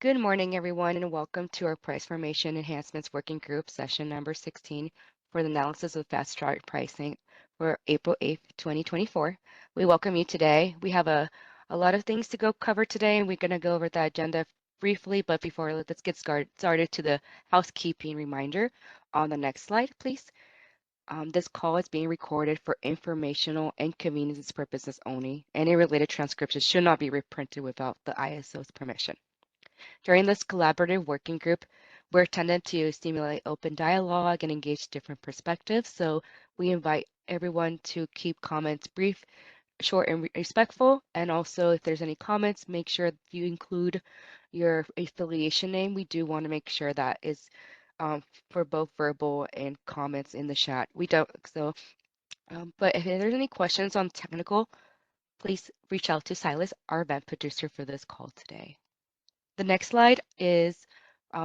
Good morning, everyone, and welcome to our Price Formation Enhancements Working Group session number 16 for the analysis of fast start pricing for April 8th, 2024. We welcome you today. We have a lot of things to go cover today, and we're going to go over the agenda briefly, but before let's get started to the housekeeping reminder on the next slide, please. This call is being recorded for informational and convenience purposes only. Any related transcriptions should not be reprinted without the ISO's permission. During this collaborative working group, we're tended to stimulate open dialogue and engage different perspectives. So we invite everyone to keep comments brief, short, and respectful. And also, if there's any comments, make sure you include your affiliation name. We do want to make sure that is for both verbal and comments in the chat. We don't, so, but if there's any questions on technical, please reach out to Silas, our event producer for this call today. The next slide is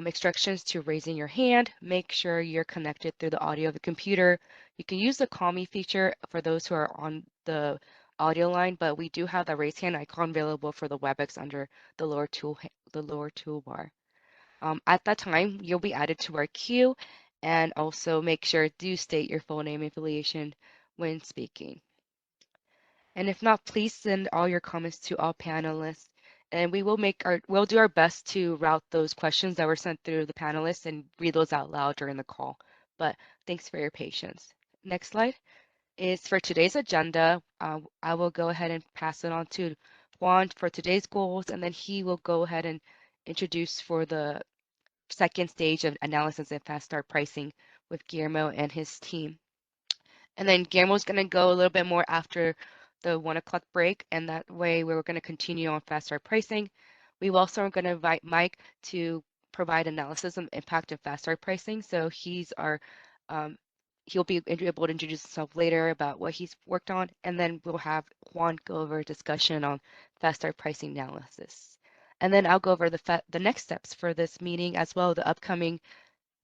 instructions to raising your hand. Make sure you're connected through the audio of the computer. You can use the Call Me feature for those who are on the audio line, but we do have the raise hand icon available for the WebEx under the lower toolbar. At that time, you'll be added to our queue, and also make sure do state your full name and affiliation when speaking. And if not, please send all your comments to all panelists, and we'll do our best to route those questions that were sent through the panelists and read those out loud during the call. But thanks for your patience. Next slide is for today's agenda. I will go ahead and pass it on to Juan for today's goals, and then he will go ahead and introduce for the second stage of analysis and fast start pricing with Guillermo and his team. And then Guillermo's going to go a little bit more after the 1 o'clock break, and that way we're going to continue on fast start pricing. We also are going to invite Mike to provide analysis of impact of fast start pricing. So he'll be able to introduce himself later about what he's worked on, and then we'll have Juan go over a discussion on fast start pricing analysis. And then I'll go over the next steps for this meeting as well as the upcoming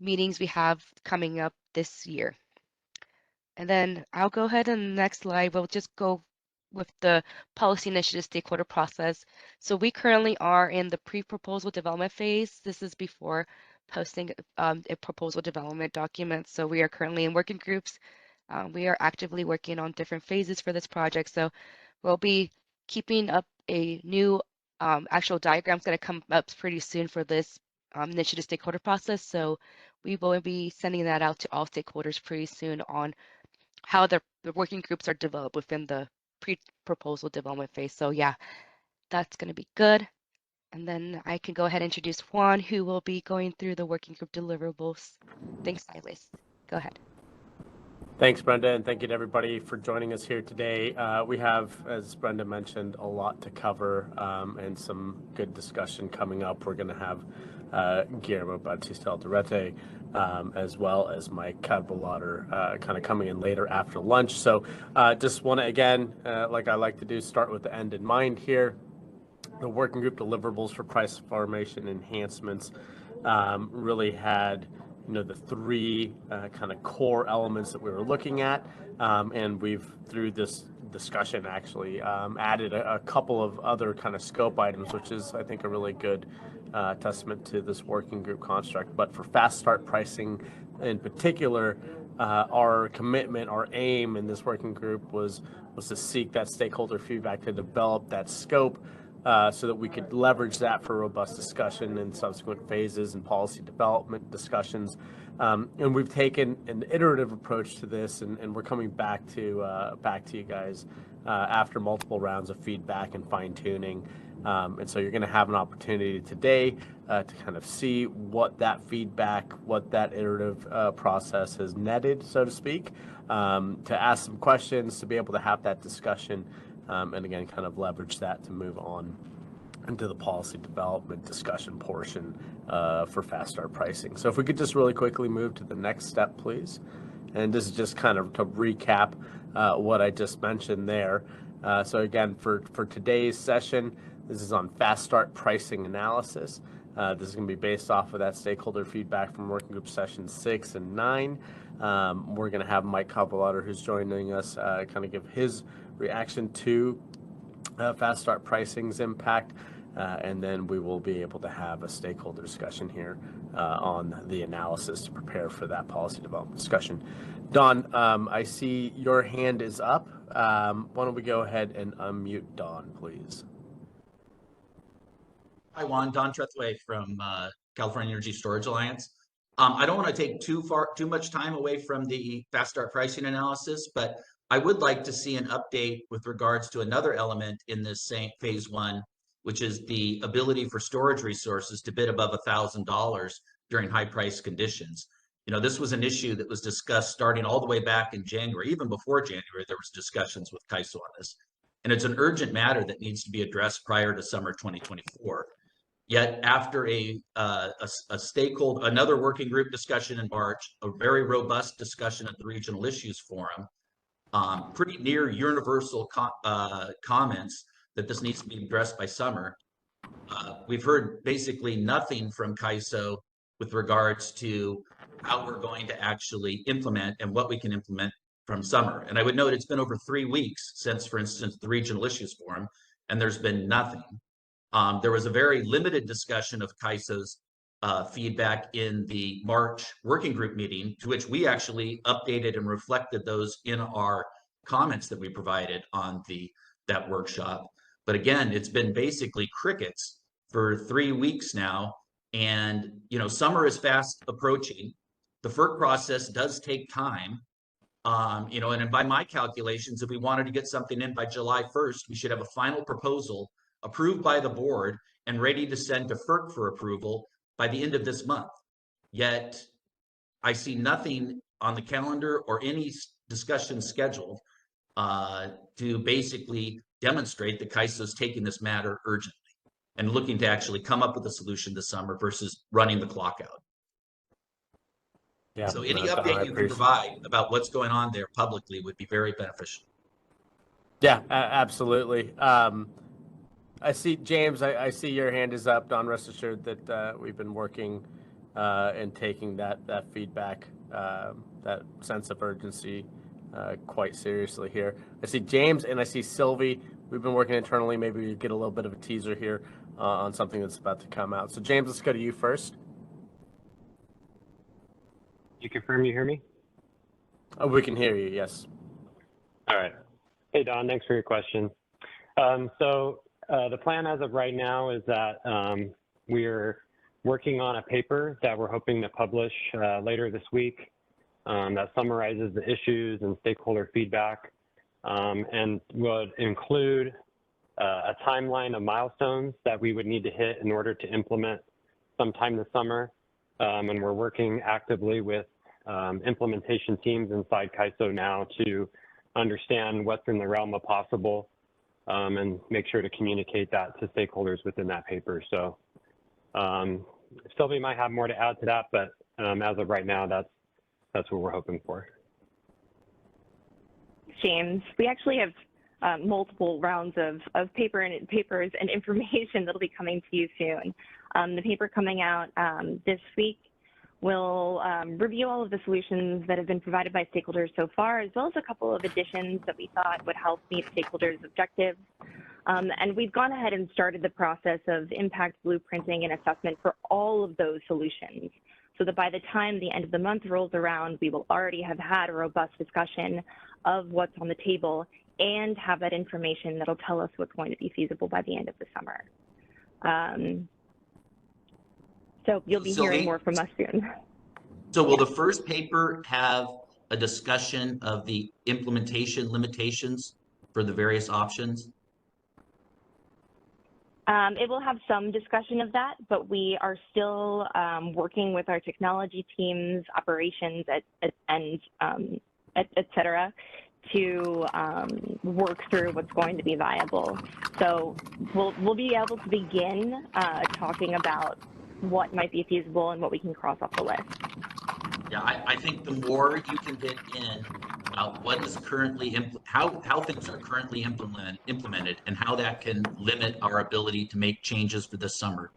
meetings we have coming up this year. And then I'll go ahead and the next slide, we'll just go with the policy initiative stakeholder process. So we currently are in the pre-proposal development phase. This is before posting a proposal development document. So we are currently in working groups. We are actively working on different phases for this project. So we'll be keeping up a new actual diagram's going to come up pretty soon for this initiative stakeholder process. So we will be sending that out to all stakeholders pretty soon on how the working groups are developed within the pre-proposal development phase. So yeah, that's going to be good. And then I can go ahead and introduce Juan, who will be going through the working group deliverables. Thanks, Silas. Go ahead. Thanks, Brenda, and thank you to everybody for joining us here today. We have, as Brenda mentioned, a lot to cover and some good discussion coming up. We're going to have Guillermo Batista-Alderete, as well as Mike Cadwallader kind of coming in later after lunch. So just want to, again, like I like to do, start with the end in mind here. The working group deliverables for price formation enhancements really had the three kind of core elements that we were looking at, and we've, through this discussion, actually added a couple of other kind of scope items, which is, I think, a really good testament to this working group construct. But for fast start pricing in particular, our commitment, our aim in this working group was to seek that stakeholder feedback to develop that scope, so that we could leverage that for robust discussion in subsequent phases and policy development discussions. And we've taken an iterative approach to this, and we're coming back to you guys after multiple rounds of feedback and fine-tuning. And so you're going to have an opportunity today to kind of see what that feedback, what that iterative process has netted, so to speak, to ask some questions, to be able to have that discussion, and again, kind of leverage that to move on into the policy development discussion portion for fast start pricing. So if we could just really quickly move to the next step, please. And this is just kind of to recap what I just mentioned there. So again, for today's session, this is on fast start pricing analysis. This is going to be based off of that stakeholder feedback from working group session 6 and 9. We're going to have Mike Cadwallader, who's joining us, kind of give his reaction to fast start pricing's impact. and then we will be able to have a stakeholder discussion here on the analysis to prepare for that policy development discussion. Don, I see your hand is up. Why don't we go ahead and unmute Don, please? Hi, Juan. Don Trethway from California Energy Storage Alliance. I don't want to take too much time away from the fast start pricing analysis, but I would like to see an update with regards to another element in this same phase one, which is the ability for storage resources to bid above $1,000 during high price conditions. You know, this was an issue that was discussed starting all the way back in January. Even before January, there was discussions with CAISO on this. And it's an urgent matter that needs to be addressed prior to summer 2024. Yet after another working group discussion in March, a very robust discussion at the Regional Issues Forum, pretty near universal comments that this needs to be addressed by summer. We've heard basically nothing from CAISO with regards to how we're going to actually implement and what we can implement from summer. And I would note it's been over 3 weeks since, for instance, the Regional Issues Forum, and there's been nothing. There was a very limited discussion of CAISO's feedback in the March working group meeting, to which we actually updated and reflected those in our comments that we provided on that workshop. But again, it's been basically crickets for 3 weeks now. And, you know, summer is fast approaching. The FERC process does take time. You know, and by my calculations, if we wanted to get something in by July 1st, we should have a final proposal approved by the board and ready to send to FERC for approval by the end of this month. Yet I see nothing on the calendar or any discussion scheduled to basically demonstrate that CAISO is taking this matter urgently and looking to actually come up with a solution this summer versus running the clock out. Yeah, so any update you can provide about what's going on there publicly would be very beneficial. Yeah, absolutely. I see, James, I see your hand is up. Don, rest assured that we've been working and taking that feedback, that sense of urgency quite seriously here. I see James and I see Sylvie. We've been working internally. Maybe we get a little bit of a teaser here on something that's about to come out. So James, let's go to you first. You confirm you hear me? Oh, we can hear you, yes. All right. Hey, Don, thanks for your question. The plan as of right now is that we're working on a paper that we're hoping to publish later this week that summarizes the issues and stakeholder feedback and would include a timeline of milestones that we would need to hit in order to implement sometime this summer. And we're working actively with implementation teams inside CAISO now to understand what's in the realm of possible and make sure to communicate that to stakeholders within that paper. So Sylvie might have more to add to that, but as of right now, that's what we're hoping for. James, we actually have multiple rounds of papers and information that'll be coming to you soon. The paper coming out this week will review all of the solutions that have been provided by stakeholders so far, as well as a couple of additions that we thought would help meet stakeholders' objectives. And we've gone ahead and started the process of impact blueprinting and assessment for all of those solutions, so that by the time the end of the month rolls around, we will already have had a robust discussion of what's on the table and have that information that'll tell us what's going to be feasible by the end of the summer. So you'll be hearing more from us soon. So will the first paper have a discussion of the implementation limitations for the various options? It will have some discussion of that, but we are still working with our technology teams, operations, et cetera, to work through what's going to be viable. So we'll be able to begin talking about what might be feasible and what we can cross off the list. Yeah, I think the more you can get in about what is currently, how things are currently implemented and how that can limit our ability to make changes for this summer.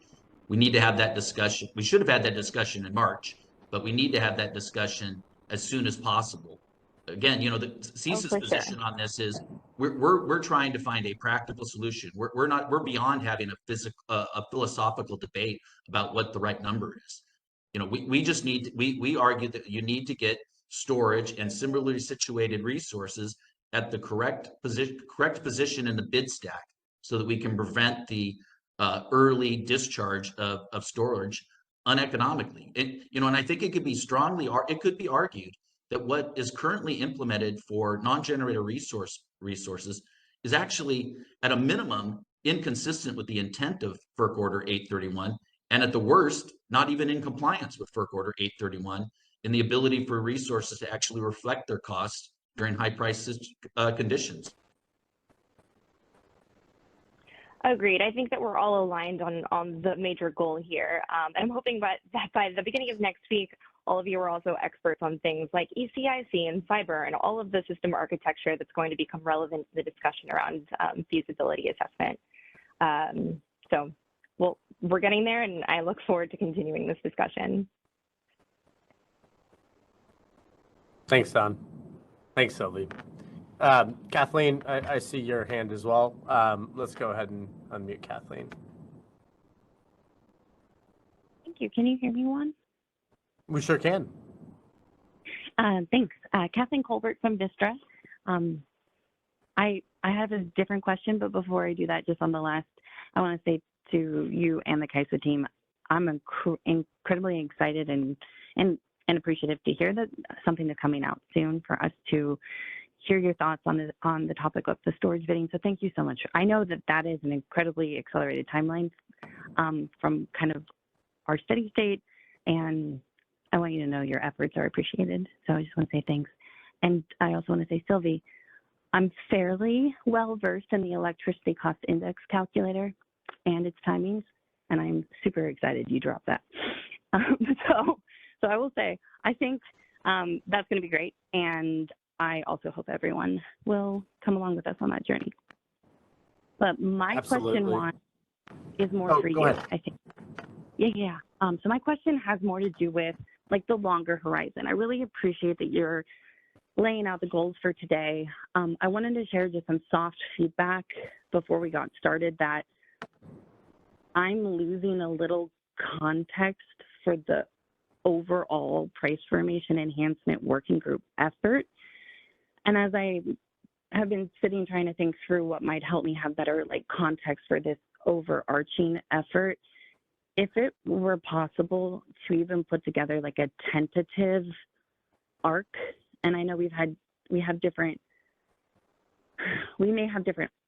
We need to have that discussion. We should have had that discussion in March, but we need to have that discussion as soon as possible again, the Oh, CESA's for sure. position on this is we're trying to find a practical solution. We're beyond having a philosophical debate about what the right number is. We just need we argue that you need to get storage and similarly situated resources at the correct position in the bid stack, so that we can prevent the early discharge of storage uneconomically. And I think it could be argued that what is currently implemented for non-generator resources is actually at a minimum inconsistent with the intent of FERC Order 831, and at the worst, not even in compliance with FERC Order 831 in the ability for resources to actually reflect their costs during high price conditions. Agreed. I think that we're all aligned on the major goal here. And I'm hoping that by the beginning of next week, all of you are also experts on things like ECIC and cyber and all of the system architecture that's going to become relevant to the discussion around feasibility assessment. So we're getting there, and I look forward to continuing this discussion. Thanks, Don. Thanks, Sylvie. Kathleen, I see your hand as well. Let's go ahead and unmute Kathleen. Thank you. Can you hear me, Juan? We sure can. Thanks. Kathleen Colbert from Vistra. I have a different question, but before I do that, just on the last, I want to say to you and the KYSA team, I'm incredibly excited and appreciative to hear that something is coming out soon for us to hear your thoughts on the topic of the storage bidding. So thank you so much. I know that is an incredibly accelerated timeline from kind of our steady state, and I want you to know your efforts are appreciated. So I just want to say thanks. And I also want to say, Sylvie, I'm fairly well versed in the electricity cost index calculator and its timings, and I'm super excited you dropped that. So I will say, I think that's going to be great, and I also hope everyone will come along with us on that journey. But my question, Juan, is more for you, ahead. I think. Yeah. So my question has more to do with like the longer horizon. I really appreciate that you're laying out the goals for today. I wanted to share just some soft feedback before we got started that I'm losing a little context for the overall price formation enhancement working group effort. And as I have been sitting trying to think through what might help me have better like context for this overarching effort, if it were possible to even put together like a tentative arc, and I know we may have different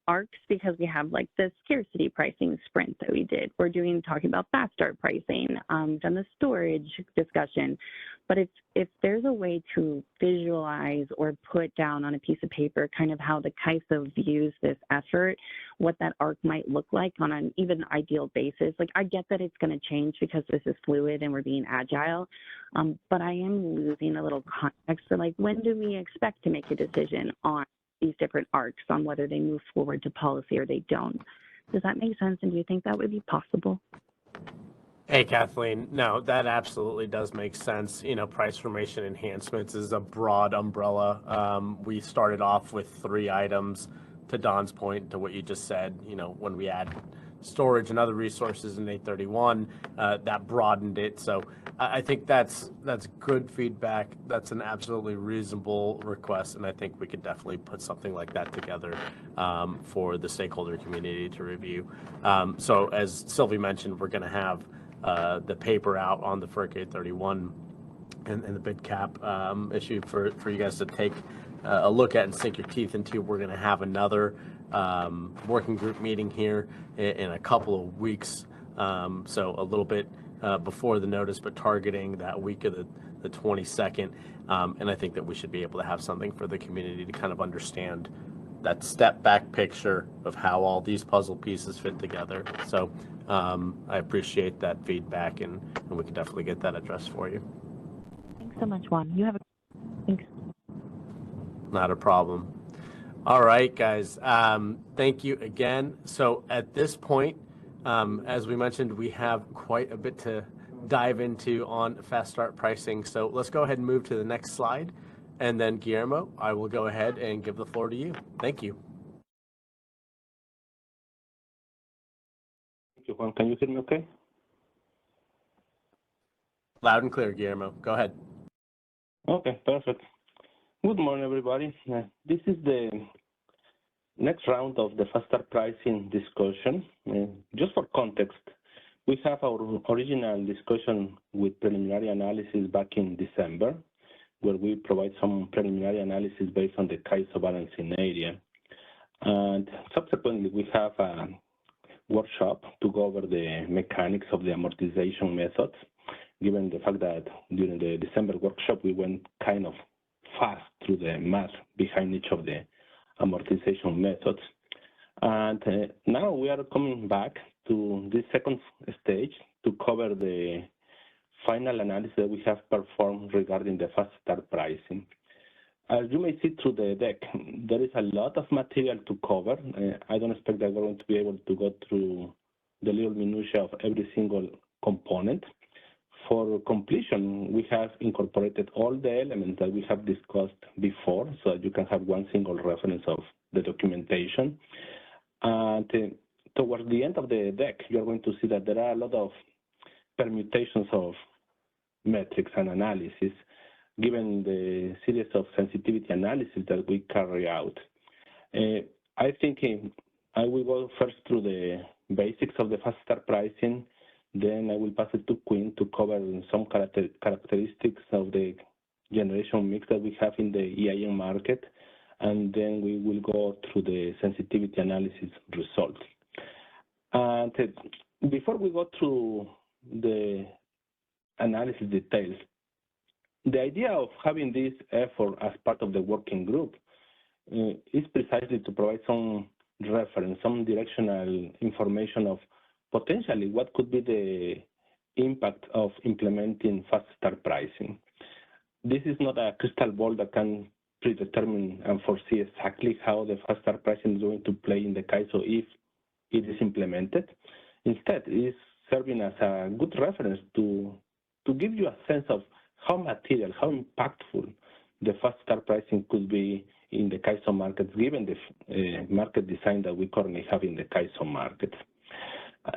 arcs because we have like the scarcity pricing sprint that we did. We're talking about fast start pricing, done the storage discussion. But if there's a way to visualize or put down on a piece of paper kind of how the KYSA views this effort, what that arc might look like on an even ideal basis. Like I get that it's going to change because this is fluid and we're being agile, but I am losing a little context for like when do we expect to make a decision on these different arcs on whether they move forward to policy or they don't. Does that make sense? And do you think that would be possible? Hey, Kathleen. No, that absolutely does make sense. Price formation enhancements is a broad umbrella. We started off with 3 items, to Don's point, to what you just said. When we add storage and other resources in 831, that broadened it. So I think that's good feedback. That's an absolutely reasonable request, and I think we could definitely put something like that together for the stakeholder community to review. So as Sylvie mentioned, we're going to have the paper out on the FERC 831 and the bid cap issue for you guys to take a look at and sink your teeth into. We're going to have another working group meeting here in a couple of weeks, so a little bit before the notice, but targeting that week of the 22nd. And I think that we should be able to have something for the community to kind of understand that step back picture of how all these puzzle pieces fit together. So I appreciate that feedback, and we can definitely get that addressed for you. Thanks so much, Juan. You have a thanks. Not a problem. All right, guys. Thank you again. So at this point, as we mentioned, we have quite a bit to dive into on fast start pricing. So let's go ahead and move to the next slide. And then Guillermo, I will go ahead and give the floor to you. Thank you. Thank you, Juan. Can you hear me okay? Loud and clear, Guillermo. Go ahead. Okay, perfect. Good morning, everybody. This is the next round of the faster pricing discussion. Just for context, we have our original discussion with preliminary analysis back in December, where we provide some preliminary analysis based on the CAISO balancing area. And subsequently, we have a workshop to go over the mechanics of the amortization methods, given the fact that during the December workshop, we went kind of fast through the math behind each of the amortization methods. And now we are coming back to this second stage to cover the final analysis that we have performed regarding the fast start pricing. As you may see through the deck, there is a lot of material to cover. I don't expect that we're going to be able to go through the little minutiae of every single component. For completion, we have incorporated all the elements that we have discussed before so that you can have one single reference of the documentation. And towards the end of the deck, you're going to see that there are a lot of permutations of metrics and analysis, given the series of sensitivity analysis that we carry out. I think I will go first through the basics of the fast start pricing. Then I will pass it to Quinn to cover some characteristics of the generation mix that we have in the EIN market. And then we will go through the sensitivity analysis results. And before we go through the analysis details, the idea of having this effort as part of the working group is precisely to provide some reference, some directional information of potentially what could be the impact of implementing fast start pricing. This is not a crystal ball that can predetermine and foresee exactly how the fast start pricing is going to play in the CAISO if it is implemented. Instead, it is serving as a good reference to give you a sense of how material, how impactful the fast start pricing could be in the CAISO markets, given the market design that we currently have in the CAISO markets.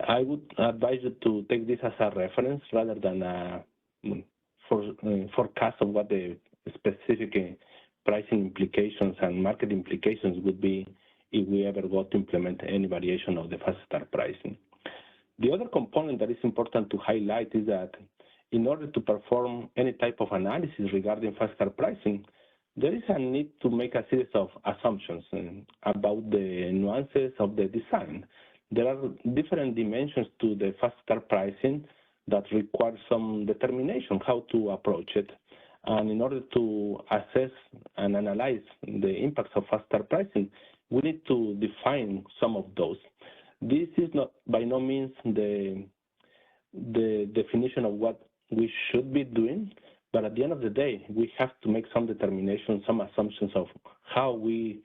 I would advise you to take this as a reference rather than a forecast of what the specific pricing implications and market implications would be if we ever go to implement any variation of the fast start pricing. The other component that is important to highlight is that in order to perform any type of analysis regarding fast start pricing, there is a need to make a series of assumptions about the nuances of the design. There are different dimensions to the fast start pricing that require some determination how to approach it. And in order to assess and analyze the impacts of fast start pricing, we need to define some of those. This is not by no means the definition of what we should be doing, but at the end of the day, we have to make some determination, some assumptions of how we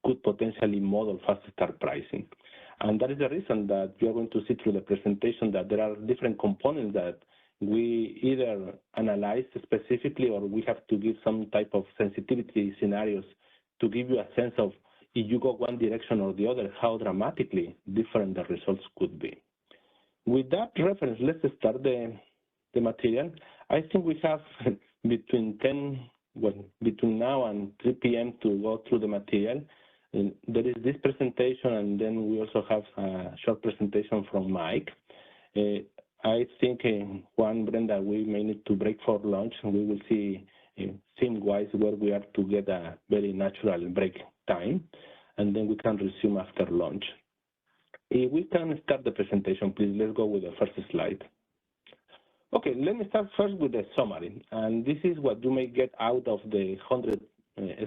could potentially model fast start pricing. And that is the reason that you are going to see through the presentation that there are different components that we either analyze specifically or we have to give some type of sensitivity scenarios to give you a sense of if you go one direction or the other, how dramatically different the results could be. With that reference, let's start the material. I think we have between now and 3 p.m. to go through the material. And there is this presentation, and then we also have a short presentation from Mike. I think, Juan, Brenda, we may need to break for lunch, and we will see theme-wise where we are to get a very natural break time, and then we can resume after lunch. If we can start the presentation, please, let's go with the first slide. Okay, let me start first with the summary, and this is what you may get out of the 100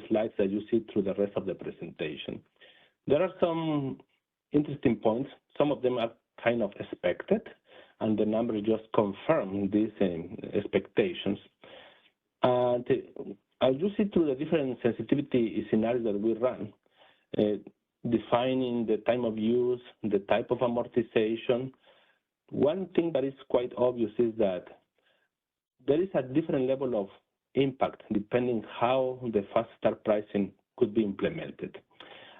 slides that you see through the rest of the presentation. There are some interesting points. Some of them are kind of expected, and the numbers just confirm these expectations. And as you see through the different sensitivity scenarios that we run, defining the time of use, the type of amortization, one thing that is quite obvious is that there is a different level of impact depending how the fast start pricing could be implemented.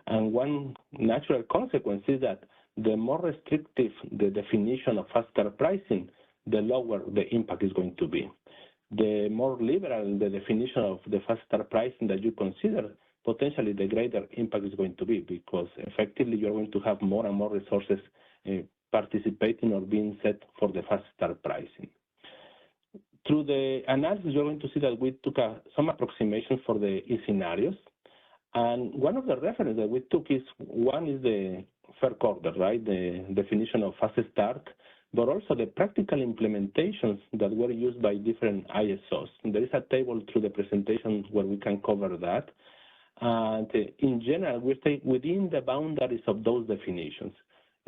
And one natural consequence is that the more restrictive the definition of fast start pricing, the lower the impact is going to be. The more liberal the definition of the fast start pricing that you consider, potentially the greater impact is going to be, because effectively you're going to have more and more resources participating or being set for the fast start pricing. Through the analysis, you're going to see that we took some approximations for the scenarios. And one of the references that we took is, one is the FERC order, right, the definition of fast start, but also the practical implementations that were used by different ISOs. And there is a table through the presentation where we can cover that. And in general, we stay within the boundaries of those definitions.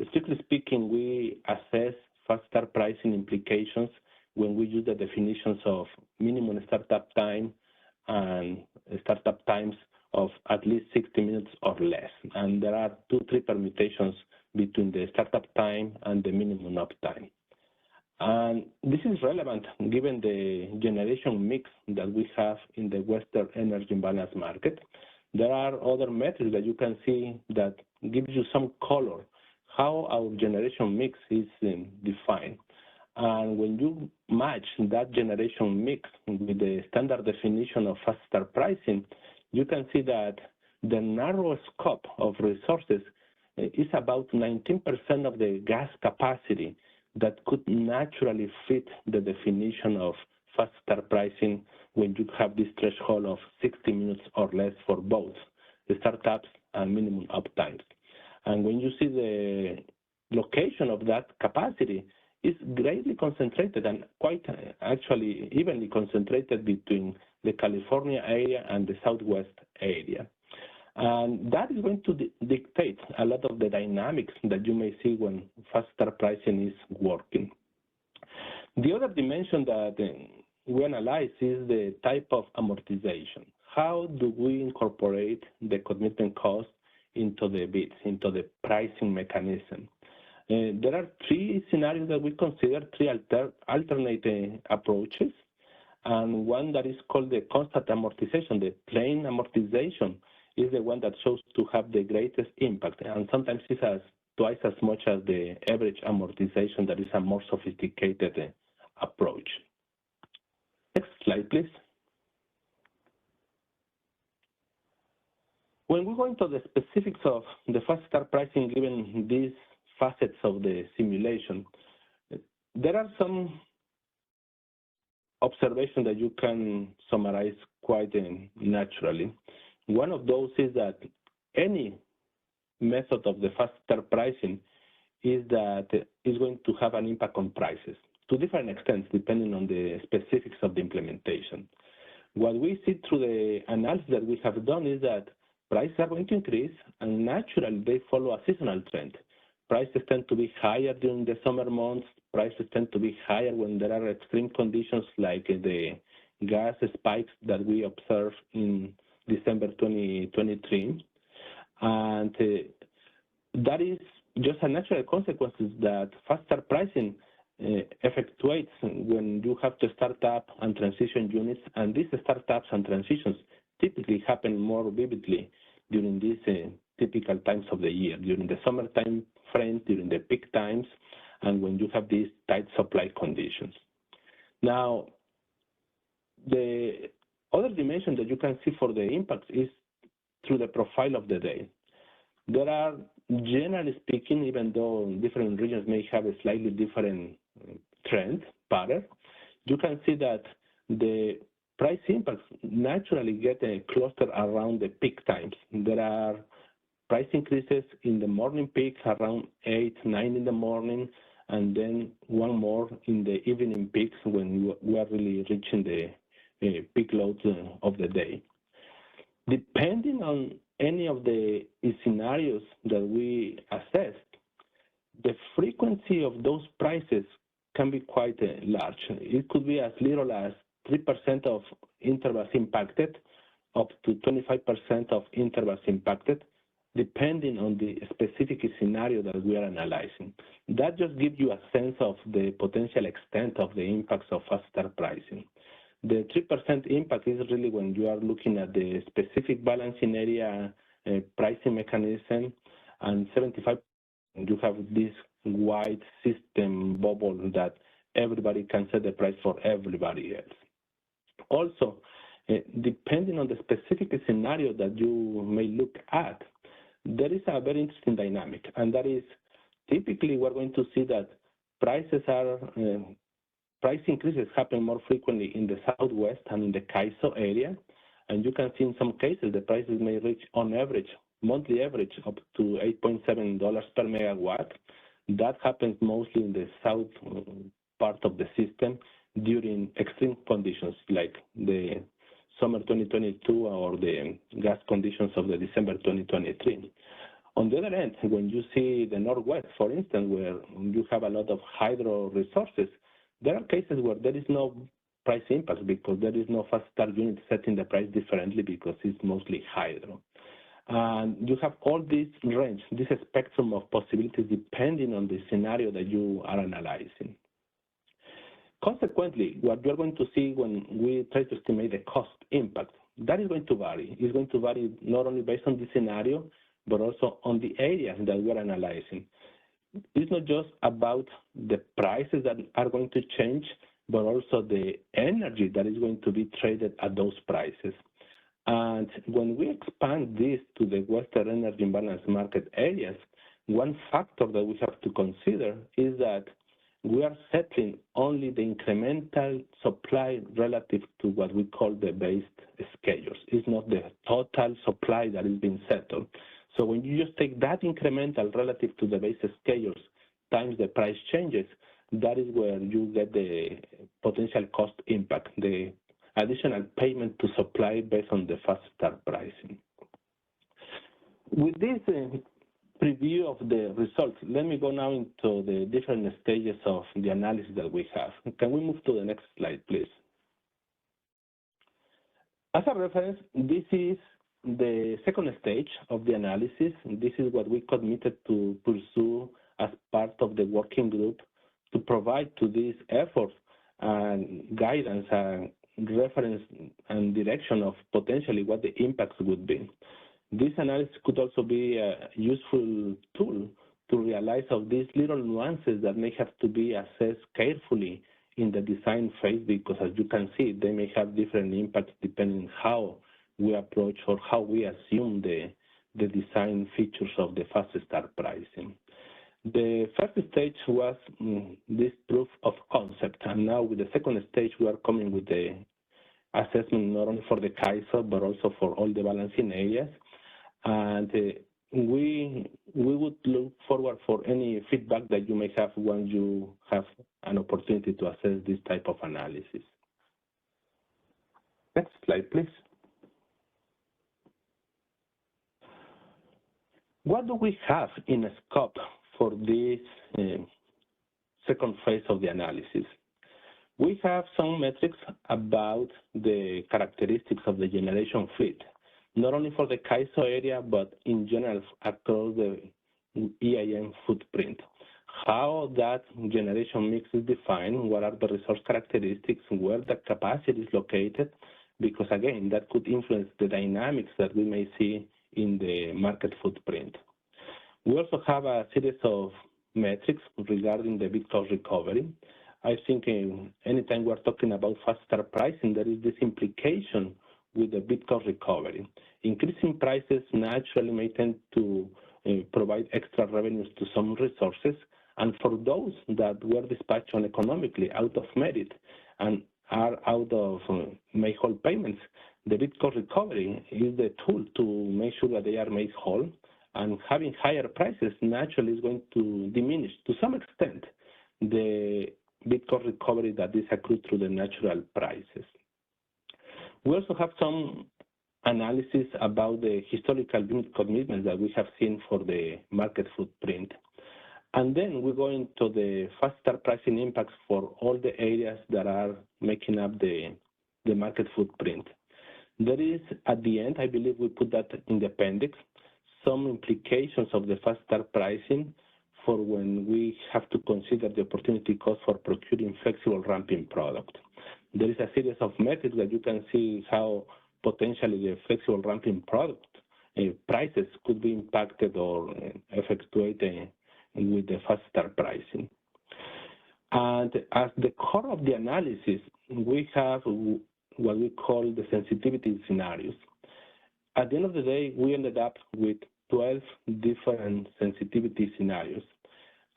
Strictly speaking, we assess fast start pricing implications when we use the definitions of minimum startup time and startup times of at least 60 minutes or less. And there are 2-3 permutations between the startup time and the minimum uptime. And this is relevant given the generation mix that we have in the Western energy balance market. There are other metrics that you can see that gives you some color how our generation mix is defined. And when you match that generation mix with the standard definition of fast start pricing, you can see that the narrow scope of resources is about 19% of the gas capacity that could naturally fit the definition of fast start pricing when you have this threshold of 60 minutes or less for both the startups and minimum uptimes. And when you see the location of that capacity, it's greatly concentrated and quite actually evenly concentrated between the California area and the Southwest area. And that is going to dictate a lot of the dynamics that you may see when fast start pricing is working. The other dimension that we analyze is the type of amortization. How do we incorporate the commitment cost into the bids, into the pricing mechanism? There are 3 scenarios that we consider, 3 alternate approaches, and one that is called the constant amortization. The plain amortization is the one that shows to have the greatest impact, and sometimes it's twice as much as the average amortization that is a more sophisticated approach. Next slide, please. When we go into the specifics of the fast start pricing, given these facets of the simulation, there are some observations that you can summarize quite naturally. One of those is that any method of the fast start pricing is that is going to have an impact on prices to different extents depending on the specifics of the implementation. What we see through the analysis that we have done is that prices are going to increase, and naturally they follow a seasonal trend. Prices tend to be higher during the summer months. Prices tend to be higher when there are extreme conditions like the gas spikes that we observed in December 2023. And that is just a natural consequence that fast start pricing effectuates when you have to start up and transition units, and these startups and transitions typically happen more vividly during these typical times of the year, during the summertime frame, during the peak times, and when you have these tight supply conditions. Now, the other dimension that you can see for the impacts is through the profile of the day. There are, generally speaking, even though different regions may have a slightly different trend pattern, you can see that the price impacts naturally get clustered around the peak times. There are price increases in the morning peaks around 8, 9 in the morning, and then one more in the evening peaks when we are really reaching the peak loads of the day. Depending on any of the scenarios that we assessed, the frequency of those prices can be quite large. It could be as little as 3% of intervals impacted, up to 25% of intervals impacted, depending on the specific scenario that we are analyzing. That just gives you a sense of the potential extent of the impacts of fast start pricing. The 3% impact is really when you are looking at the specific balancing area pricing mechanism, and 75% you have this wide system bubble that everybody can set the price for everybody else. Also, depending on the specific scenario that you may look at, there is a very interesting dynamic, and that is typically we're going to see that price increases happen more frequently in the Southwest and in the CAISO area, and you can see in some cases the prices may reach on average, monthly average, up to $8.7 per megawatt. That happens mostly in the south part of the system during extreme conditions like the summer 2022 or the gas conditions of the December 2023. On the other hand, when you see the Northwest, for instance, where you have a lot of hydro resources, there are cases where there is no price impact because there is no fast start unit setting the price differently because it's mostly hydro. And you have all this range, this spectrum of possibilities depending on the scenario that you are analyzing. Consequently, what you're going to see when we try to estimate the cost impact, that is going to vary. It's going to vary not only based on the scenario, but also on the areas that we're analyzing. It's not just about the prices that are going to change, but also the energy that is going to be traded at those prices. And when we expand this to the Western Energy Imbalance Market areas, one factor that we have to consider is that we are settling only the incremental supply relative to what we call the based schedules. It's not the total supply that is being settled. So when you just take that incremental relative to the base schedules times the price changes, that is where you get the potential cost impact, the additional payment to supply based on the fast start pricing. With this preview of the results, let me go now into the different stages of the analysis that we have. Can we move to the next slide, please? As a reference, this is the second stage of the analysis. This is what we committed to pursue as part of the working group to provide to this effort guidance and reference and direction of potentially what the impacts would be. This analysis could also be a useful tool to realize of these little nuances that may have to be assessed carefully in the design phase, because as you can see, they may have different impacts depending on how we approach or how we assume the design features of the fast start pricing. The first stage was this proof of concept, and now with the second stage, we are coming with the assessment not only for the CAISO, but also for all the balancing areas. And we would look forward for any feedback that you may have when you have an opportunity to assess this type of analysis. Next slide, please. What do we have in a scope for this second phase of the analysis? We have some metrics about the characteristics of the generation fleet, not only for the CAISO area, but in general across the EIM footprint. How that generation mix is defined, what are the resource characteristics, where the capacity is located, because again, that could influence the dynamics that we may see in the market footprint. We also have a series of metrics regarding the bid cost recovery. I think anytime we're talking about fast start pricing, there is this implication with the bid cost recovery. Increasing prices naturally may tend to provide extra revenues to some resources, and for those that were dispatched uneconomically out of merit and are out of make-whole payments, the bid cost recovery is the tool to make sure that they are made whole, and having higher prices naturally is going to diminish to some extent the bid cost recovery that is accrued through the natural prices. We also have some analysis about the historical unit commitments that we have seen for the market footprint. And then we go into the fast start pricing impacts for all the areas that are making up the market footprint. There is, at the end, I believe we put that in the appendix, some implications of the fast start pricing for when we have to consider the opportunity cost for procuring flexible ramping product. there is a series of metrics that you can see how potentially the flexible ramping product prices could be impacted or effectuated with the fast start pricing. And as the core of the analysis, we have what we call the sensitivity scenarios. At the end of the day, we ended up with 12 different sensitivity scenarios.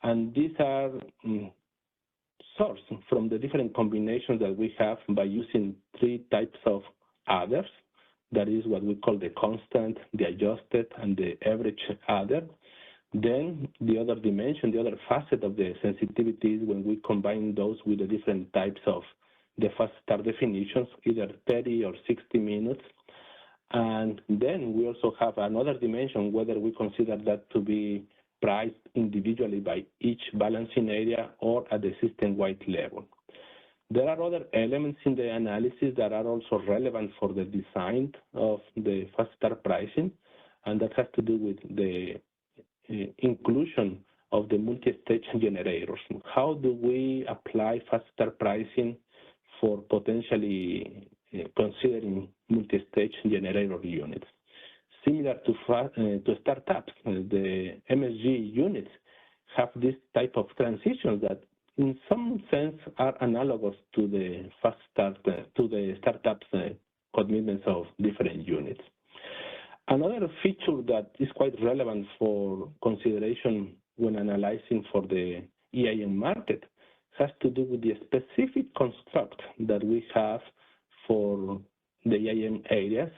And these are sourced from the different combinations that we have by using 3 types of others. That is what we call the constant, the adjusted, and the average adder. Then the other dimension, the other facet of the sensitivity is when we combine those with the different types of the fast start definitions, either 30 or 60 minutes. And then we also have another dimension, whether we consider that to be priced individually by each balancing area or at the system-wide level. There are other elements in the analysis that are also relevant for the design of the fast start pricing, and that has to do with the inclusion of the multi-stage generators. How do we apply fast start pricing for potentially considering multi-stage generator units? Similar to startups, the MSG units have this type of transitions that in some sense are analogous to the fast start, to the startups commitments of different units. Another feature that is quite relevant for consideration when analyzing for the EIM market has to do with the specific construct that we have for the EIM areas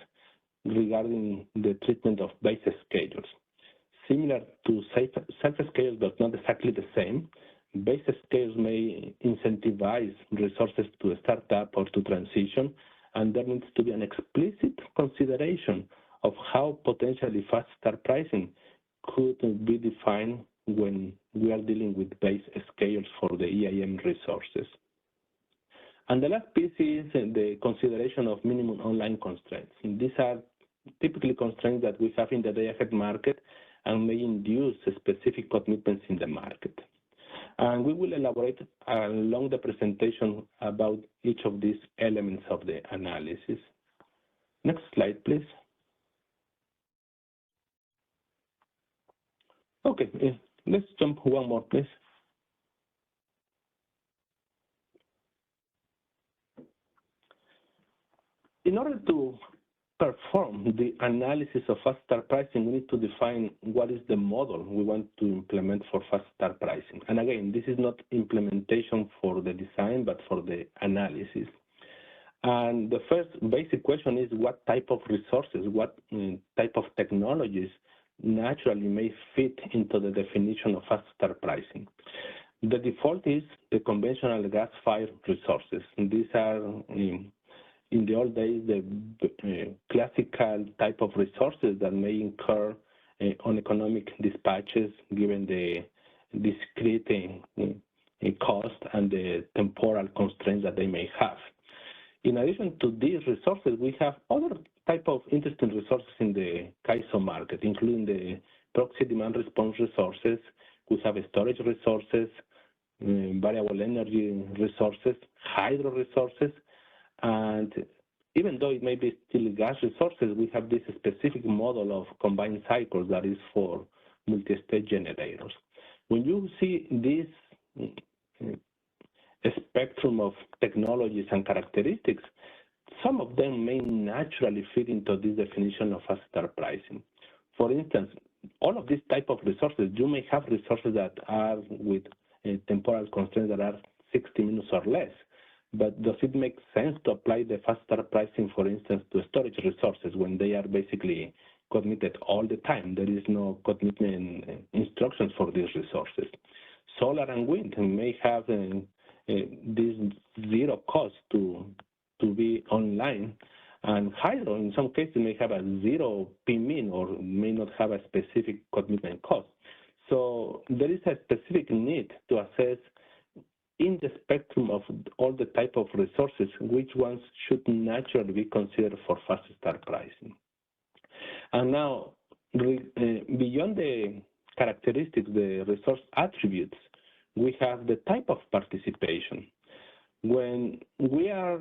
regarding the treatment of base schedules. Similar to self-schedules, but not exactly the same, base schedules may incentivize resources to start up or to transition, and there needs to be an explicit consideration of how potentially fast start pricing could be defined when we are dealing with base schedules for the EIM resources. And the last piece is the consideration of minimum online constraints. And these are typically constraints that we have in the day-ahead market and may induce specific commitments in the market. And we will elaborate along the presentation about each of these elements of the analysis. Next slide, please. Okay, let's jump one more, please. In order to perform the analysis of fast start pricing, we need to define what is the model we want to implement for fast start pricing. And again, this is not implementation for the design, but for the analysis. And the first basic question is what type of resources, what type of technologies naturally may fit into the definition of fast start pricing. The default is the conventional gas-fired resources. And these are, in the old days, the classical type of resources that may incur uneconomic dispatches given the discrete cost and the temporal constraints that they may have. In addition to these resources, we have other type of interesting resources in the CAISO market, including the proxy demand response resources. We have storage resources, variable energy resources, hydro resources, and even though it may be still gas resources, we have this specific model of combined cycles that is for multi-stage generators. When you see this spectrum of technologies and characteristics, some of them may naturally fit into this definition of fast start pricing. For instance, all of these type of resources, you may have resources that are with temporal constraints that are 60 minutes or less, but does it make sense to apply the fast start pricing, for instance, to storage resources when they are basically committed all the time? There is no commitment instructions for these resources. Solar and wind may have this zero cost to be online, and hydro in some cases may have a zero PMIN or may not have a specific commitment cost. So there is a specific need to assess in the spectrum of all the type of resources, which ones should naturally be considered for fast start pricing. And now, beyond the characteristics, the resource attributes, we have the type of participation. When we are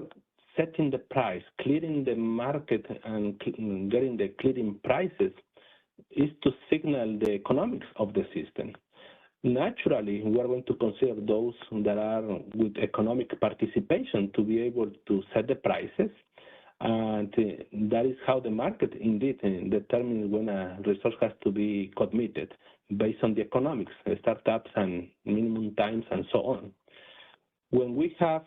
setting the price, clearing the market and getting the clearing prices is to signal the economics of the system. Naturally, we are going to consider those that are with economic participation to be able to set the prices. And that is how the market indeed determines when a resource has to be committed based on the economics, startups and minimum times and so on. When we have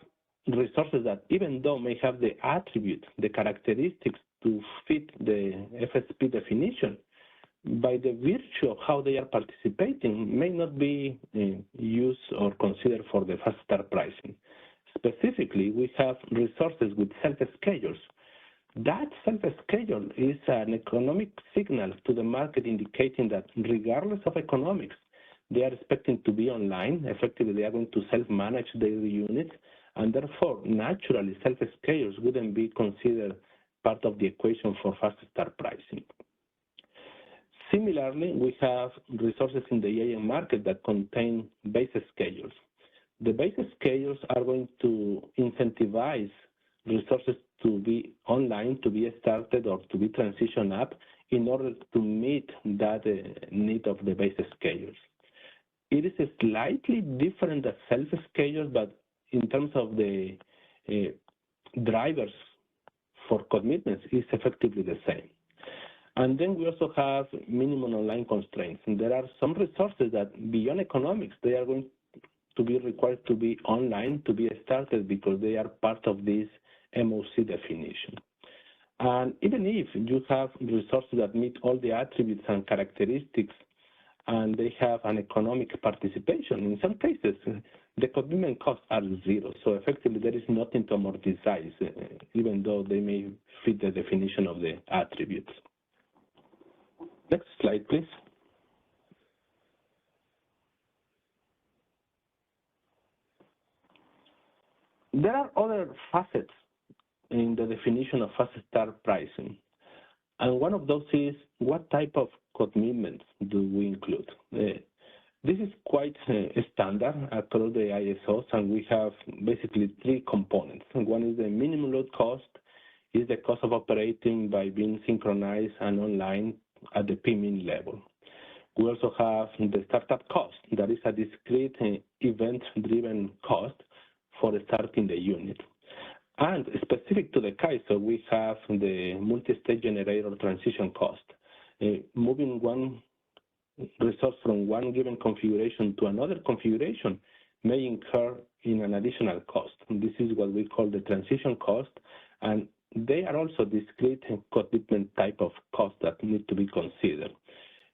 resources that even though may have the attributes, the characteristics to fit the FSP definition, by the virtue of how they are participating, may not be used or considered for the fast start pricing. Specifically, we have resources with self-schedules. That self-schedule is an economic signal to the market indicating that regardless of economics, they are expecting to be online. Effectively, they are going to self-manage their units, and therefore, naturally, self-schedules wouldn't be considered part of the equation for fast start pricing. Similarly, we have resources in the EIM market that contain base schedules. The base schedules are going to incentivize resources to be online, to be started, or to be transitioned up in order to meet that need of the base schedules. It is slightly different than self-schedules, but in terms of the drivers for commitments, it's effectively the same. And then we also have minimum online constraints. And there are some resources that beyond economics, they are going to be required to be online, to be started because they are part of this MOC definition. And even if you have resources that meet all the attributes and characteristics and they have an economic participation, in some cases, the commitment costs are zero. So effectively, there is nothing to amortize, even though they may fit the definition of the attributes. Next slide, please. There are other facets in the definition of fast start pricing. And one of those is what type of commitments do we include? This is quite standard across the ISOs, and we have basically three components. One is the minimum load cost, is the cost of operating by being synchronized and online at the PMIN level. We also have the startup cost, that is a discrete event-driven cost for starting the unit. And specific to the CAISO, we have the multi-stage generator transition cost. Moving one resource from one given configuration to another configuration may incur in an additional cost. This is what we call the transition cost, and they are also discrete commitment type of costs that need to be considered.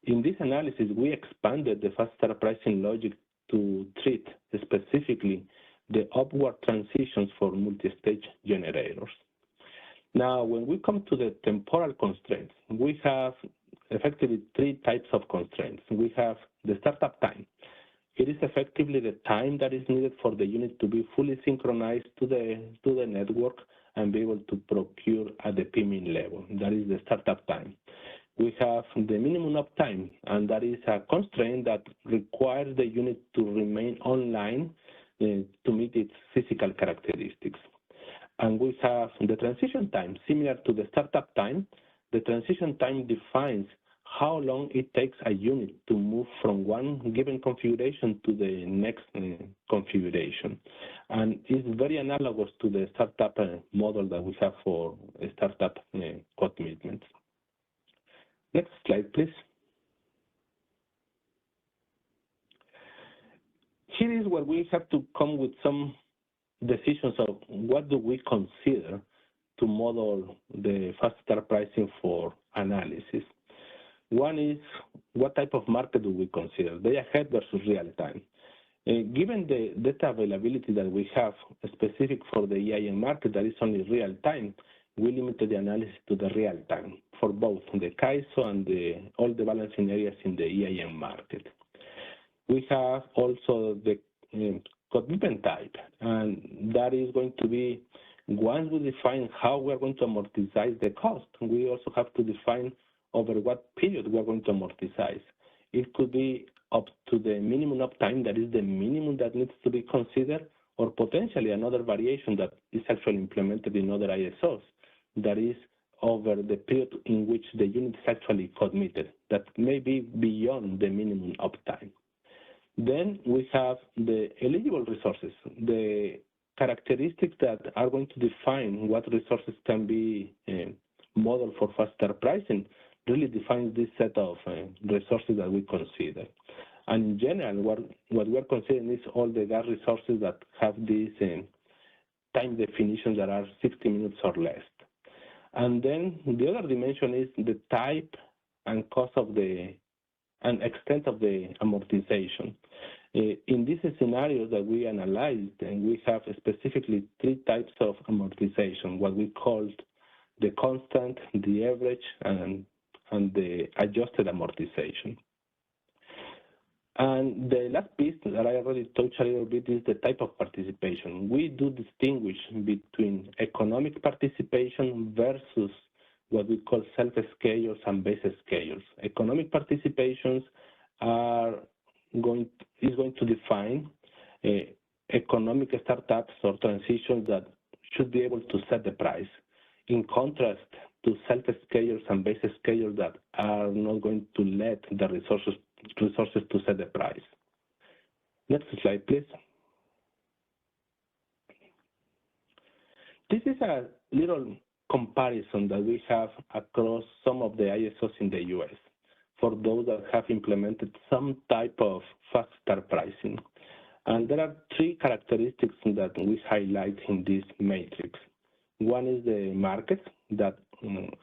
In this analysis, we expanded the fast start pricing logic to treat specifically the upward transitions for multi-stage generators. Now, when we come to the temporal constraints, we have effectively three types of constraints. We have the startup time. It is effectively the time that is needed for the unit to be fully synchronized to the network and be able to procure at the PMIN level. That is the startup time. We have the minimum uptime, and that is a constraint that requires the unit to remain online to meet its physical characteristics. And we have the transition time, similar to the startup time. The transition time defines how long it takes a unit to move from one given configuration to the next configuration. And it's very analogous to the startup model that we have for startup commitments. Next slide, please. Here is where we have to come with some decisions of what do we consider to model the fast start pricing for analysis. One is what type of market do we consider, day ahead versus real time. Given the data availability that we have specific for the EIM market that is only real time, we limited the analysis to the real time for both the CAISO and all the balancing areas in the EIM market. We have also the commitment type, and that is going to be, once we define how we're going to amortize the cost, we also have to define over what period we're going to amortize. It could be up to the minimum uptime, that is the minimum that needs to be considered, or potentially another variation that is actually implemented in other ISOs, that is over the period in which the unit is actually committed, that may be beyond the minimum uptime. Then we have the eligible resources, the characteristics that are going to define what resources can be modeled for faster pricing, really defines this set of resources that we consider. And in general, what we're considering is all the gas resources that have these time definitions that are 60 minutes or less. And then the other dimension is the type and cost of and extent of the amortization. In these scenarios that we analyzed, and we have specifically 3 types of amortization, what we called the constant, the average, and the adjusted amortization. And the last piece that I already touched a little bit is the type of participation. We do distinguish between economic participation versus what we call self-schedules and base schedules. Economic participations is going to define economic startups or transitions that should be able to set the price, in contrast to self-schedules and base schedules that are not going to let the resources to set the price. Next slide, please. This is a little comparison that we have across some of the ISOs in the US for those that have implemented some type of fast start pricing. And there are 3 characteristics that we highlight in this matrix. One is the markets that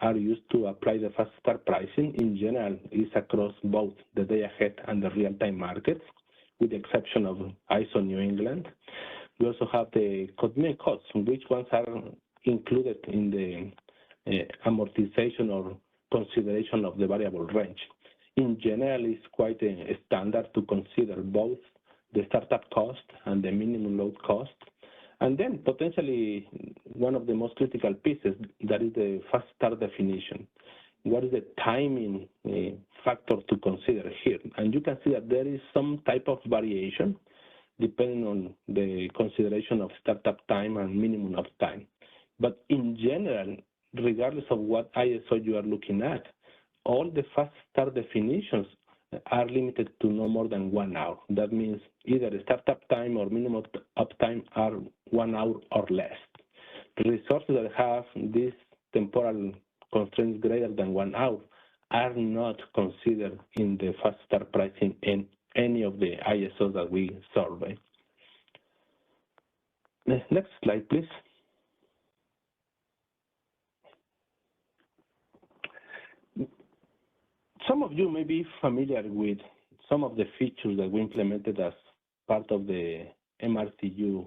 are used to apply the fast start pricing. In general, is across both the day ahead and the real-time markets, with the exception of ISO New England. We also have the commitment costs, which ones are included in the amortization or consideration of the variable range. In general, it's quite a standard to consider both the startup cost and the minimum load cost. And then potentially one of the most critical pieces, that is the fast start definition. What is the timing factor to consider here? And you can see that there is some type of variation depending on the consideration of startup time and minimum of time. But in general, regardless of what ISO you are looking at, all the fast start definitions are limited to no more than 1 hour. That means either the startup time or minimum uptime are 1 hour or less. The resources that have these temporal constraints greater than 1 hour are not considered in the fast start pricing in any of the ISOs that we survey. Next slide, please. Some of you may be familiar with some of the features that we implemented as part of the MRTU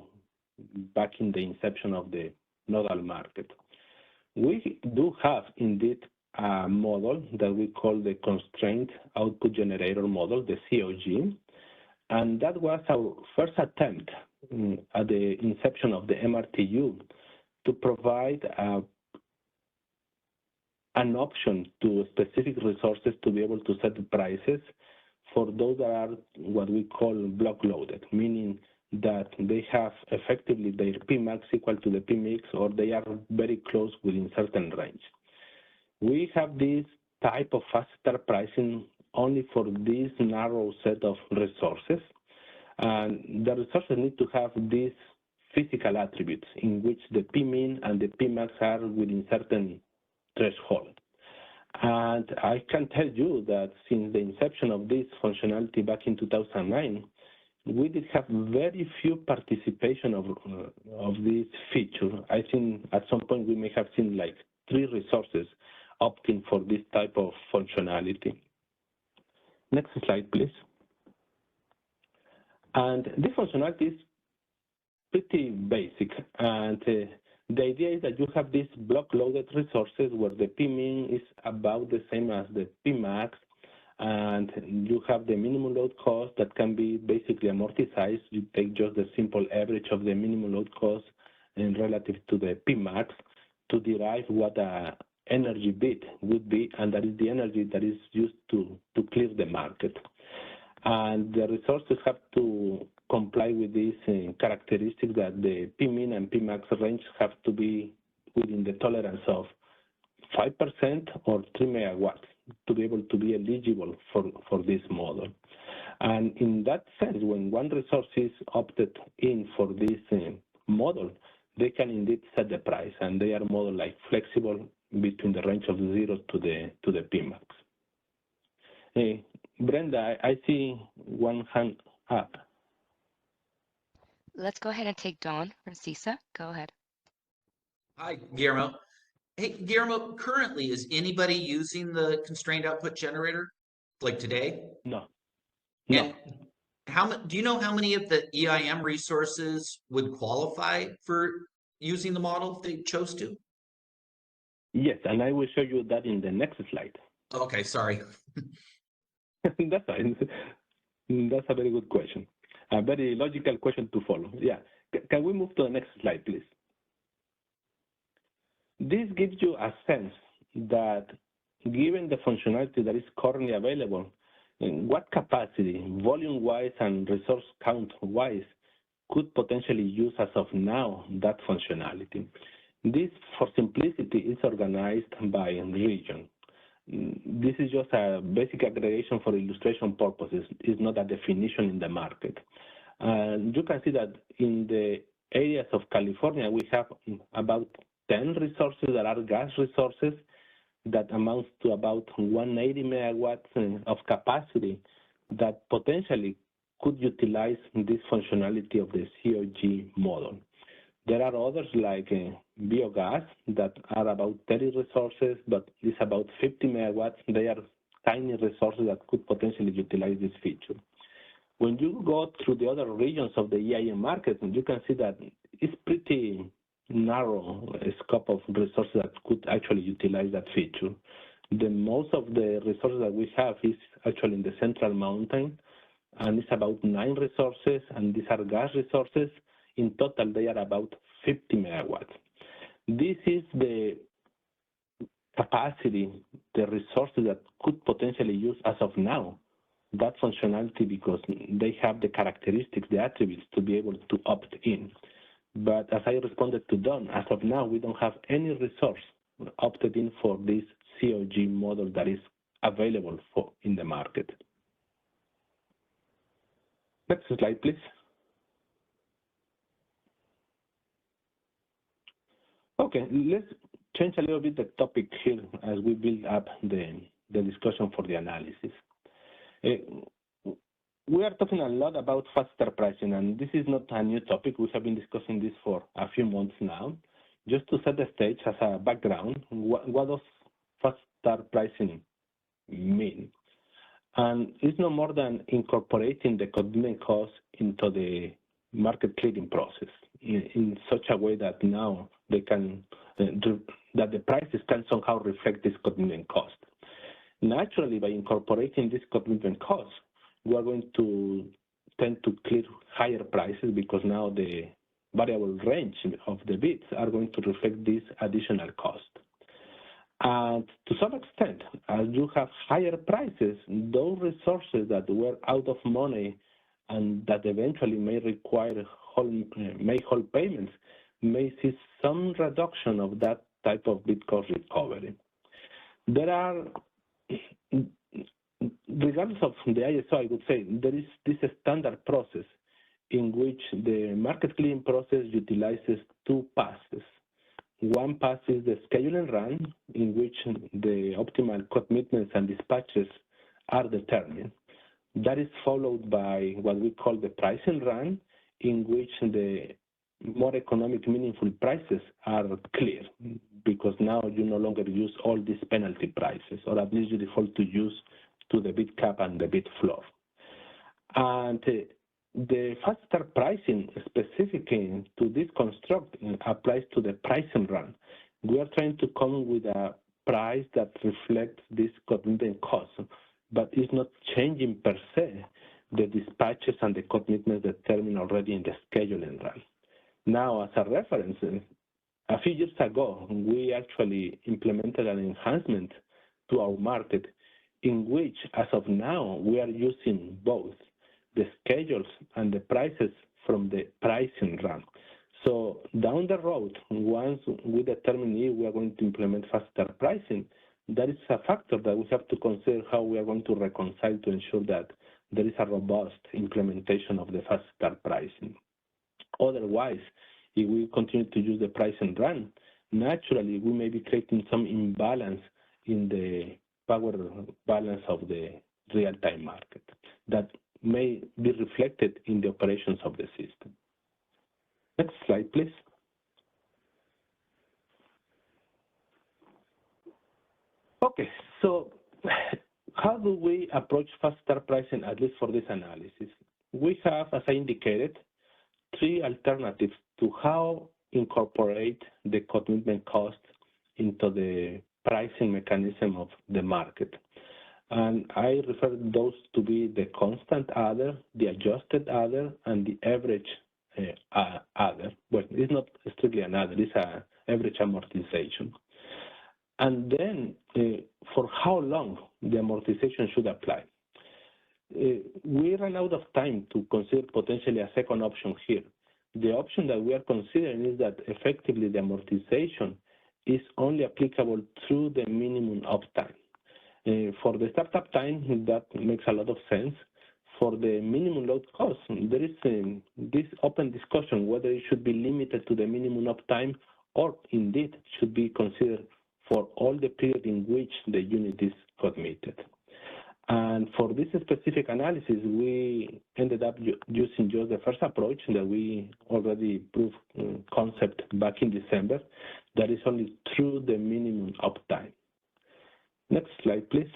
back in the inception of the nodal market. We do have indeed a model that we call the Constraint Output Generator model, the COG, and that was our first attempt at the inception of the MRTU to provide an option to specific resources to be able to set the prices for those that are what we call block loaded, meaning that they have effectively their Pmax equal to the Pmix, or they are very close within certain range. We have this type of fast start pricing only for this narrow set of resources, and the resources need to have these physical attributes in which the Pmin and the Pmax are within certain threshold. And I can tell you that since the inception of this functionality back in 2009, we did have very few participation of this feature. I think at some point we may have seen like 3 resources opting for this type of functionality. Next slide, please. And this functionality is pretty basic, and the idea is that you have these block-loaded resources where the Pmin is about the same as the Pmax, and you have the minimum load cost that can be basically amortized. You take just the simple average of the minimum load cost and relative to the Pmax to derive what the energy bit would be, and that is the energy that is used to clear the market. And the resources have to comply with these characteristics that the Pmin and Pmax range have to be within the tolerance of 5% or 3 megawatts to be able to be eligible for this model. And in that sense, when one resource is opted in for this model, they can indeed set the price, and they are more like flexible between the range of 0 to the Pmax. Brenda, I see one hand up. Let's go ahead and take Dawn from CISA. Go ahead. Hi, Guillermo. Hey, Guillermo, currently, is anybody using the constrained output generator like today? No. And do you know how many of the EIM resources would qualify for using the model if they chose to? Yes, and I will show you that in the next slide. Okay, sorry. That's fine. That's a very good question. A very logical question to follow. Yeah. Can we move to the next slide, please? This gives you a sense that given the functionality that is currently available, what capacity, volume-wise and resource count-wise, could potentially use as of now that functionality. This, for simplicity, is organized by region. This is just a basic aggregation for illustration purposes. It's not a definition in the market. You can see that in the areas of California, we have about 10 resources that are gas resources that amounts to about 180 megawatts of capacity that potentially could utilize this functionality of the COG model. There are others like biogas that are about 30 resources, but it's about 50 megawatts. They are tiny resources that could potentially utilize this feature. When you go through the other regions of the EIM market, you can see that it's pretty narrow scope of resources that could actually utilize that feature. The most of the resources that we have is actually in the Central Mountain, and it's about 9 resources, and these are gas resources. In total, they are about 50 megawatts. This is the capacity, the resources that could potentially use as of now that functionality because they have the characteristics, the attributes to be able to opt in. But as I responded to Don, as of now, we don't have any resource opted in for this COG model that is available in the market. Next slide, please. Okay, let's change a little bit the topic here as we build up the discussion for the analysis. We are talking a lot about faster pricing, and this is not a new topic. We have been discussing this for a few months now. Just to set the stage as a background, what does faster pricing mean? And it's no more than incorporating the commitment cost into the market clearing process in such a way that now they can that the prices can somehow reflect this commitment cost. Naturally, by incorporating this commitment cost, we are going to tend to clear higher prices because now the variable range of the bids are going to reflect this additional cost. And to some extent, as you have higher prices, those resources that were out of money and that eventually may require whole payments may see some reduction of that type of bid cost recovery. There are, regardless of the ISO, I would say there is this standard process in which the market clearing process utilizes 2 passes. One pass is the schedule and run, in which the optimal commitments and dispatches are determined. That is followed by what we call the price and run, in which the more economic, meaningful prices are clear, because now you no longer use all these penalty prices, or at least you default to use to the bid cap and the bid floor. And the faster pricing specifically to this construct applies to the price and run. We are trying to come with a price that reflects this commitment cost, but is not changing per se the dispatches and the commitments determined already in the schedule and run. Now, as a reference, a few years ago, we actually implemented an enhancement to our market in which, as of now, we are using both the schedules and the prices from the pricing run. So down the road, once we determine if we are going to implement faster pricing, that is a factor that we have to consider how we are going to reconcile to ensure that there is a robust implementation of the faster pricing. Otherwise, if we continue to use the price and run, naturally we may be creating some imbalance in the power balance of the real-time market that may be reflected in the operations of the system. Next slide, please. Okay, so how do we approach faster pricing, at least for this analysis? We have, as I indicated, three alternatives to how incorporate the commitment cost into the pricing mechanism of the market. And I refer those to be the constant adder, the adjusted adder, and the average adder. Well, it's not strictly an adder, it's an average amortization. And then for how long the amortization should apply. We ran out of time to consider potentially a second option here. The option that we are considering is that effectively the amortization is only applicable through the minimum uptime. For the startup time, that makes a lot of sense. For the minimum load cost, there is this open discussion whether it should be limited to the minimum uptime or indeed should be considered for all the period in which the unit is committed. And for this specific analysis, we ended up using just the first approach that we already proved concept back in December, that is only through the minimum uptime. Next slide, please.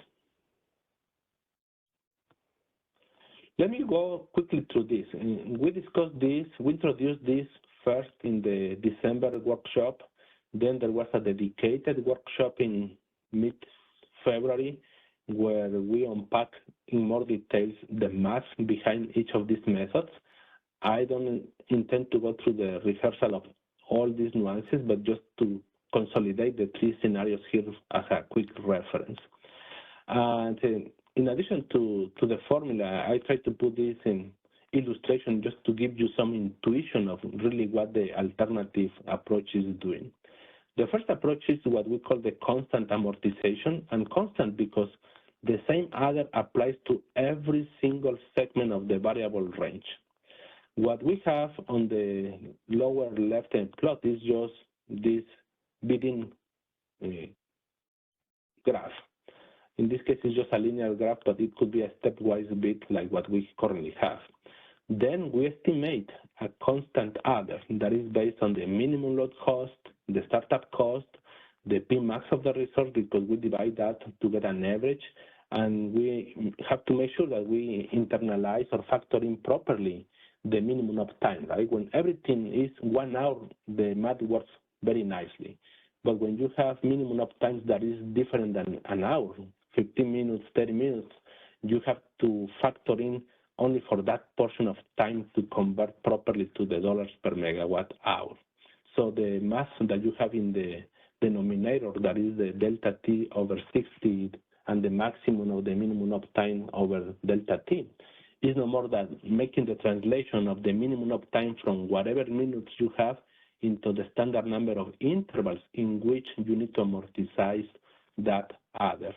Let me go quickly through this. We discussed this, we introduced this first in the December workshop. Then there was a dedicated workshop in mid-February where we unpack in more details the math behind each of these methods. I don't intend to go through the rehearsal of all these nuances, but just to consolidate the three scenarios here as a quick reference. And in addition to the formula, I try to put this in illustration just to give you some intuition of really what the alternative approach is doing. The first approach is what we call the constant amortization, and constant because the same adder applies to every single segment of the variable range. What we have on the lower left-hand plot is just this bidding graph. In this case, it's just a linear graph, but it could be a stepwise bid like what we currently have. Then we estimate a constant adder that is based on the minimum load cost, the startup cost, the Pmax of the resource, because we divide that to get an average, and we have to make sure that we internalize or factor in properly the minimum uptime, right? When everything is 1 hour, the math works very nicely. But when you have minimum uptimes that is different than an hour, 15 minutes, 30 minutes, you have to factor in only for that portion of time to convert properly to the dollars per megawatt hour. So the mass that you have in the denominator, that is the delta T over 60 and the maximum of the minimum uptime over delta T, is no more than making the translation of the minimum uptime from whatever minutes you have into the standard number of intervals in which you need to amortize that adder.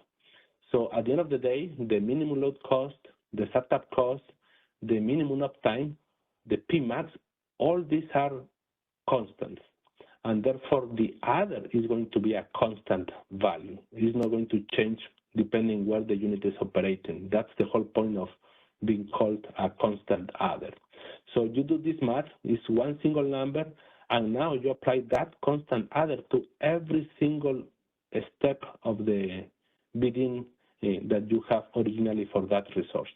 So at the end of the day, the minimum load cost, the startup cost, the minimum uptime, the Pmax, all these are constants. And therefore, the adder is going to be a constant value. It is not going to change depending where the unit is operating. That's the whole point of being called a constant adder. So you do this math, it's one single number, and now you apply that constant adder to every single step of the bidding that you have originally for that resource.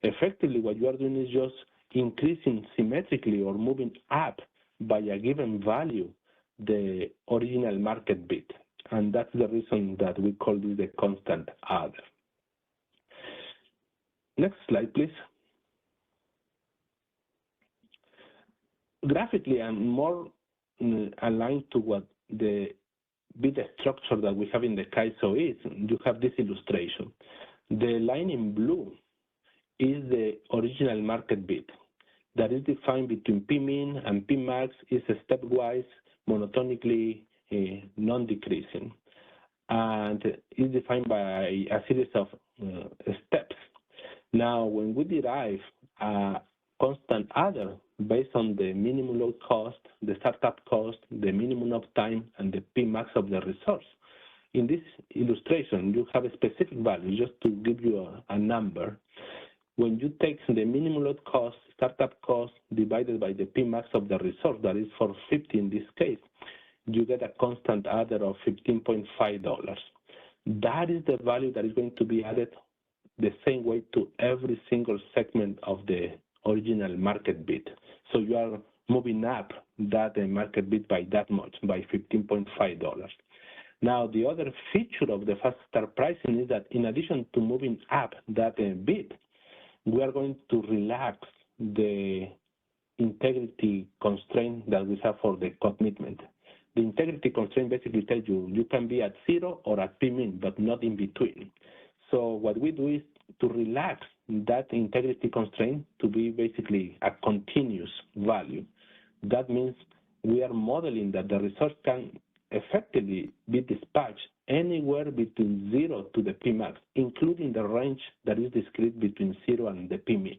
Effectively, what you are doing is just increasing symmetrically or moving up by a given value the original market bid. And that's the reason that we call this the constant adder. Next slide, please. Graphically, I'm more aligned to what the bid structure that we have in the CAISO is. You have this illustration. The line in blue is the original market bid that is defined between P-min and P-max, is a stepwise, monotonically non-decreasing, and is defined by a series of steps. Now, when we derive a constant adder based on the minimum load cost, the startup cost, the minimum uptime, and the P-max of the resource, in this illustration, you have a specific value, just to give you a number. When you take the minimum load cost, startup cost, divided by the P-max of the resource, that is for 50 in this case, you get a constant adder of $15.5. That is the value that is going to be added the same way to every single segment of the original market bid. So you are moving up that market bid by that much, by $15.5. Now, the other feature of the fast start pricing is that in addition to moving up that bid, we are going to relax the integrity constraint that we have for the commitment. The integrity constraint basically tells you you can be at 0 or at P-min, but not in between. So what we do is to relax that integrity constraint to be basically a continuous value. That means we are modeling that the resource can effectively be dispatched anywhere between 0 to the P-max, including the range that is discrete between 0 and the P-min.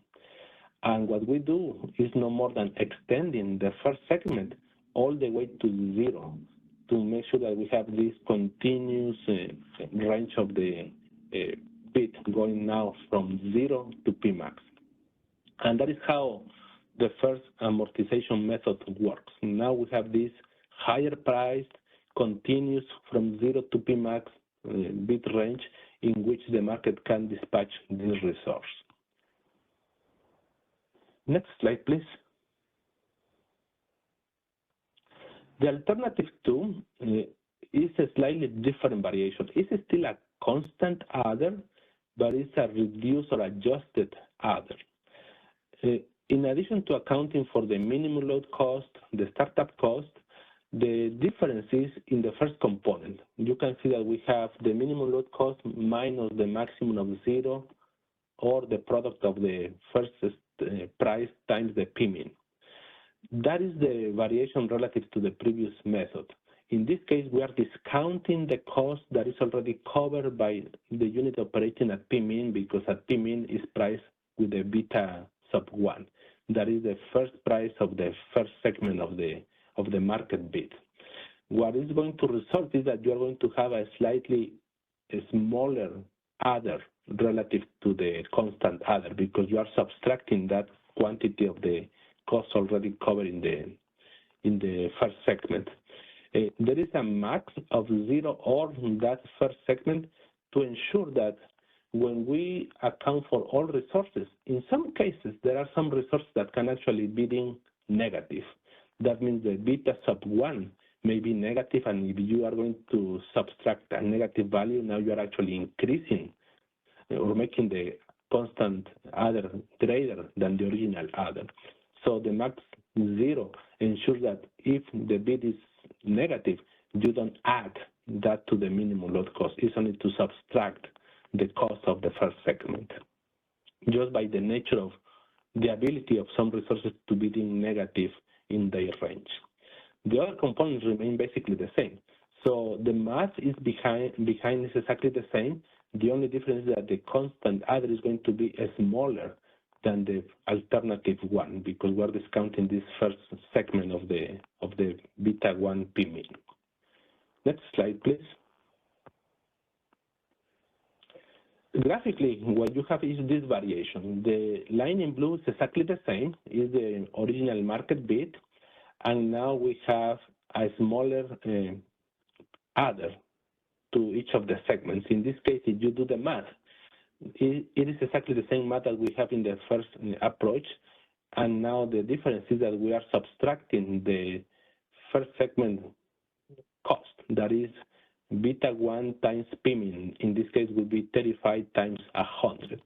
And what we do is no more than extending the first segment all the way to 0 to make sure that we have this continuous range of the bid going now from 0 to P-max. And that is how the first amortization method works. Now we have this higher priced, continuous from 0 to P-max bid range in which the market can dispatch this resource. Next slide, please. The alternative two is a slightly different variation. It's still a constant adder, but it's a reduced or adjusted adder. In addition to accounting for the minimum load cost, the startup cost, the difference is in the first component. You can see that we have the minimum load cost minus the maximum of 0, or the product of the first price times the P-min. That is the variation relative to the previous method. In this case, we are discounting the cost that is already covered by the unit operating at P-min, because at P-min is priced with the beta sub 1. That is the first price of the first segment of the market bid. What is going to result is that you are going to have a slightly smaller adder relative to the constant adder, because you are subtracting that quantity of the cost already covered in the first segment. There is a max of 0 or that first segment to ensure that when we account for all resources, in some cases there are some resources that can actually be in negative. That means the beta sub 1 may be negative, and if you are going to subtract a negative value, now you are actually increasing or making the constant adder greater than the original adder. So the max 0 ensures that if the bid is negative, you don't add that to the minimum load cost. It's only to subtract the cost of the first segment, just by the nature of the ability of some resources to be in negative in their range. The other components remain basically the same. So the math is behind is exactly the same. The only difference is that the constant adder is going to be smaller than the alternative one, because we're discounting this first segment of the beta 1 P-min. Next slide, please. Graphically, what you have is this variation. The line in blue is exactly the same, is the original market bid, and now we have a smaller adder to each of the segments. In this case, if you do the math, it is exactly the same math that we have in the first approach, and now the difference is that we are subtracting the first segment cost, that is beta 1 times P-min. In this case would be 35 times 100,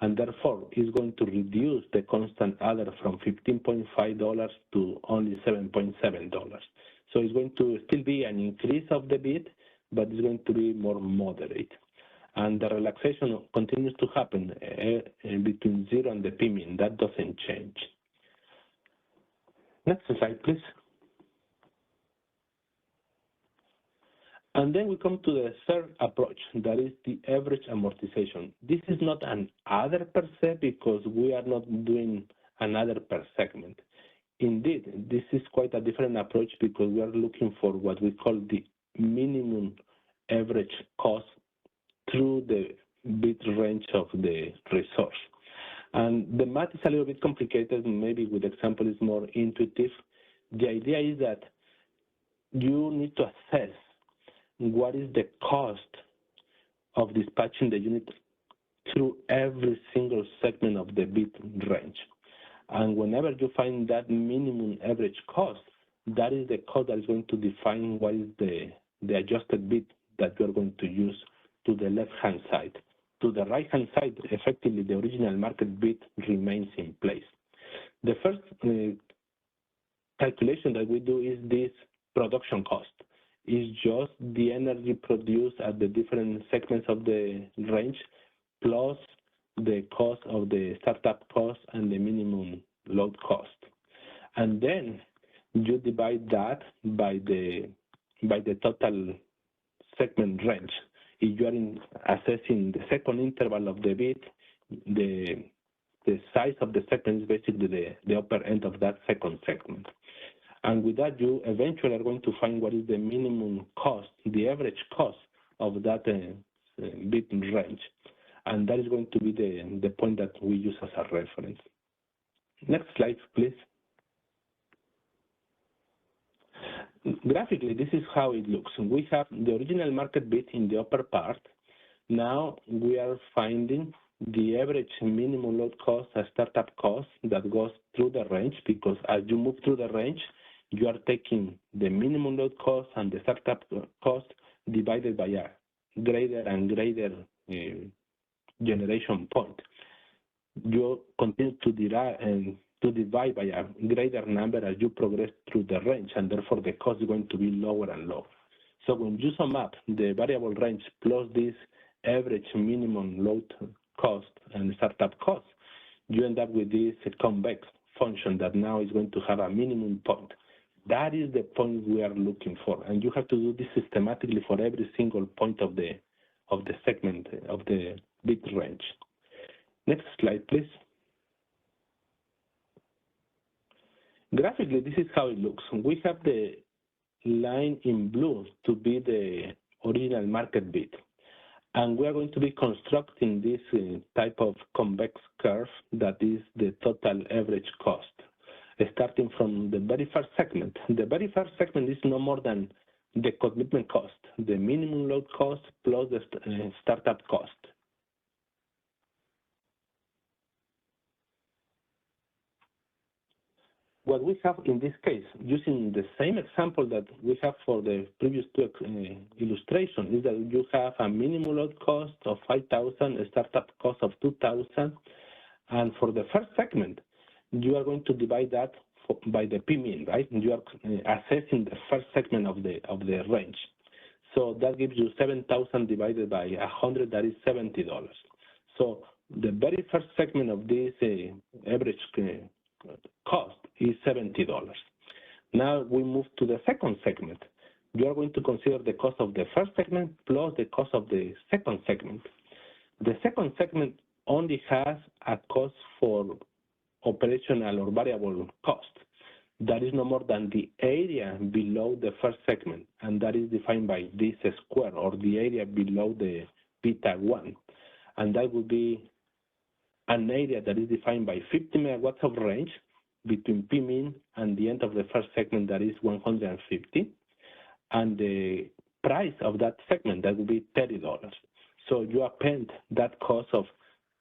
and therefore is going to reduce the constant adder from $15.5 to only $7.7. So it's going to still be an increase of the bid, but it's going to be more moderate. And the relaxation continues to happen between 0 and the P-mean. That doesn't change. Next slide, please. And then we come to the third approach, that is the average amortization. This is not an adder per se because we are not doing an adder per segment. Indeed, this is quite a different approach because we are looking for what we call the minimum average cost through the bit range of the resource. And the math is a little bit complicated, maybe with example is more intuitive. The idea is that you need to assess what is the cost of dispatching the unit through every single segment of the bit range. And whenever you find that minimum average cost, that is the cost that is going to define what is the adjusted bit that you are going to use to the left-hand side. To the right-hand side, effectively, the original market bit remains in place. The first calculation that we do is this production cost. Is just the energy produced at the different segments of the range plus the cost of the startup cost and the minimum load cost. And then you divide that by the total segment range. If you are assessing the second interval of the bit, the size of the segment is basically the upper end of that second segment. And with that, you eventually are going to find what is the minimum cost, the average cost of that bit range. And that is going to be the point that we use as a reference. Next slide, please. Graphically, this is how it looks. We have the original market bit in the upper part. Now we are finding the average minimum load cost and startup cost that goes through the range, because as you move through the range, you are taking the minimum load cost and the startup cost divided by a greater and greater generation point. You continue to divide by a greater number as you progress through the range, and therefore the cost is going to be lower and lower. So when you sum up the variable range plus this average minimum load cost and startup cost, you end up with this convex function that now is going to have a minimum point. That is the point we are looking for, and you have to do this systematically for every single point of the segment of the bit range. Next slide, please. Graphically, this is how it looks. We have the line in blue to be the original market bit, and we are going to be constructing this type of convex curve that is the total average cost. Starting from the very first segment. The very first segment is no more than the commitment cost, the minimum load cost plus the startup cost. What we have in this case, using the same example that we have for the previous two illustrations, is that you have a minimum load cost of 5,000, a startup cost of 2,000, and for the first segment, you are going to divide that by the P-mean, right? You are assessing the first segment of the range. So that gives you 7,000 divided by 100, that is $70. So the very first segment of this average cost is $70. Now we move to the second segment. You are going to consider the cost of the first segment plus the cost of the second segment. The second segment only has a cost for operational or variable cost. That is no more than the area below the first segment, and that is defined by this square, or the area below the beta 1. And that would be an area that is defined by 50 megawatts of range between P-mean and the end of the first segment, that is 150. And the price of that segment, that would be $30. So you append that cost of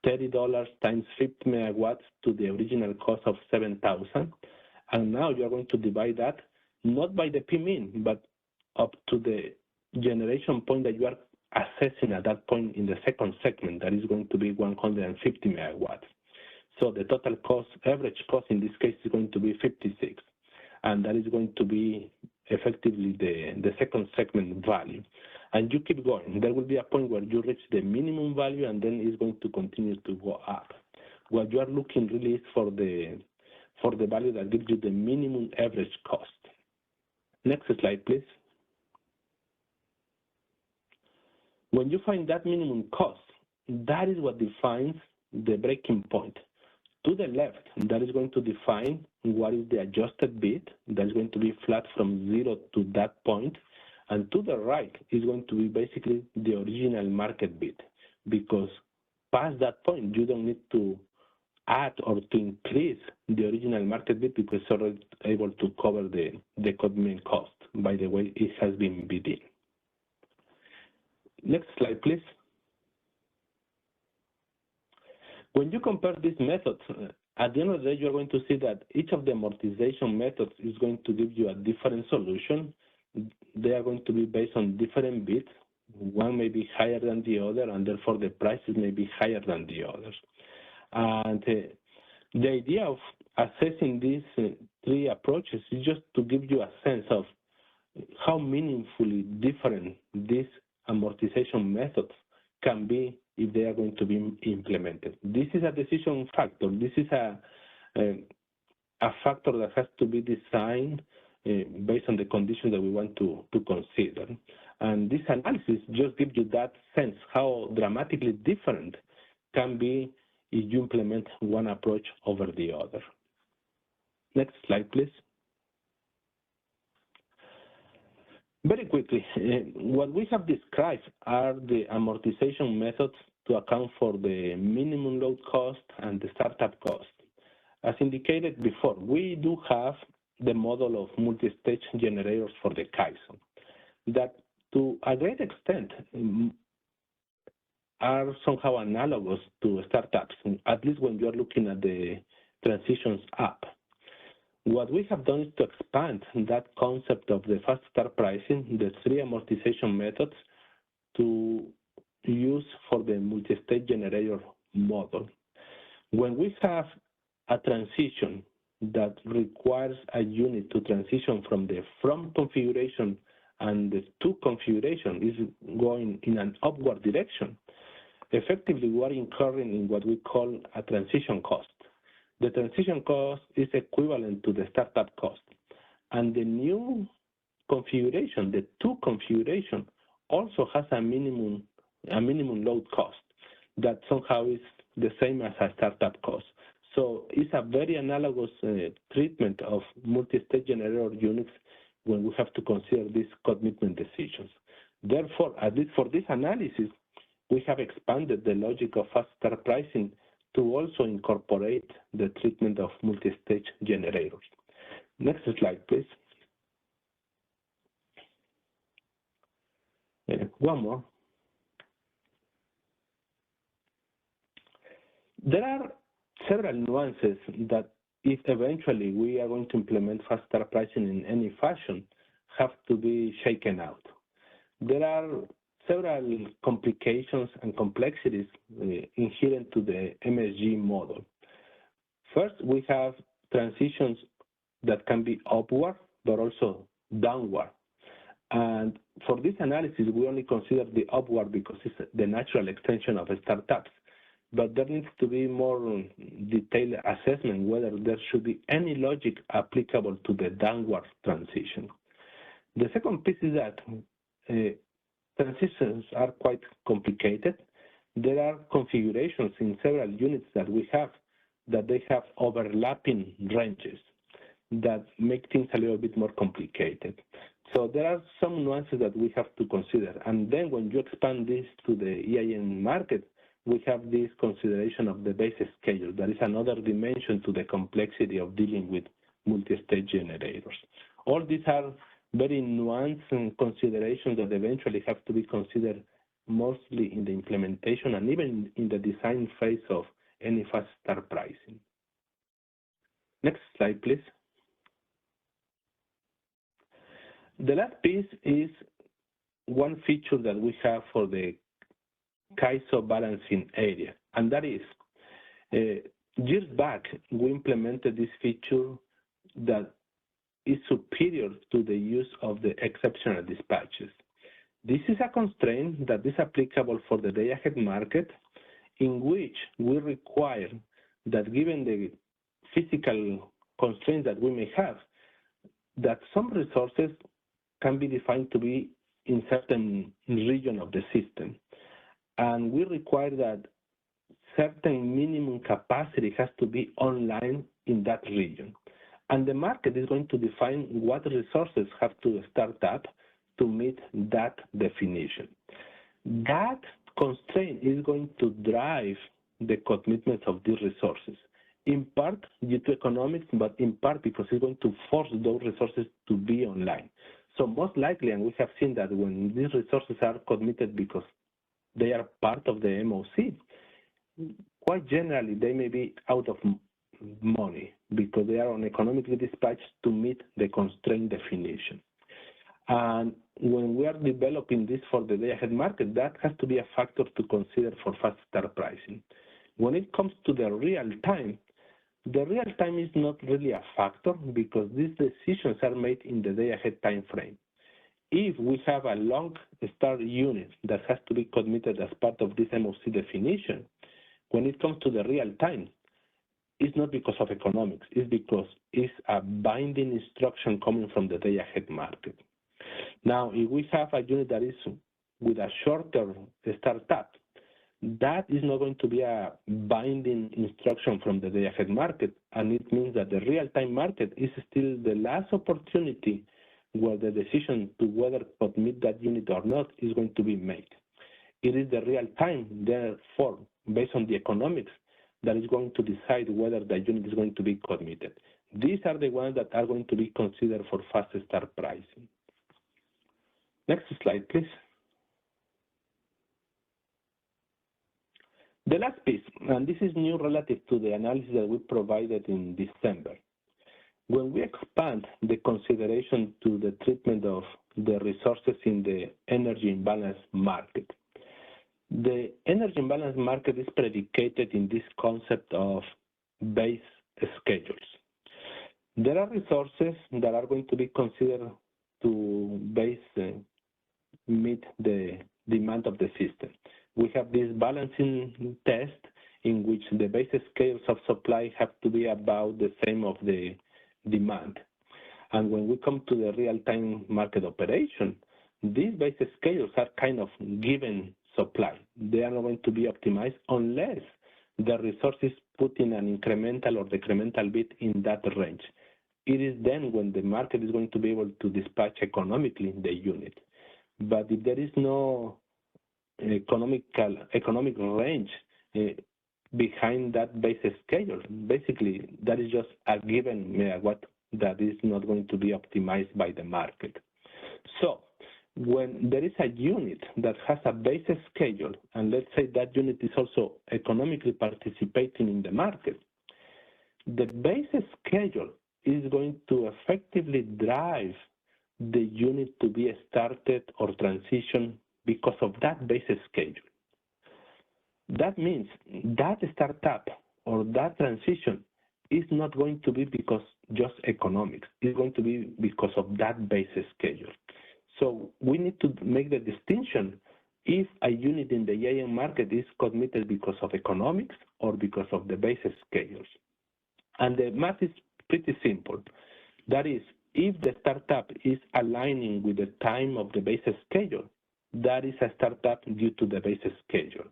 $30 times 50 megawatts to the original cost of 7,000. And now you're going to divide that not by the P-mean, but up to the generation point that you are assessing at that point in the second segment, that is going to be 150 megawatts. So the total cost, average cost in this case, is going to be 56. And that is going to be effectively the second segment value. And you keep going. There will be a point where you reach the minimum value, and then it's going to continue to go up. What you are looking really is for the value that gives you the minimum average cost. Next slide, please. When you find that minimum cost, that is what defines the breaking point. To the left, that is going to define what is the adjusted bid. That is going to be flat from 0 to that point. And to the right is going to be basically the original market bid, because past that point, you don't need to add or to increase the original market bid because it's already able to cover the commitment cost by the way it has been bidding. Next slide, please. When you compare these methods, at the end of the day, you're going to see that each of the amortization methods is going to give you a different solution. They are going to be based on different bids. One may be higher than the other, and therefore the prices may be higher than the others. And the idea of assessing these three approaches is just to give you a sense of how meaningfully different these amortization methods can be if they are going to be implemented. This is a decision factor. This is a factor that has to be designed based on the conditions that we want to consider. And this analysis just gives you that sense how dramatically different can be if you implement one approach over the other. Next slide, please. Very quickly, what we have described are the amortization methods to account for the minimum load cost and the startup cost. As indicated before, we do have the model of multi-stage generators for the CAISO that to a great extent are somehow analogous to startups, at least when you're looking at the transitions up. What we have done is to expand that concept of the fast start pricing, the three amortization methods, to use for the multi-stage generator model. When we have a transition that requires a unit to transition from the from configuration and the to configuration is going in an upward direction, effectively we are incurring in what we call a transition cost. The transition cost is equivalent to the startup cost. And the new configuration, the to configuration, also has a minimum load cost that somehow is the same as a startup cost. So it's a very analogous treatment of multi-stage generator units when we have to consider these commitment decisions. Therefore, at least for this analysis, we have expanded the logic of fast start pricing to also incorporate the treatment of multi-stage generators. Next slide, please. One more. There are several nuances that if eventually we are going to implement fast start pricing in any fashion, have to be shaken out. There are several complications and complexities inherent to the MSG model. First, we have transitions that can be upward, but also downward. And for this analysis, we only consider the upward because it's the natural extension of startups. But there needs to be more detailed assessment whether there should be any logic applicable to the downward transition. The second piece is that transitions are quite complicated. There are configurations in several units that we have that they have overlapping ranges that make things a little bit more complicated. So there are some nuances that we have to consider. And then when you expand this to the EIN market, we have this consideration of the base schedule. That is another dimension to the complexity of dealing with multi-stage generators. All these are very nuanced considerations that eventually have to be considered mostly in the implementation and even in the design phase of any fast start pricing. Next slide, please. The last piece is one feature that we have for the CAISO balancing area, and that is, years back, we implemented this feature that is superior to the use of the exceptional dispatches. This is a constraint that is applicable for the day-ahead market, in which we require that, given the physical constraints that we may have, that some resources can be defined to be in certain region of the system. And we require that certain minimum capacity has to be online in that region. And the market is going to define what resources have to start up to meet that definition. That constraint is going to drive the commitment of these resources, in part due to economics, but in part because it's going to force those resources to be online. So most likely, and we have seen that when these resources are committed because they are part of the MOC, quite generally they may be out of money because they are on economically dispatched to meet the constraint definition. And when we are developing this for the day-ahead market, that has to be a factor to consider for fast start pricing. When it comes to the real time is not really a factor because these decisions are made in the day-ahead time frame. If we have a long start unit that has to be committed as part of this MOC definition, when it comes to the real time, it's not because of economics, it's because it's a binding instruction coming from the day-ahead market. Now, if we have a unit that is with a shorter startup, that is not going to be a binding instruction from the day-ahead market, and it means that the real-time market is still the last opportunity where the decision to whether to admit that unit or not is going to be made. It is the real time, therefore, based on the economics, that is going to decide whether the unit is going to be committed. These are the ones that are going to be considered for fast start pricing. Next slide, please. The last piece, and this is new relative to the analysis that we provided in December. When we expand the consideration to the treatment of the resources in the energy imbalance market, the energy imbalance market is predicated in this concept of base schedules. There are resources that are going to be considered to meet the demand of the system. We have this balancing test in which the base scales of supply have to be about the same of the demand. And when we come to the real-time market operation, these base scales are kind of given supply. They are not going to be optimized unless the resource is put in an incremental or decremental bit in that range. It is then when the market is going to be able to dispatch economically the unit. But if there is no economic range behind that base schedule, basically that is just a given megawatt that is not going to be optimized by the market. So when there is a unit that has a base schedule, and let's say that unit is also economically participating in the market, the base schedule is going to effectively drive the unit to be started or transitioned because of that base schedule. That means that startup or that transition is not going to be because just economics. It's going to be because of that base schedule. So we need to make the distinction if a unit in the EIM market is committed because of economics or because of the base schedules. And the math is pretty simple. That is, if the startup is aligning with the time of the base schedule, that is a startup due to the base schedule.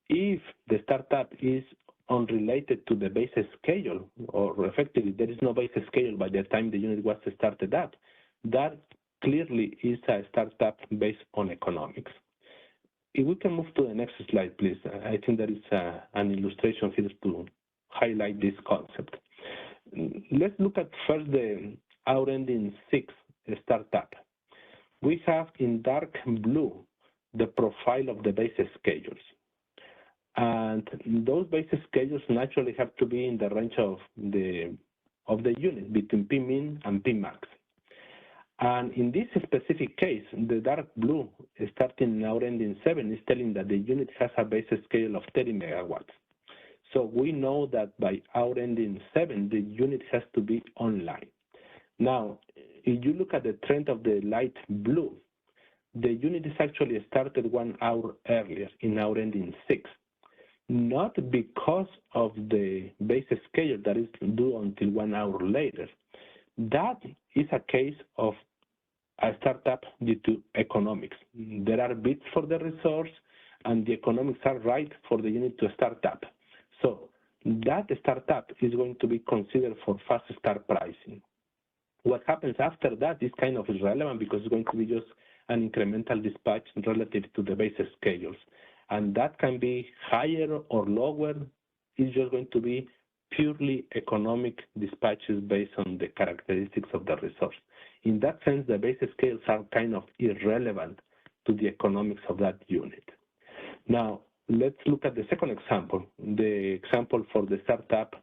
If the startup is unrelated to the base schedule, or effectively there is no base schedule by the time the unit was started up, that clearly is a startup based on economics. If we can move to the next slide, please. I think there is an illustration here to highlight this concept. Let's look at first the hour ending 6 startup. We have in dark blue the profile of the base schedules. And those base schedules naturally have to be in the range of the unit between Pmin and Pmax. And in this specific case, the dark blue starting now ending 7 is telling that the unit has a base schedule of 30 megawatts. So we know that by hour ending 7, the unit has to be online. Now, if you look at the trend of the light blue, the unit is actually started 1 hour earlier in hour ending 6, not because of the base schedule that is due until 1 hour later. That is a case of a startup due to economics. There are bids for the resource, and the economics are right for the unit to start up. So that startup is going to be considered for fast start pricing. What happens after that is kind of irrelevant because it's going to be just an incremental dispatch relative to the base schedules. And that can be higher or lower. It's just going to be purely economic dispatches based on the characteristics of the resource. In that sense, the base scales are kind of irrelevant to the economics of that unit. Now, let's look at the second example, the example for the startup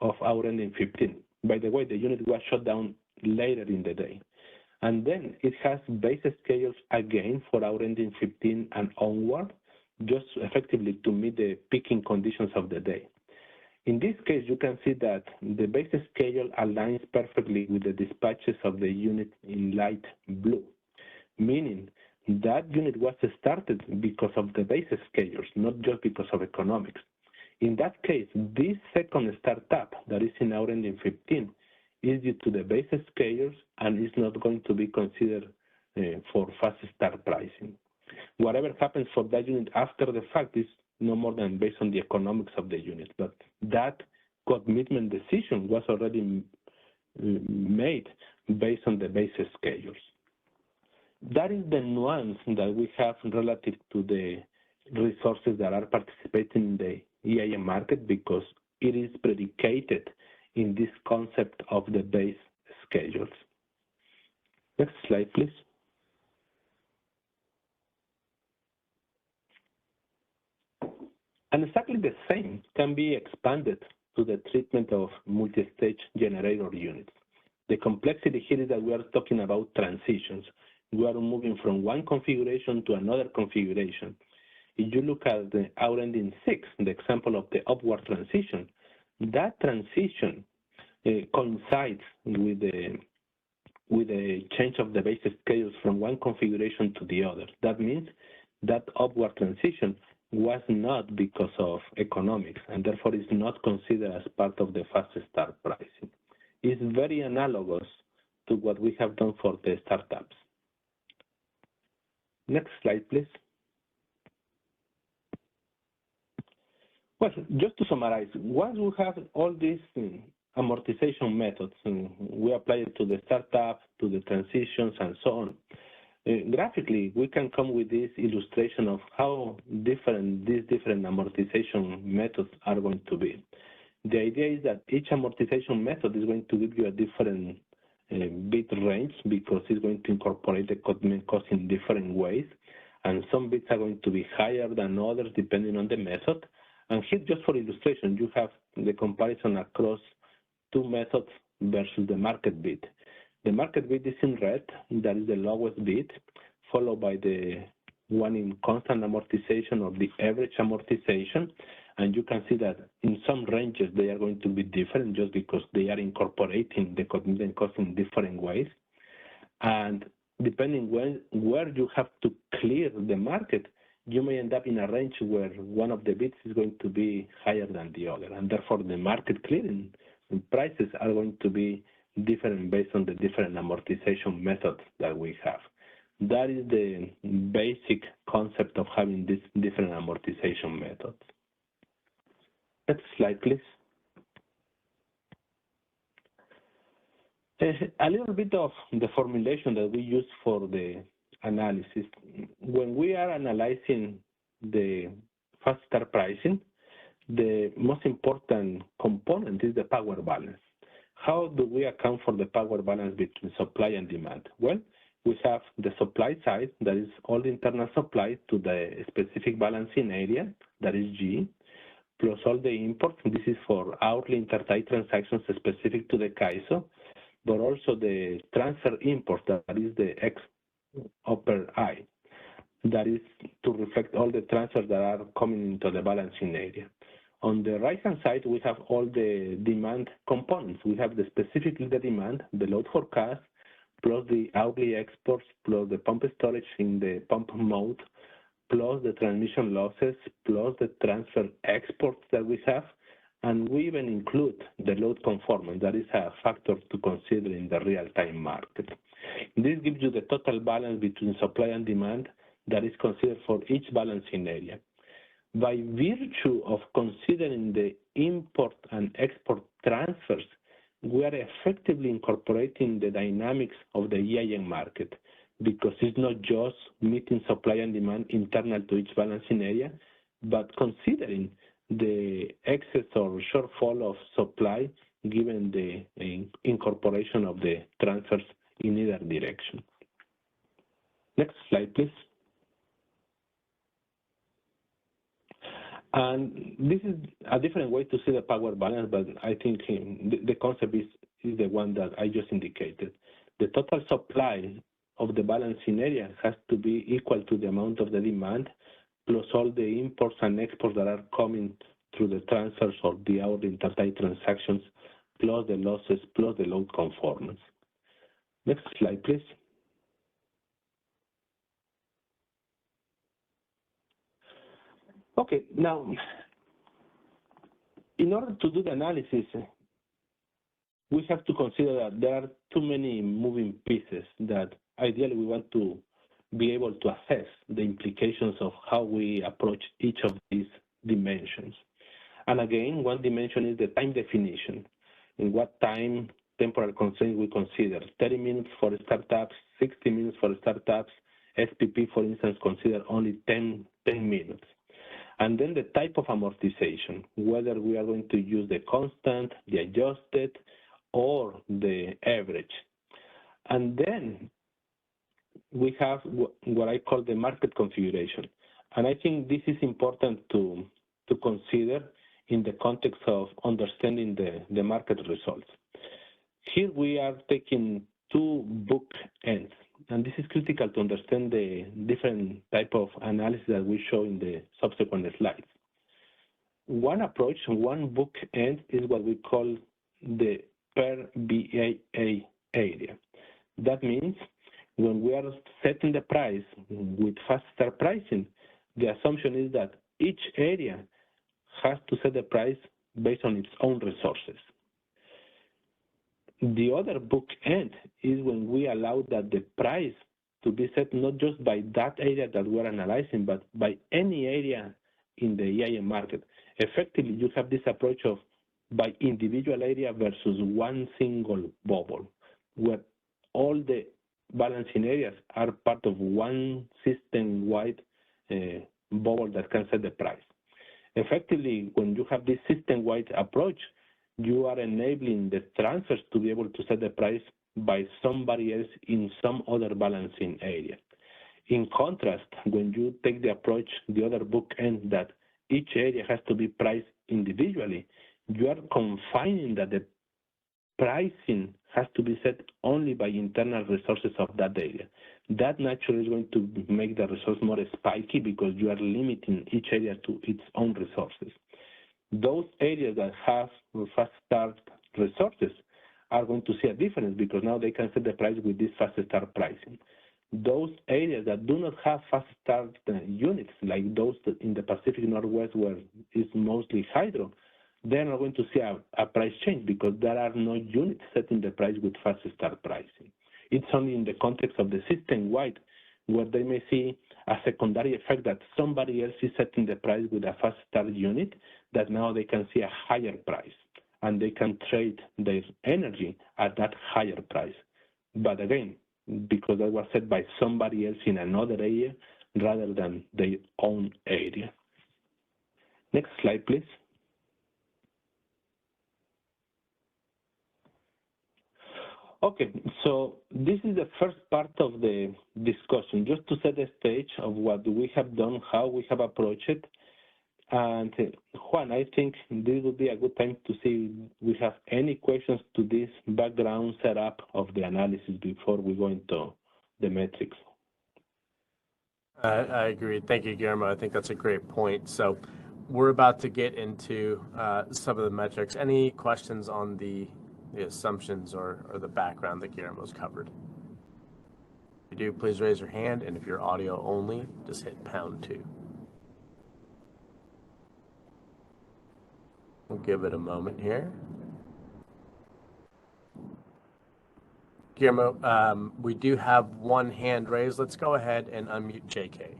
of hour ending 15. By the way, the unit was shut down later in the day. And then it has base schedules again for hour ending 15 and onward, just effectively to meet the peaking conditions of the day. In this case, you can see that the base schedule aligns perfectly with the dispatches of the unit in light blue, meaning that unit was started because of the base schedules, not just because of economics. In that case, this second startup that is in hour ending 15 is due to the base schedules and is not going to be considered for fast start pricing. Whatever happens for that unit after the fact is no more than based on the economics of the unit, but that commitment decision was already made based on the base schedules. That is the nuance that we have relative to the resources that are participating in the EIM market because it is predicated in this concept of the base schedules. Next slide, please. And exactly the same can be expanded to the treatment of multi-stage generator units. The complexity here is that we are talking about transitions. We are moving from one configuration to another configuration. If you look at the hour ending 6, the example of the upward transition, that transition coincides with the change of the base schedules from one configuration to the other. That means that upward transition was not because of economics and therefore is not considered as part of the fast start pricing. It's very analogous to what we have done for the startups. Next slide, please. Well, just to summarize, once we have all these amortization methods, we apply it to the startup, to the transitions, and so on. Graphically, we can come with this illustration of how different these different amortization methods are going to be. The idea is that each amortization method is going to give you a different bit range because it's going to incorporate the commitment cost in different ways. And some bits are going to be higher than others depending on the method. And here, just for illustration, you have the comparison across two methods versus the market bid. The market bid is in red, that is the lowest bid, followed by the one in constant amortization or the average amortization. And you can see that in some ranges they are going to be different just because they are incorporating the commitment cost in different ways. And depending where you have to clear the market, you may end up in a range where one of the bids is going to be higher than the other. And therefore the market clearing prices are going to be different based on the different amortization methods that we have. That is the basic concept of having these different amortization methods. Next slide, please. A little bit of the formulation that we use for the analysis. When we are analyzing the fast start pricing, the most important component is the power balance. How do we account for the power balance between supply and demand? Well, we have the supply side, that is all the internal supply to the specific balancing area, that is G, plus all the imports. This is for hourly intertie transactions specific to the CAISO, but also the transfer import, that is the X upper I. That is to reflect all the transfers that are coming into the balancing area. On the right-hand side, we have all the demand components. We have specifically the demand, the load forecast, plus the hourly exports, plus the pump storage in the pump mode, plus the transmission losses, plus the transfer exports that we have, and we even include the load conformance. That is a factor to consider in the real-time market. This gives you the total balance between supply and demand that is considered for each balancing area. By virtue of considering the import and export transfers, we are effectively incorporating the dynamics of the EIM market, because it's not just meeting supply and demand internal to each balancing area, but considering the excess or shortfall of supply given the incorporation of the transfers in either direction. Next slide, please. And this is a different way to see the power balance, but I think the concept is the one that I just indicated. The total supply of the balancing area has to be equal to the amount of the demand, plus all the imports and exports that are coming through the transfers or the hourly intertie transactions, plus the losses, plus the load conformance. Next slide, please. Okay, now, in order to do the analysis, we have to consider that there are too many moving pieces that ideally we want to be able to assess the implications of how we approach each of these dimensions. And again, one dimension is the time definition. In what time temporal constraints we consider. 30 minutes for startups, 60 minutes for startups. SPP, for instance, consider only 10 minutes. And then the type of amortization, whether we are going to use the constant, the adjusted, or the average. And then we have what I call the market configuration. And I think this is important to consider in the context of understanding the market results. Here we are taking two bookends, and this is critical to understand the different type of analysis that we show in the subsequent slides. One approach, one bookend is what we call the per BAA area. That means when we are setting the price with fast start pricing, the assumption is that each area has to set the price based on its own resources. The other bookend is when we allow that the price to be set not just by that area that we're analyzing, but by any area in the EIM market. Effectively, you have this approach of by individual area versus one single bubble, where all the balancing areas are part of one system-wide bubble that can set the price. Effectively, when you have this system-wide approach, you are enabling the transfers to be able to set the price by somebody else in some other balancing area. In contrast, when you take the approach, the other bookend, that each area has to be priced individually, you are confining that the pricing has to be set only by internal resources of that area. That naturally is going to make the results more spiky because you are limiting each area to its own resources. Those areas that have fast start resources are going to see a difference because now they can set the price with this fast start pricing. Those areas that do not have fast start units, like those in the Pacific Northwest where it's mostly hydro, they're not going to see a price change because there are no units setting the price with fast start pricing. It's only in the context of the system-wide where they may see a secondary effect that somebody else is setting the price with a fast start unit, that now they can see a higher price and they can trade their energy at that higher price. But again, because that was set by somebody else in another area rather than their own area. Next slide, please. Okay, so this is the first part of the discussion, just to set the stage of what we have done, how we have approached it. And Juan, I think this would be a good time to see if we have any questions to this background setup of the analysis before we go into the metrics. I agree. Thank you, Guillermo. I think that's a great point. So we're about to get into some of the metrics. Any questions on the assumptions or the background that Guillermo's covered? If you do, please raise your hand, and if you're audio only, just hit #2. We'll give it a moment here. Guillermo, we do have one hand raised. Let's go ahead and unmute JK.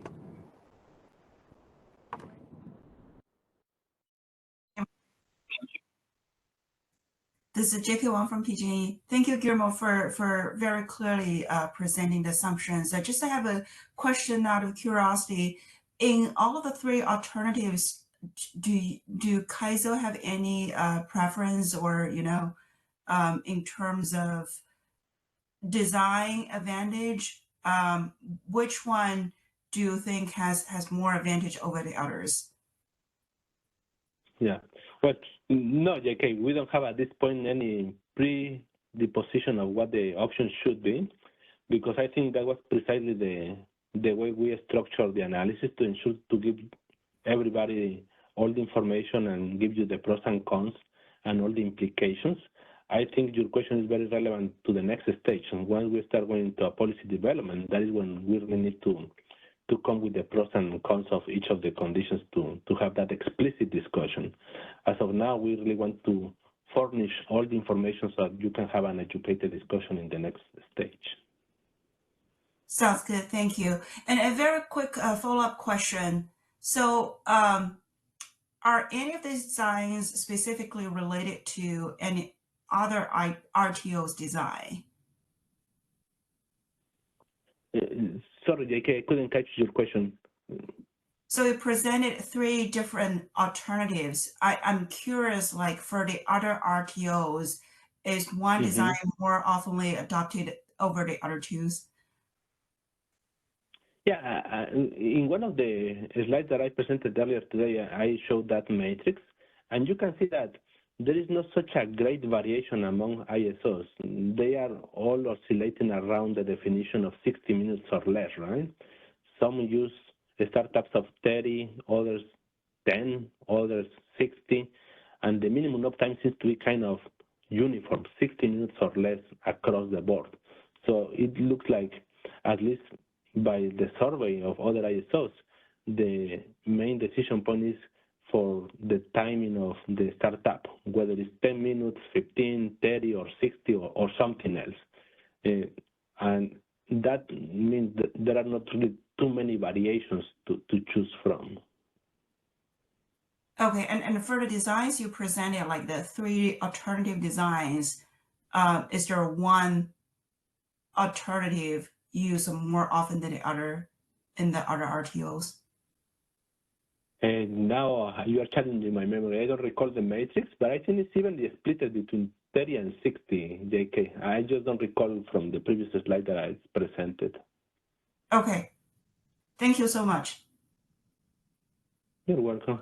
This is JK Wang from PG&E. Thank you, Guillermo, for very clearly presenting the assumptions. I just have a question out of curiosity. In all of the three alternatives, do Kaizo have any preference or, in terms of design advantage? Which one do you think has more advantage over the others? Yeah, but no, JK, we don't have at this point any predisposition of what the options should be, because I think that was precisely the way we structured the analysis to ensure to give everybody all the information and give you the pros and cons and all the implications. I think your question is very relevant to the next stage. And once we start going into a policy development, that is when we really need to come with the pros and cons of each of the conditions to have that explicit discussion. As of now, we really want to furnish all the information so that you can have an educated discussion in the next stage. Sounds good, thank you. And a very quick follow-up question. So are any of these designs specifically related to any other RTO's design? Sorry, JK, I couldn't catch your question. So you presented three different alternatives. I'm curious, like for the other RTOs, is one design more oftenly adopted over the other twos? Yeah, in one of the slides that I presented earlier today, I showed that matrix, and you can see that there is not such a great variation among ISOs. They are all oscillating around the definition of 60 minutes or less, right? Some use startups of 30, others 10, others 60, and the minimum uptime seems to be kind of uniform, 60 minutes or less across the board. So it looks like, at least by the survey of other ISOs, the main decision point is for the timing of the startup, whether it's 10 minutes, 15, 30, or 60, or something else. And that means that there are not really too many variations to choose from. Okay, and for the designs you presented, like the three alternative designs, is there one alternative used more often than the other in the other RTOs? And now you are challenging my memory. I don't recall the matrix, but I think it's evenly split between 30 and 60, JK. I just don't recall from the previous slide that I presented. Okay. Thank you so much. You're welcome.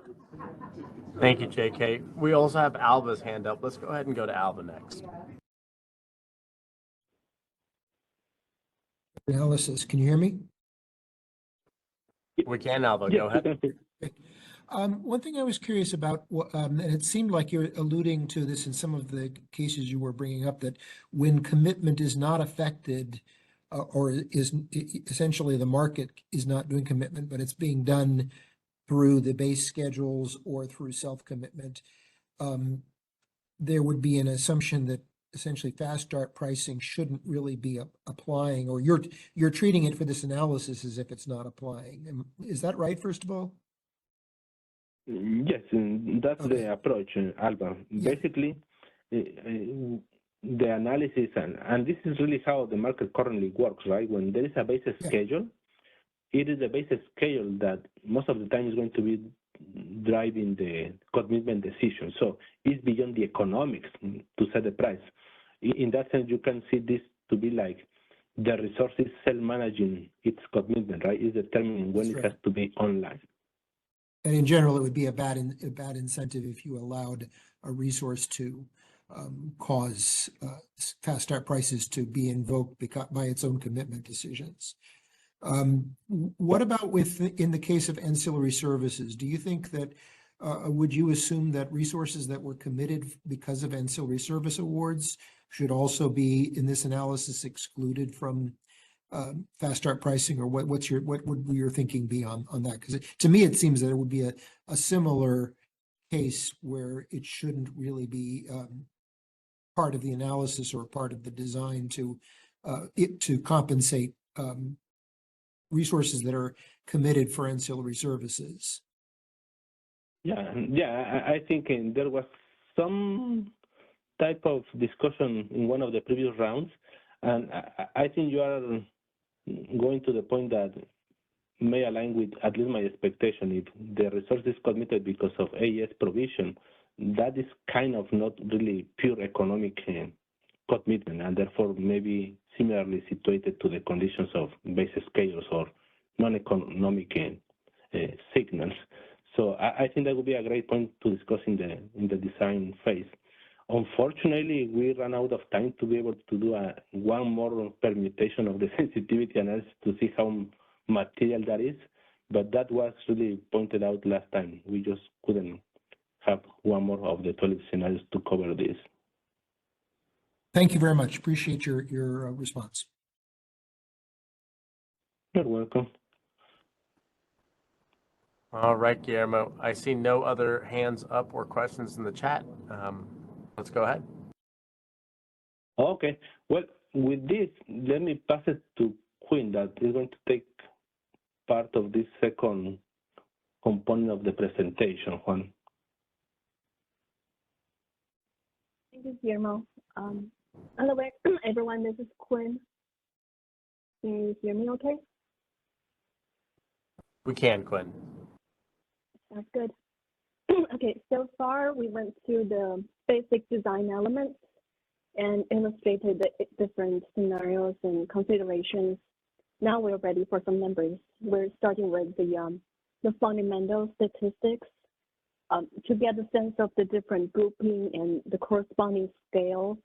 Thank you, JK. We also have Alva's hand up. Let's go ahead and go to Alva next. Analysis. Can you hear me? We can, Alva. Yes, go ahead. One thing I was curious about, and it seemed like you're alluding to this in some of the cases you were bringing up, that when commitment is not affected, or is essentially the market is not doing commitment, but it's being done through the base schedules or through self-commitment, there would be an assumption that essentially fast start pricing shouldn't really be applying, or you're treating it for this analysis as if it's not applying. Is that right, first of all? Yes, that's Okay. the approach, Alba. Yeah. Basically, the analysis, and this is really how the market currently works, right? When there is a base schedule, it is the base schedule that most of the time is going to be driving the commitment decision. So it's beyond the economics to set the price. In that sense, you can see this to be like the resource is self-managing its commitment, right? It's determining when it has to be online. And in general, it would be a bad incentive if you allowed a resource to cause fast start prices to be invoked by its own commitment decisions. What about in the case of ancillary services? Do you think that would you assume that resources that were committed because of ancillary service awards should also be in this analysis excluded from fast start pricing, or what would your thinking be on that? Because to me, it seems that it would be a similar case where it shouldn't really be part of the analysis or part of the design to compensate resources that are committed for ancillary services. Yeah, I think there was some type of discussion in one of the previous rounds, and I think you are going to the point that may align with at least my expectation. If the resource is committed because of AES provision, that is kind of not really pure economic commitment, and therefore maybe similarly situated to the conditions of base scales or non-economic signals. So I think that would be a great point to discuss in the design phase. Unfortunately, we ran out of time to be able to do one more permutation of the sensitivity analysis to see how material that is, but that was really pointed out last time. We just couldn't have one more of the 12 scenarios to cover this. Thank you very much. Appreciate your response. You're welcome. All right, Guillermo. I see no other hands up or questions in the chat. Let's go ahead. Okay. Well, with this, let me pass it to Quinn, that is going to take part of this second component of the presentation, Juan. Thank you, Guillermo. Hello, everyone. This is Quinn. Can you hear me okay? We can, Quinn. That's good. Okay, so far we went through the basic design elements and illustrated the different scenarios and considerations. Now we're ready for some numbers. We're starting with the fundamental statistics to get a sense of the different grouping and the corresponding scale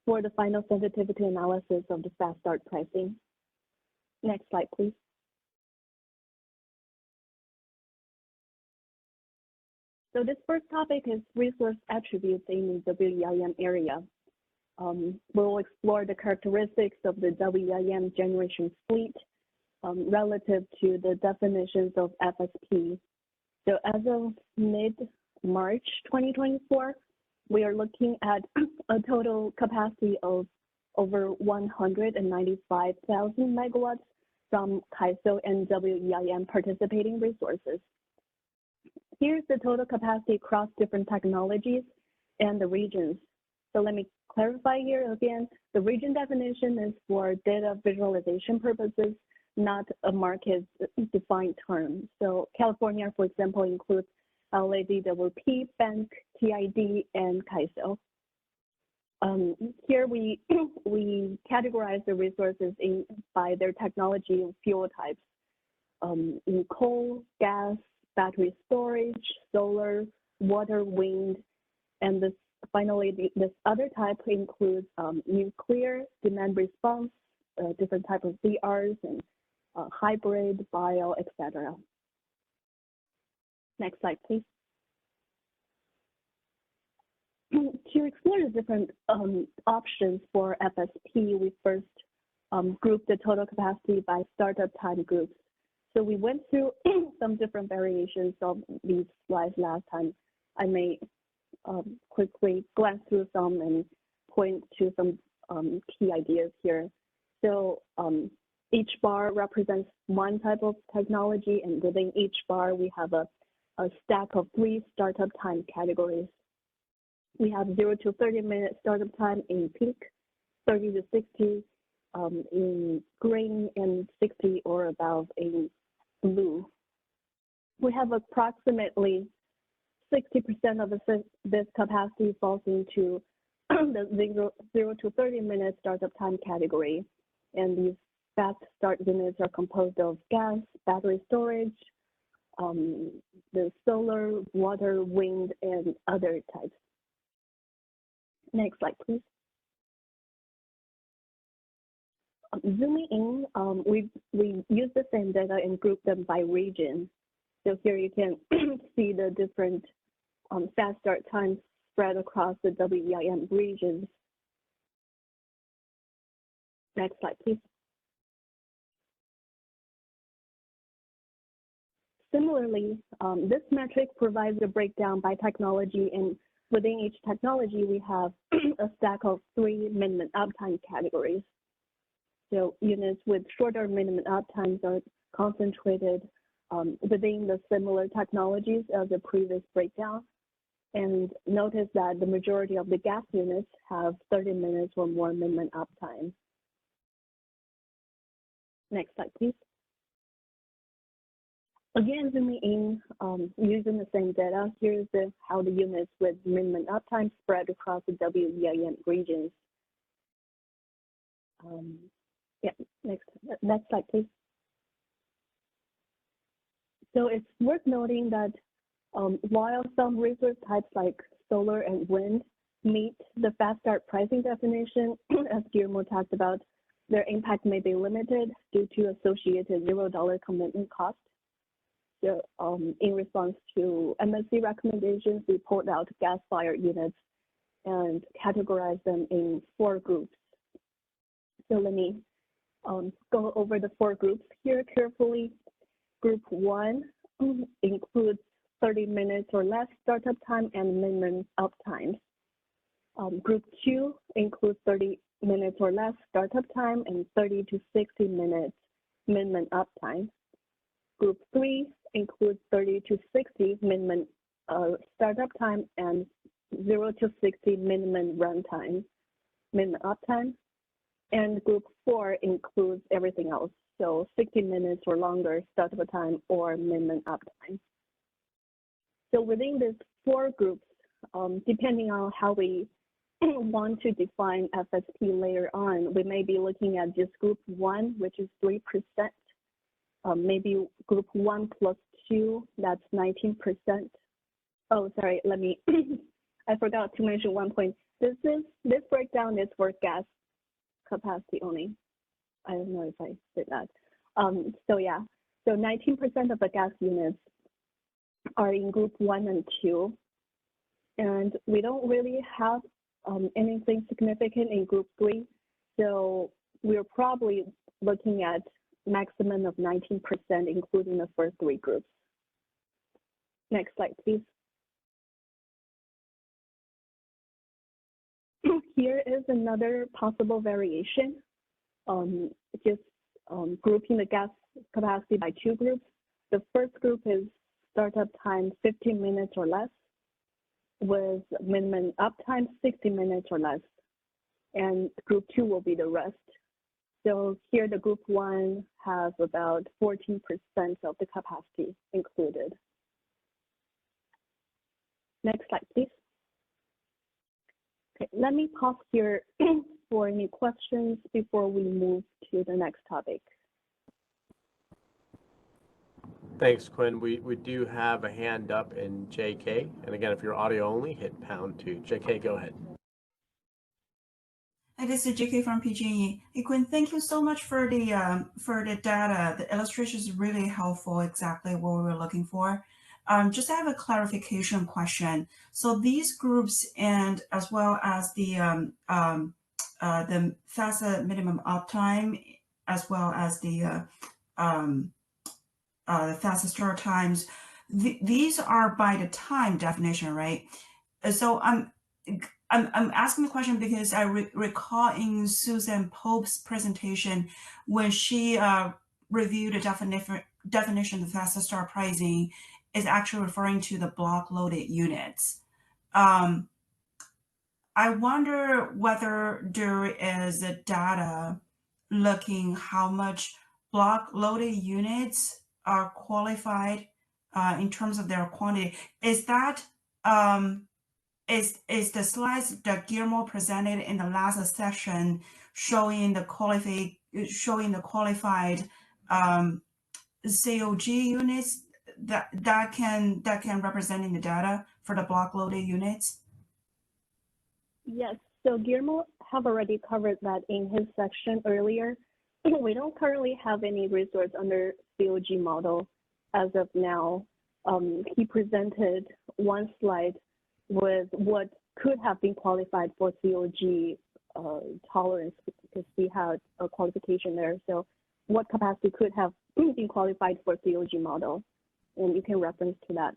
for the final sensitivity analysis of the fast start pricing. Next slide, please. So this first topic is resource attributes in the WEIM area. We'll explore the characteristics of the WEIM generation fleet relative to the definitions of FSP. So as of mid-March 2024, we are looking at a total capacity of over 195,000 megawatts from CAISO and WEIM participating resources. Here's the total capacity across different technologies and the regions. So let me clarify here again, the region definition is for data visualization purposes, not a market defined term. So California, for example, includes LADWP, Bank, TID, and CAISO. Here we categorize the resources by their technology and fuel types, in coal, gas, battery storage, solar, water, wind, and finally this other type includes nuclear, demand response, different type of DRs, and hybrid, bio, etc. Next slide, please. To explore the different options for FSP, we first grouped the total capacity by startup time groups. So we went through some different variations of these slides last time. I may quickly glance through some and point to some key ideas here. So each bar represents one type of technology, and within each bar we have a stack of 3 startup time categories. We have 0 to 30-minute startup time in pink, 30 to 60 in green, and 60 or above in blue. We have approximately 60% of this capacity falls into the 0 to 30-minute startup time category. And these fast start units are composed of gas, battery storage, the solar, water, wind, and other types. Next slide, please. Zooming in, we use the same data and group them by region. So here you can see the different fast start times spread across the WEIM regions. Next slide, please. Similarly, this metric provides a breakdown by technology, and within each technology, we have a stack of 3 minimum uptime categories. So units with shorter minimum uptimes are concentrated within the similar technologies as the previous breakdown. And notice that the majority of the gas units have 30 minutes or more minimum uptime. Next slide, please. Again, zooming in, using the same data, here's how the units with minimum uptime spread across the WEIM regions. Yeah, next slide, please. So it's worth noting that while some resource types like solar and wind meet the fast start pricing definition, as Guillermo talked about, their impact may be limited due to associated $0 commitment cost. So in response to MSC recommendations, we pulled out gas-fired units and categorized them in 4 groups. So let me go over the 4 groups here carefully. Group 1 includes 30 minutes or less startup time and minimum uptime. Group 2 includes 30 minutes or less startup time and 30 to 60 minutes minimum uptime. Group 3 includes 30 to 60 minimum startup time and 0 to 60 minimum runtime, minimum uptime. And group 4 includes everything else, so 60 minutes or longer startup time or minimum uptime. So within these 4 groups, depending on how we want to define FSP later on, we may be looking at just group 1, which is 3%. Maybe group 1 plus 2, that's 19%. Oh, sorry, let me, I forgot to mention one point. This breakdown is for gas capacity only. I don't know if I did that. So yeah, so 19% of the gas units are in group 1 and 2. And we don't really have anything significant in group 3. So we're probably looking at maximum of 19%, including the first 3 groups. Next slide, please. Here is another possible variation, just grouping the gas capacity by 2 groups. The first group is startup time 15 minutes or less, with minimum uptime 60 minutes or less, and group 2 will be the rest. So here the group 1 has about 14% of the capacity included. Next slide, please. Okay, let me pause here for any questions before we move to the next topic. Thanks, Quinn. We do have a hand up in JK. And again, if you're audio only, hit #2. JK, go ahead. Hi, this is JK from PG&E. Hey, Quinn, thank you so much for the data. The illustration is really helpful, exactly what we were looking for. Just have a clarification question. So these groups, and as well as the FASA minimum uptime, as well as the FASA start times, these are by the time definition, right? So I'm asking the question because I recall in Susan Pope's presentation when she reviewed the definition of FASA start pricing is actually referring to the block loaded units. I wonder whether there is a data looking how much block loaded units are qualified in terms of their quantity. Is that is the slides that Guillermo presented in the last session showing the qualified COG units that can represent in the data for the block loaded units? Yes, so Guillermo have already covered that in his section earlier. We don't currently have any resource under COG model as of now. he presented one slide with what could have been qualified for COG tolerance, because we had a qualification there. So what capacity could have been qualified for COG model, and you can reference to that.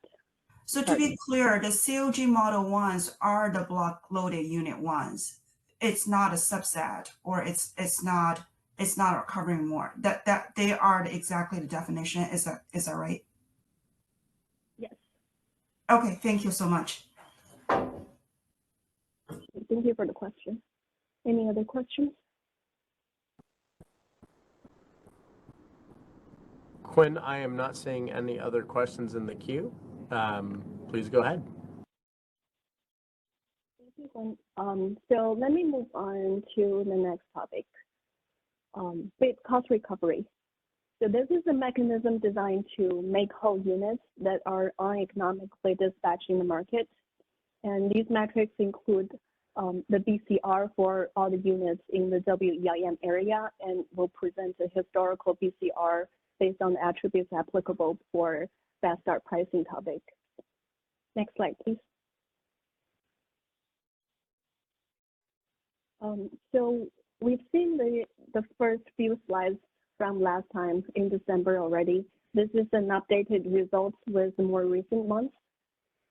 So to be clear, the COG model ones are the block loaded unit ones. It's not a subset, or it's not covering more. That they are exactly the definition. Is that right? Yes. Okay, thank you so much. Thank you for the question. Any other questions? Quinn, I am not seeing any other questions in the queue. Please go ahead. Thank you, Gwen. So let me move on to the next topic, bid cost recovery. So this is a mechanism designed to make whole units that are uneconomically dispatched in the market. And these metrics include the BCR for all the units in the WEIM area, and will present a historical BCR based on the attributes applicable for fast start pricing topic. Next slide, please. So we've seen the first few slides from last time in December already. This is an updated results with more recent months.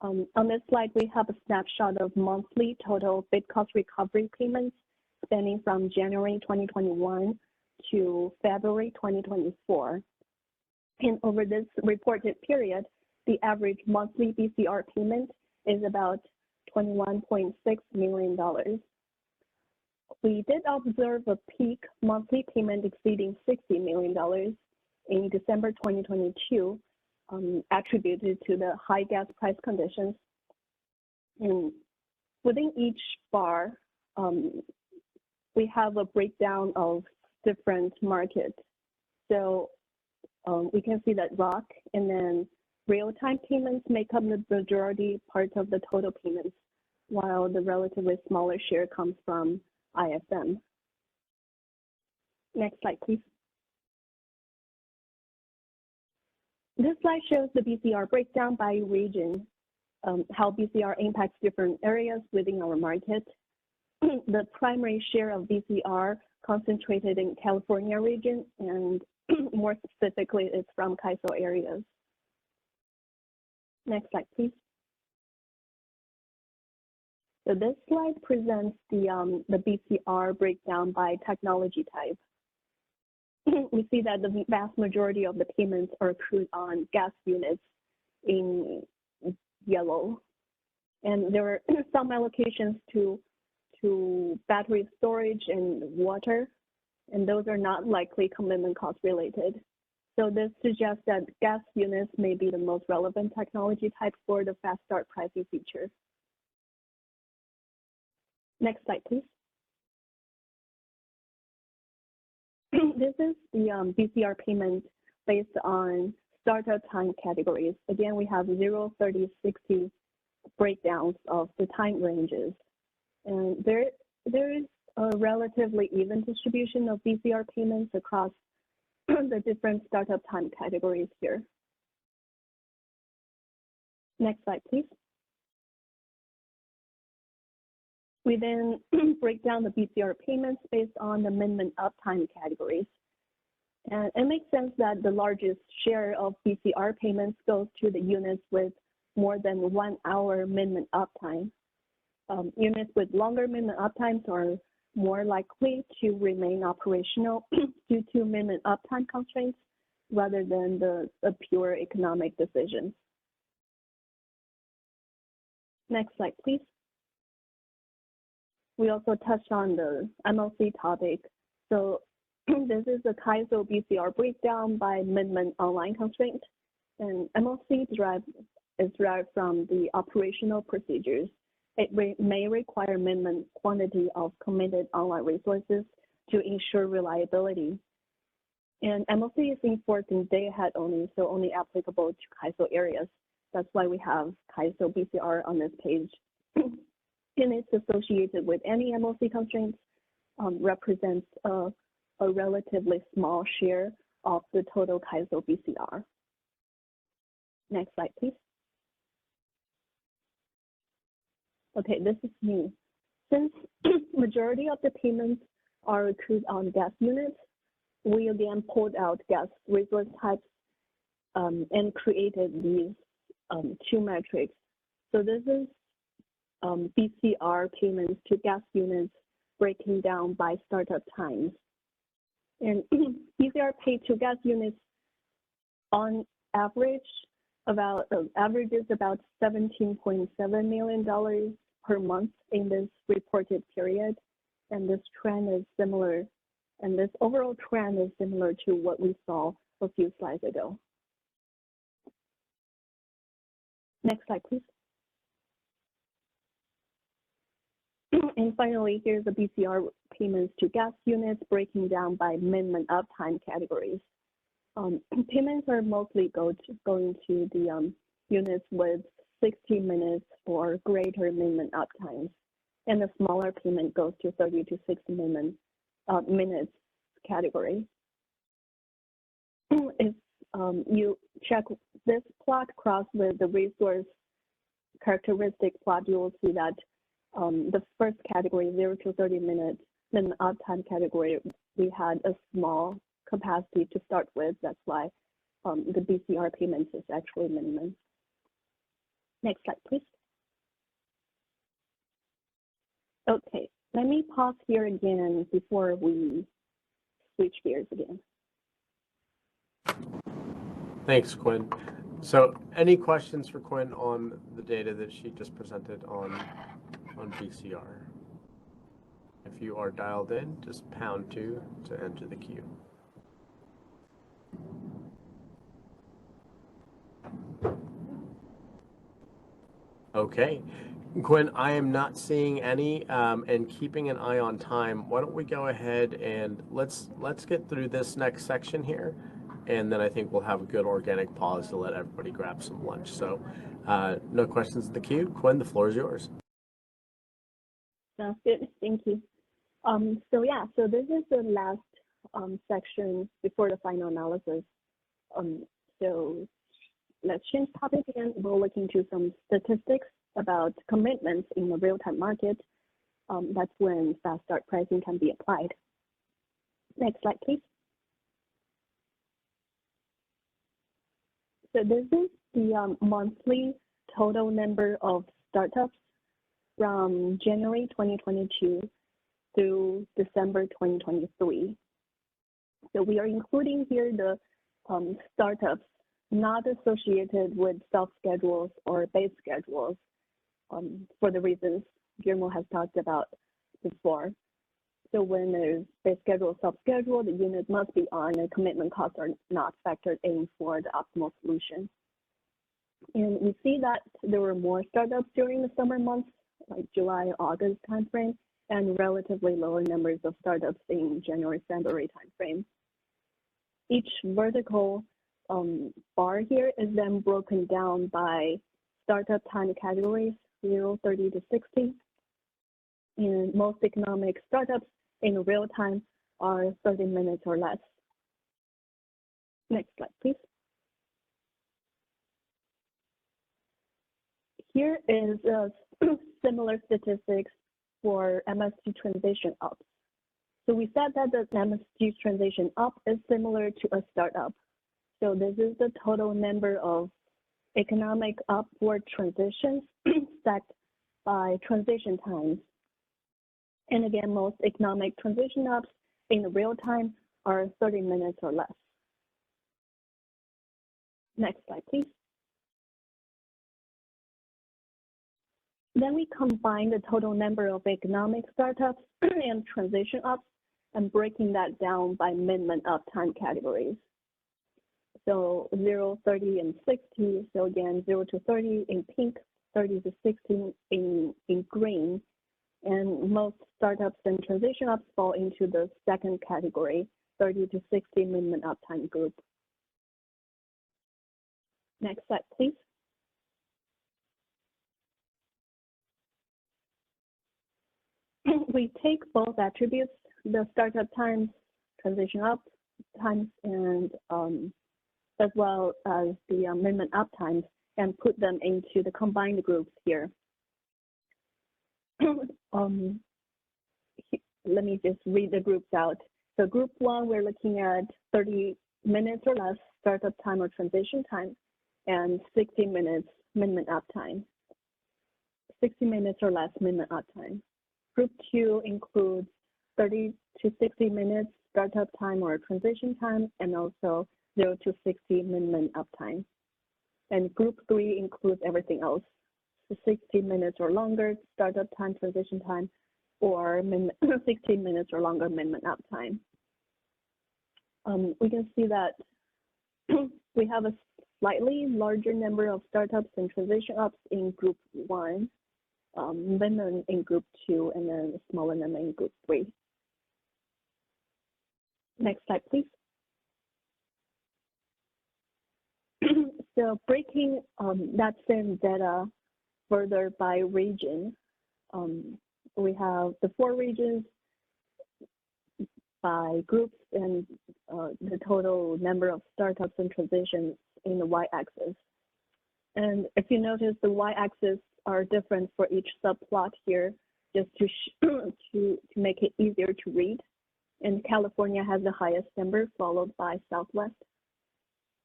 On this slide, we have a snapshot of monthly total bid cost recovery payments spanning from January 2021 to February 2024. And over this reported period, the average monthly BCR payment is about $21.6 million. We did observe a peak monthly payment exceeding $60 million in December 2022, attributed to the high gas price conditions. And within each bar, we have a breakdown of different markets. So we can see that ROC and then real-time payments make up the majority part of the total payments, while the relatively smaller share comes from ISM. Next slide, please. This slide shows the BCR breakdown by region, how BCR impacts different areas within our market. The primary share of BCR concentrated in California region, and more specifically, it's from CAISO areas. Next slide, please. So this slide presents the BCR breakdown by technology type. We see that the vast majority of the payments are accrued on gas units in yellow. And there are some allocations to battery storage and water, and those are not likely commitment cost related. So this suggests that gas units may be the most relevant technology type for the fast start pricing feature. Next slide, please. This is the BCR payment based on startup time categories. Again, we have 0, 30, 60 breakdowns of the time ranges. And there is a relatively even distribution of BCR payments across the different startup time categories here. Next slide, please. We then break down the BCR payments based on the minimum uptime categories. And it makes sense that the largest share of BCR payments goes to the units with more than 1 hour minimum uptime. Units with longer minimum uptimes are more likely to remain operational due to minimum uptime constraints rather than the pure economic decisions. Next slide, please. We also touched on the MLC topic. So this is the CAISO BCR breakdown by minimum online constraint. And MLC is derived from the operational procedures. It may require minimum quantity of committed online resources to ensure reliability. And MLC is enforced in day ahead only, so only applicable to CAISO areas. That's why we have CAISO BCR on this page. And it's associated with any MLC constraints, represents a relatively small share of the total CAISO BCR. Next slide, please. Okay, this is new. Since majority of the payments are accrued on gas units, we again pulled out gas resource types and created these two metrics. So this is BCR payments to gas units breaking down by startup times. And BCR paid to gas units on average averages about $17.7 million per month in this reported period. And this trend is similar, and this overall trend is similar to what we saw a few slides ago. Next slide, please. And finally, here's the BCR payments to gas units breaking down by minimum uptime categories. Payments are mostly going to the units with 60 minutes or greater minimum uptime, and the smaller payment goes to 30 to 60 minutes category. If you check this plot cross with the resource characteristic plot, you will see that the first category, 0 to 30 minutes, minimum uptime category, we had a small capacity to start with. That's why the BCR payments is actually minimum. Next slide, please. Okay, let me pause here again before we switch gears again. Thanks, Quinn. So any questions for Quinn on the data that she just presented on BCR? If you are dialed in, just #2 to enter the queue. Okay, Quinn, I am not seeing any, and keeping an eye on time. Why don't we go ahead and let's get through this next section here, and then I think we'll have a good organic pause to let everybody grab some lunch. So, no questions in the queue. Quinn, the floor is yours. Sounds good. Thank you. So this is the last section before the final analysis. So let's change topic again. We'll look into some statistics about commitments in the real-time market. That's when fast start pricing can be applied. Next slide, please. So this is the monthly total number of startups from January 2022 through December 2023. So we are including here the startups not associated with self-schedules or base schedules for the reasons Guillermo has talked about before. So when there's base schedule, self-schedule, the unit must be on and commitment costs are not factored in for the optimal solution. And we see that there were more startups during the summer months, like July, August timeframe, and relatively lower numbers of startups in January, February timeframe. Each vertical bar here is then broken down by startup time categories, 0, 30 to 60. And most economic startups in real time are 30 minutes or less. Next slide, please. Here is similar statistics for MSG transition ups. So we said that the MSG transition up is similar to a startup. So this is the total number of economic upward transitions stacked by transition times. And again, most economic transition ups in real time are 30 minutes or less. Next slide, please. Then we combine the total number of economic startups and transition ups and breaking that down by minimum uptime categories. So 0, 30, and 60. So again, 0 to 30 in pink, 30 to 60 in green. And most startups and transition ups fall into the second category, 30 to 60 minimum uptime group. Next slide, please. We take both attributes, the startup times, transition up times, and as well as the minimum uptimes and put them into the combined groups here. Let me just read the groups out. So group 1, we're looking at 30 minutes or less startup time or transition time, and 60 minutes minimum uptime. 60 minutes or less minimum uptime. Group 2 includes 30 to 60 minutes startup time or transition time, and also 0 to 60 minimum uptime. And group 3 includes everything else, so 60 minutes or longer startup time, transition time, or 60 minutes or longer minimum uptime. We can see that we have a slightly larger number of startups and transition ups in group 1, then in group 2, and then a smaller number in group 3. Next slide, please. So breaking that same data further by region, we have the 4 regions by groups and the total number of startups and transitions in the y-axis. And if you notice, the y-axis are different for each subplot here, just to make it easier to read. And California has the highest number, followed by Southwest.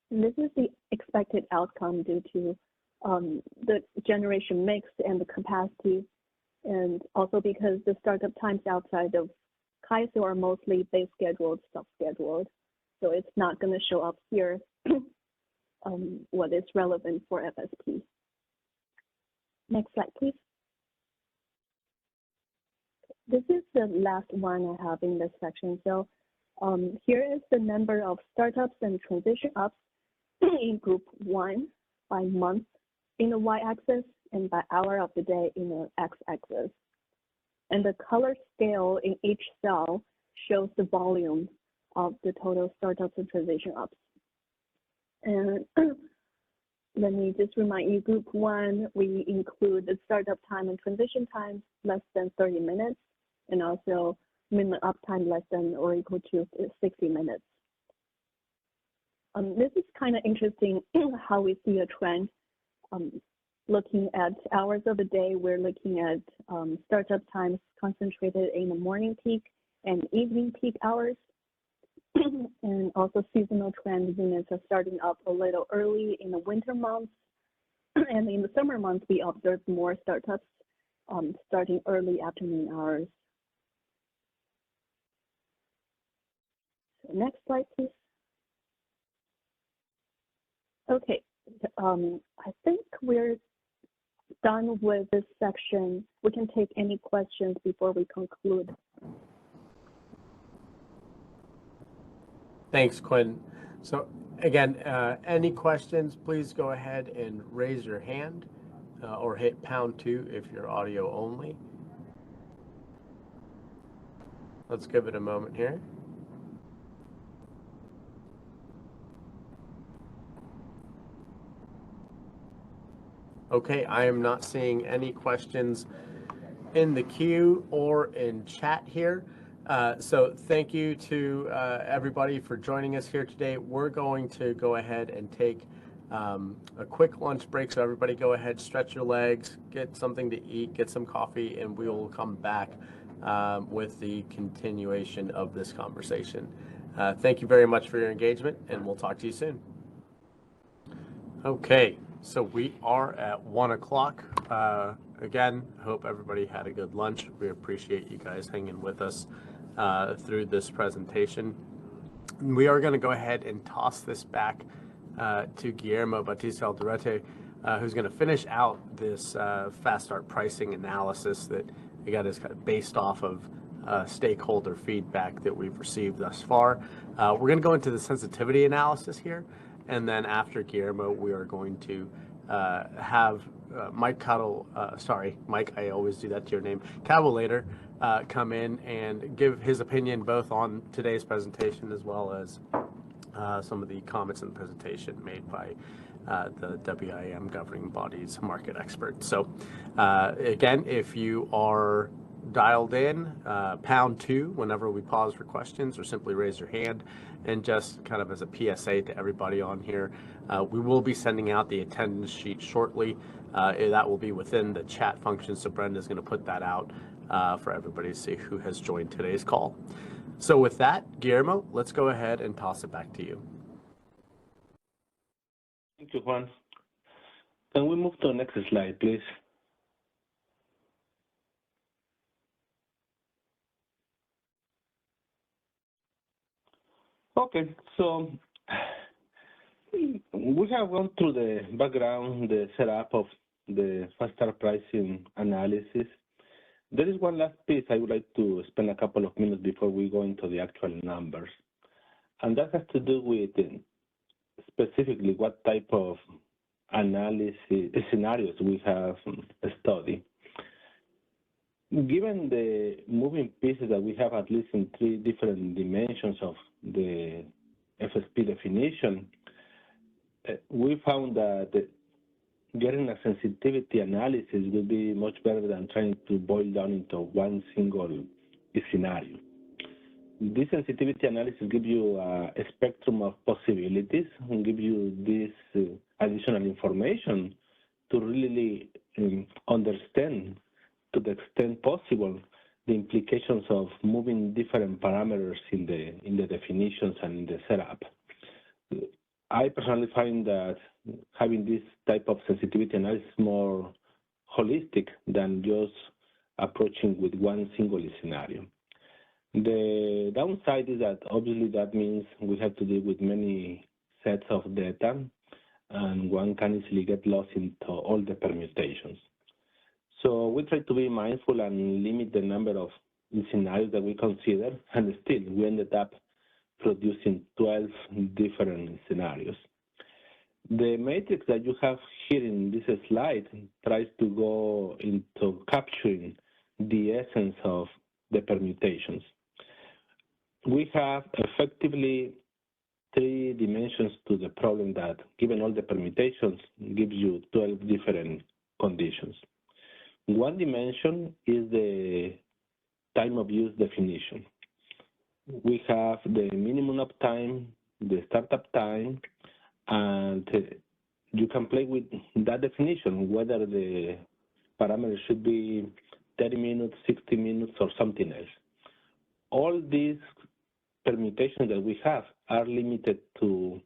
And this is the expected outcome due to the generation mix and the capacity, and also because the startup times outside of CAISO are mostly base scheduled, self-scheduled. So it's not going to show up here what is relevant for FSP. Next slide, please. This is the last one I have in this section. So here is the number of startups and transition ups in group 1 by month in the y-axis and by hour of the day in the x-axis. And the color scale in each cell shows the volume of the total startups and transition ups. And let me just remind you, group 1, we include the startup time and transition time less than 30 minutes, and also minimum uptime less than or equal to 60 minutes. This is kind of interesting how we see a trend. Looking at hours of the day, we're looking at startup times concentrated in the morning peak and evening peak hours. And also seasonal trend units are starting up a little early in the winter months. And in the summer months, we observe more startups starting early afternoon hours. So next slide, please. Okay, I think we're done with this section. We can take any questions before we conclude. Thanks, Quinn. So again, any questions, please go ahead and raise your hand or hit #2 if you're audio only. Let's give it a moment here. Okay, I am not seeing any questions in the queue or in chat here. So thank you to everybody for joining us here today. We're going to go ahead and take a quick lunch break. So everybody go ahead, stretch your legs, get something to eat, get some coffee, and we will come back with the continuation of this conversation. Thank you very much for your engagement, and we'll talk to you soon. Okay, so we are at 1 o'clock. Again, hope everybody had a good lunch. We appreciate you guys hanging with us through this presentation. We are going to go ahead and toss this back to Guillermo Batista-Alderete, who's going to finish out this fast start pricing analysis that again is kind of based off of stakeholder feedback that we've received thus far. We're going to go into the sensitivity analysis here, and then after Guillermo, we are going to have Mike, I always do that to your name, Cabolator, come in and give his opinion both on today's presentation as well as some of the comments in the presentation made by the WIM governing body's market experts. So again, if you are dialed in, #2 whenever we pause for questions, or simply raise your hand. And just kind of as a PSA to everybody on here, we will be sending out the attendance sheet shortly. That will be within the chat function, so Brenda's going to put that out for everybody to see who has joined today's call. So with that, Guillermo, let's go ahead and toss it back to you. Thank you, Juan. Can we move to the next slide, please? Okay, so we have gone through the background, the setup of the fast start pricing analysis. There is one last piece I would like to spend a couple of minutes before we go into the actual numbers. And that has to do with specifically what type of analysis scenarios we have studied. Given the moving pieces that we have, at least in 3 different dimensions of the FSP definition, we found that getting a sensitivity analysis will be much better than trying to boil down into one single scenario. This sensitivity analysis gives you a spectrum of possibilities and gives you this additional information to really understand, to the extent possible, the implications of moving different parameters in the definitions and in the setup. I personally find that having this type of sensitivity analysis is more holistic than just approaching with one single scenario. The downside is that obviously that means we have to deal with many sets of data, and one can easily get lost into all the permutations. So we try to be mindful and limit the number of scenarios that we consider, and still we ended up producing 12 different scenarios. The matrix that you have here in this slide tries to go into capturing the essence of the permutations. We have effectively 3 dimensions to the problem that, given all the permutations, gives you 12 different conditions. One dimension is the time of use definition. We have the minimum uptime, the startup time, and you can play with that definition, whether the parameter should be 30 minutes, 60 minutes, or something else. All these permutations that we have are limited to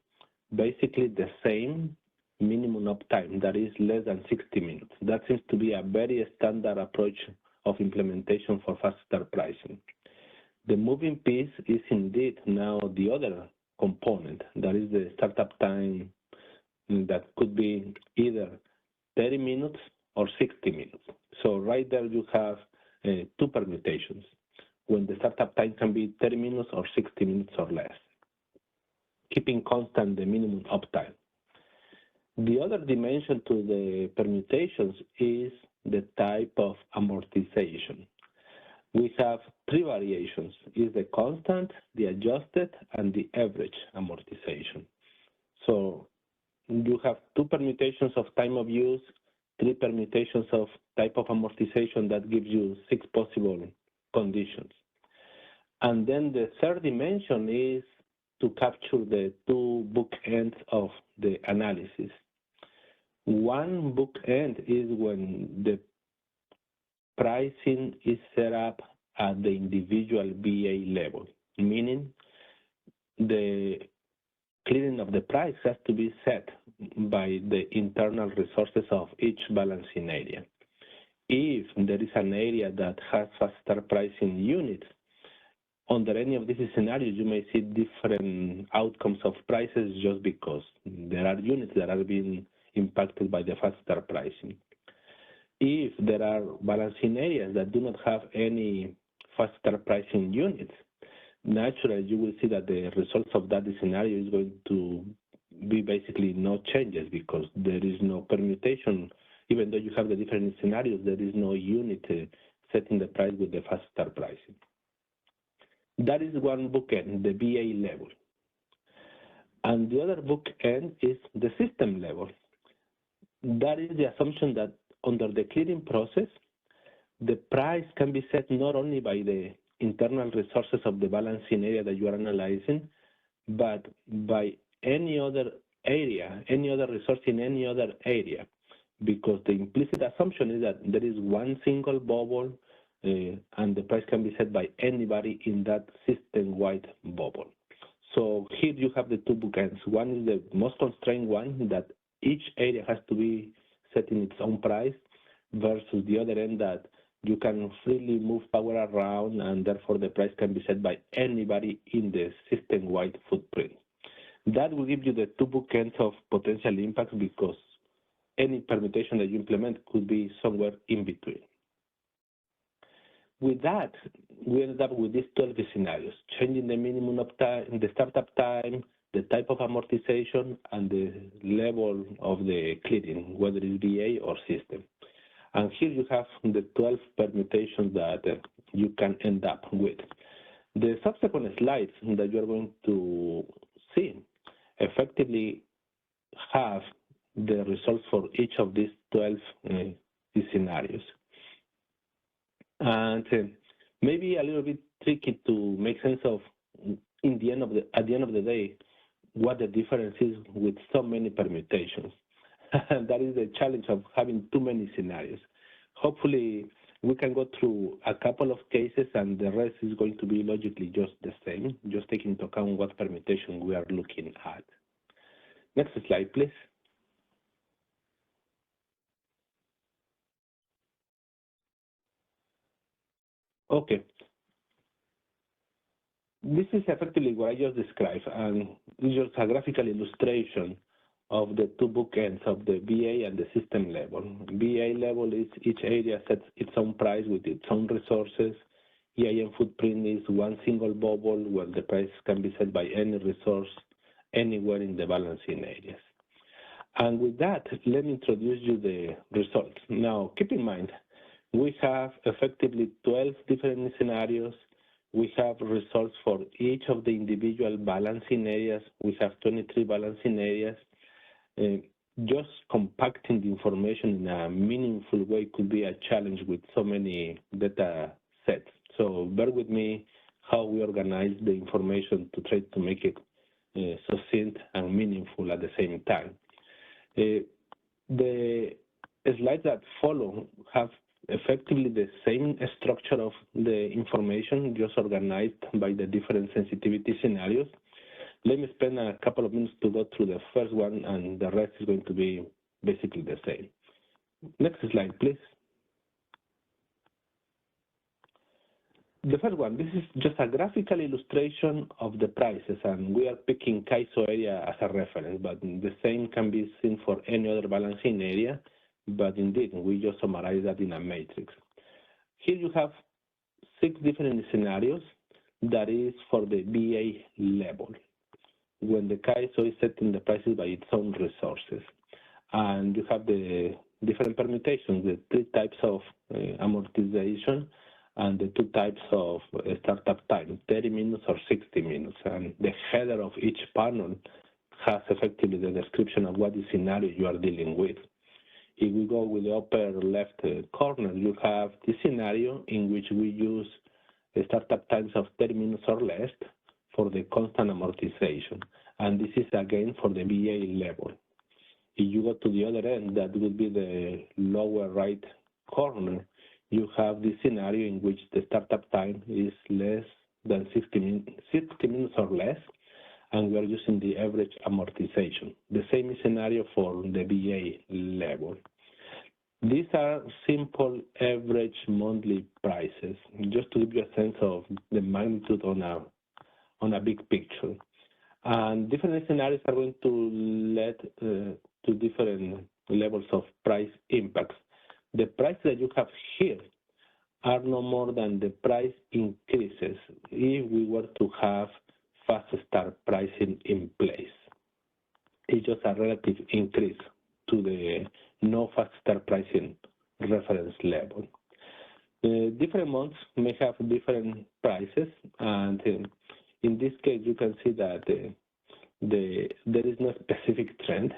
basically the same minimum uptime, that is less than 60 minutes. That seems to be a very standard approach of implementation for fast start pricing. The moving piece is indeed now the other component, that is the startup time, that could be either 30 minutes or 60 minutes. So right there you have 2 permutations, when the startup time can be 30 minutes or 60 minutes or less, keeping constant the minimum uptime. The other dimension to the permutations is the type of amortization. We have 3 variations: is the constant, the adjusted, and the average amortization. So you have 2 permutations of time of use, 3 permutations of type of amortization. That gives you 6 possible conditions. And then the 3rd dimension is to capture the 2 bookends of the analysis. One bookend is when the pricing is set up at the individual BA level, meaning the clearing of the price has to be set by the internal resources of each balancing area. If there is an area that has fast start pricing units, under any of these scenarios, you may see different outcomes of prices just because there are units that are being impacted by the fast start pricing. If there are balancing areas that do not have any fast start pricing units, naturally you will see that the results of that scenario is going to be basically no changes, because there is no permutation. Even though you have the different scenarios, there is no unit setting the price with the fast start pricing. That is one bookend, the BA level. And the other bookend is the system level. That is the assumption that under the clearing process, the price can be set not only by the internal resources of the balancing area that you are analyzing, but by any other area, any other resource in any other area, because the implicit assumption is that there is one single bubble and the price can be set by anybody in that system-wide bubble. So here you have the two bookends. One is the most constrained one, that each area has to be setting its own price, versus the other end that you can freely move power around and therefore the price can be set by anybody in the system-wide footprint. That will give you the two bookends of potential impacts because any permutation that you implement could be somewhere in between. With that, we ended up with these 12 scenarios, changing the minimum uptime, the startup time, the type of amortization, and the level of the clearing, whether it's VA or system. And here you have the 12 permutations that you can end up with. The subsequent slides that you're going to see effectively have the results for each of these 12 scenarios. And maybe a little bit tricky to make sense of at the end of the day what the difference is with so many permutations. That is the challenge of having too many scenarios. Hopefully, we can go through a couple of cases and the rest is going to be logically just the same, just taking into account what permutation we are looking at. Next slide, please. Okay. This is effectively what I just described, and it's just a graphical illustration of the two bookends of the VA and the system level. VA level is each area sets its own price with its own resources. EIM footprint is one single bubble where the price can be set by any resource anywhere in the balancing areas. And with that, let me introduce you the results. Now, keep in mind, we have effectively 12 different scenarios. We have results for each of the individual balancing areas. We have 23 balancing areas. Just compacting the information in a meaningful way could be a challenge with so many data sets. So bear with me how we organize the information to try to make it succinct and meaningful at the same time. The slides that follow have effectively the same structure of the information, just organized by the different sensitivity scenarios. Let me spend a couple of minutes to go through the first one, and the rest is going to be basically the same. Next slide, please. The first one, this is just a graphical illustration of the prices, and we are picking CAISO area as a reference, but the same can be seen for any other balancing area, but indeed, we just summarize that in a matrix. Here you have 6 different scenarios that is for the VA level, when the CAISO is setting the prices by its own resources. And you have the different permutations, the 3 types of amortization and the 2 types of startup time, 30 minutes or 60 minutes. And the header of each panel has effectively the description of what the scenario you are dealing with. If we go with the upper left corner, you have the scenario in which we use startup times of 30 minutes or less for the constant amortization. And this is again for the VA level. If you go to the other end, that would be the lower right corner, you have the scenario in which the startup time is less than 60 minutes or less, and we are using the average amortization. The same scenario for the VA level. These are simple average monthly prices, just to give you a sense of the magnitude on a big picture. And different scenarios are going to lead to different levels of price impacts. The price that you have here are no more than the price increases if we were to have fast start pricing in place. It's just a relative increase to the no fast start pricing reference level. Different months may have different prices, and in this case you can see that there is no specific trend.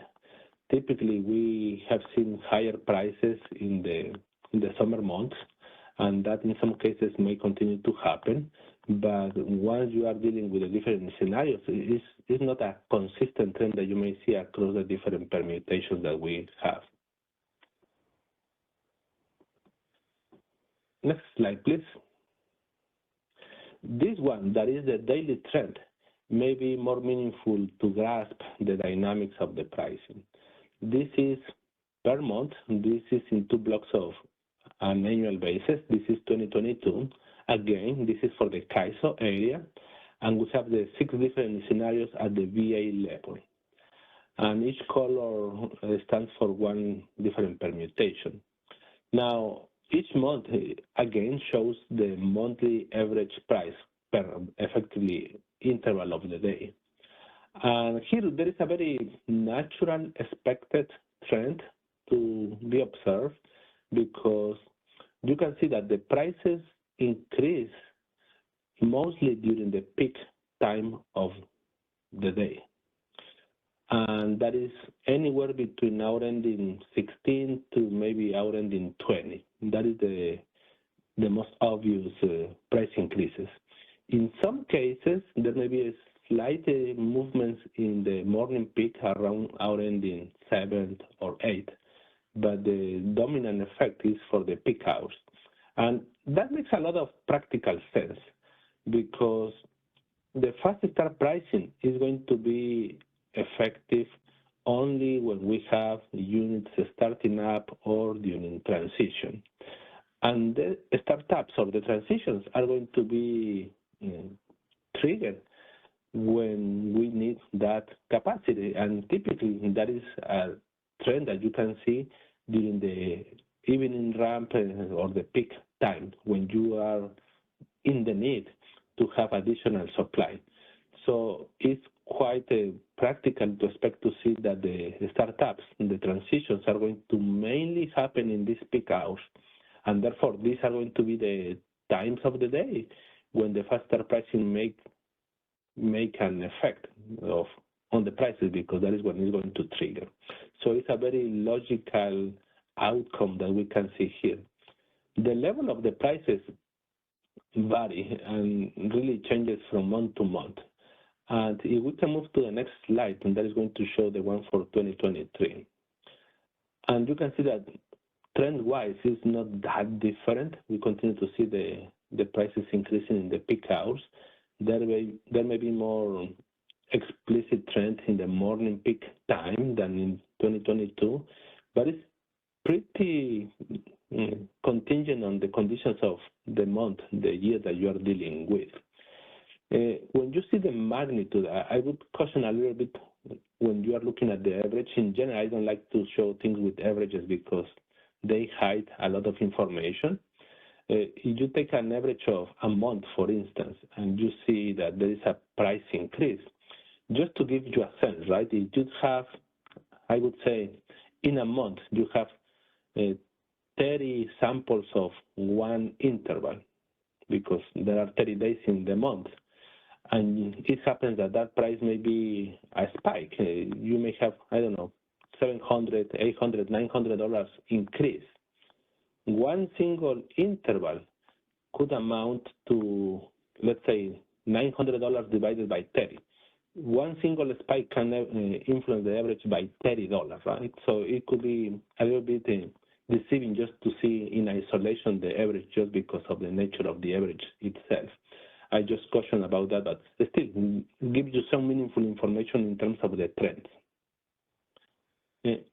Typically we have seen higher prices in the summer months, and that in some cases may continue to happen. But once you are dealing with the different scenarios, it's not a consistent trend that you may see across the different permutations that we have. Next slide, please. This one, that is the daily trend, may be more meaningful to grasp the dynamics of the pricing. This is per month. This is in 2 blocks of an annual basis. This is 2022. Again, this is for the CAISO area, and we have the 6 different scenarios at the VA level. And each color stands for one different permutation. Now, each month, again, shows the monthly average price per effectively interval of the day. And here there is a very natural expected trend to be observed, because you can see that the prices increase mostly during the peak time of the day. And that is anywhere between hour ending 16 to maybe hour ending 20. That is the most obvious price increases. In some cases, there may be a slight movements in the morning peak around hour ending 7 or 8, but the dominant effect is for the peak hours. And that makes a lot of practical sense, because the fast start pricing is going to be effective only when we have units starting up or during transition. And the startups or the transitions are going to be triggered when we need that capacity. And typically that is a trend that you can see during the evening ramp or the peak time, when you are in the need to have additional supply. So it's quite practical to expect to see that the startups and the transitions are going to mainly happen in these peak hours. And therefore, these are going to be the times of the day when the faster pricing make an effect on the prices, because that is when it's going to trigger. So it's a very logical outcome that we can see here. The level of the prices vary and really changes from month to month. And if we can move to the next slide, and that is going to show the one for 2023. And you can see that trend-wise is not that different. We continue to see the prices increasing in the peak hours. There may be more explicit trend in the morning peak time than in 2022, but it's pretty contingent on the conditions of the month, the year that you are dealing with. When you see the magnitude, I would caution a little bit when you are looking at the average. In general, I don't like to show things with averages because they hide a lot of information. If you take an average of a month, for instance, and you see that there is a price increase, just to give you a sense, right? If you have, I would say, in a month, you have 30 samples of one interval, because there are 30 days in the month. And it happens that that price may be a spike. You may have, I don't know, $700, $800, $900 increase. One single interval could amount to, let's say, $900 divided by 30. One single spike can influence the average by $30, right? So it could be a little bit deceiving just to see in isolation the average, just because of the nature of the average itself. I just caution about that, but still gives you some meaningful information in terms of the trends.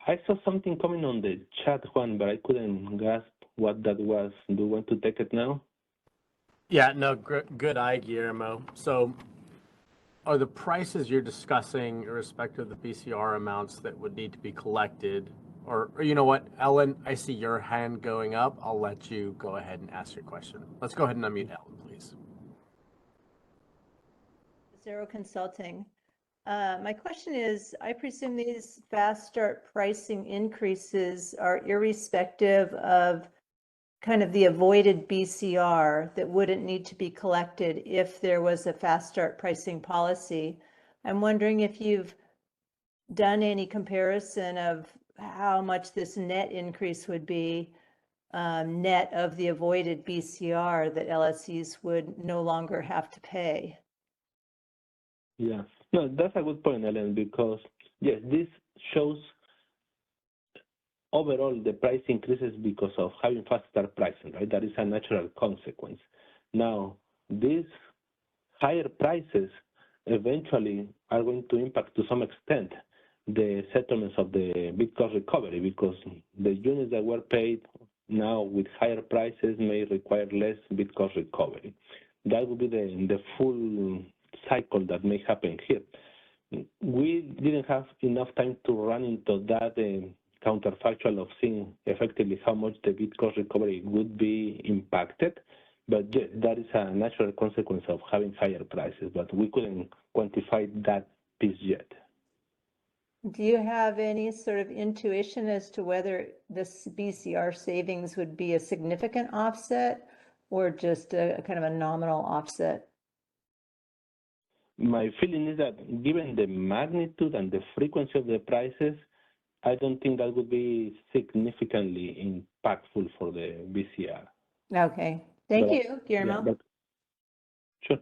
I saw something coming on the chat, Juan, but I couldn't grasp what that was. Do you want to take it now? Yeah, no, good eye, Guillermo. So are the prices you're discussing irrespective of the BCR amounts that would need to be collected? Or you know what, Ellen, I see your hand going up. I'll let you go ahead and ask your question. Let's go ahead and unmute Ellen, please. Zero Consulting. My question is, I presume these fast start pricing increases are irrespective of kind of the avoided BCR that wouldn't need to be collected if there was a fast start pricing policy. I'm wondering if you've done any comparison of how much this net increase would be net of the avoided BCR that LSEs would no longer have to pay. Yeah, no, that's a good point, Ellen, because yes, this shows overall the price increases because of having faster pricing, right? That is a natural consequence. Now, these higher prices eventually are going to impact to some extent the settlements of the bid cost recovery, because the units that were paid now with higher prices may require less bid cost recovery. That would be the full cycle that may happen here. We didn't have enough time to run into that counterfactual of seeing effectively how much the bid cost recovery would be impacted, but that is a natural consequence of having higher prices, but we couldn't quantify that piece yet. Do you have any sort of intuition as to whether this BCR savings would be a significant offset or just a kind of a nominal offset? My feeling is that given the magnitude and the frequency of the prices, I don't think that would be significantly impactful for the BCR. Okay, thank you, Guillermo. Yeah, but, sure.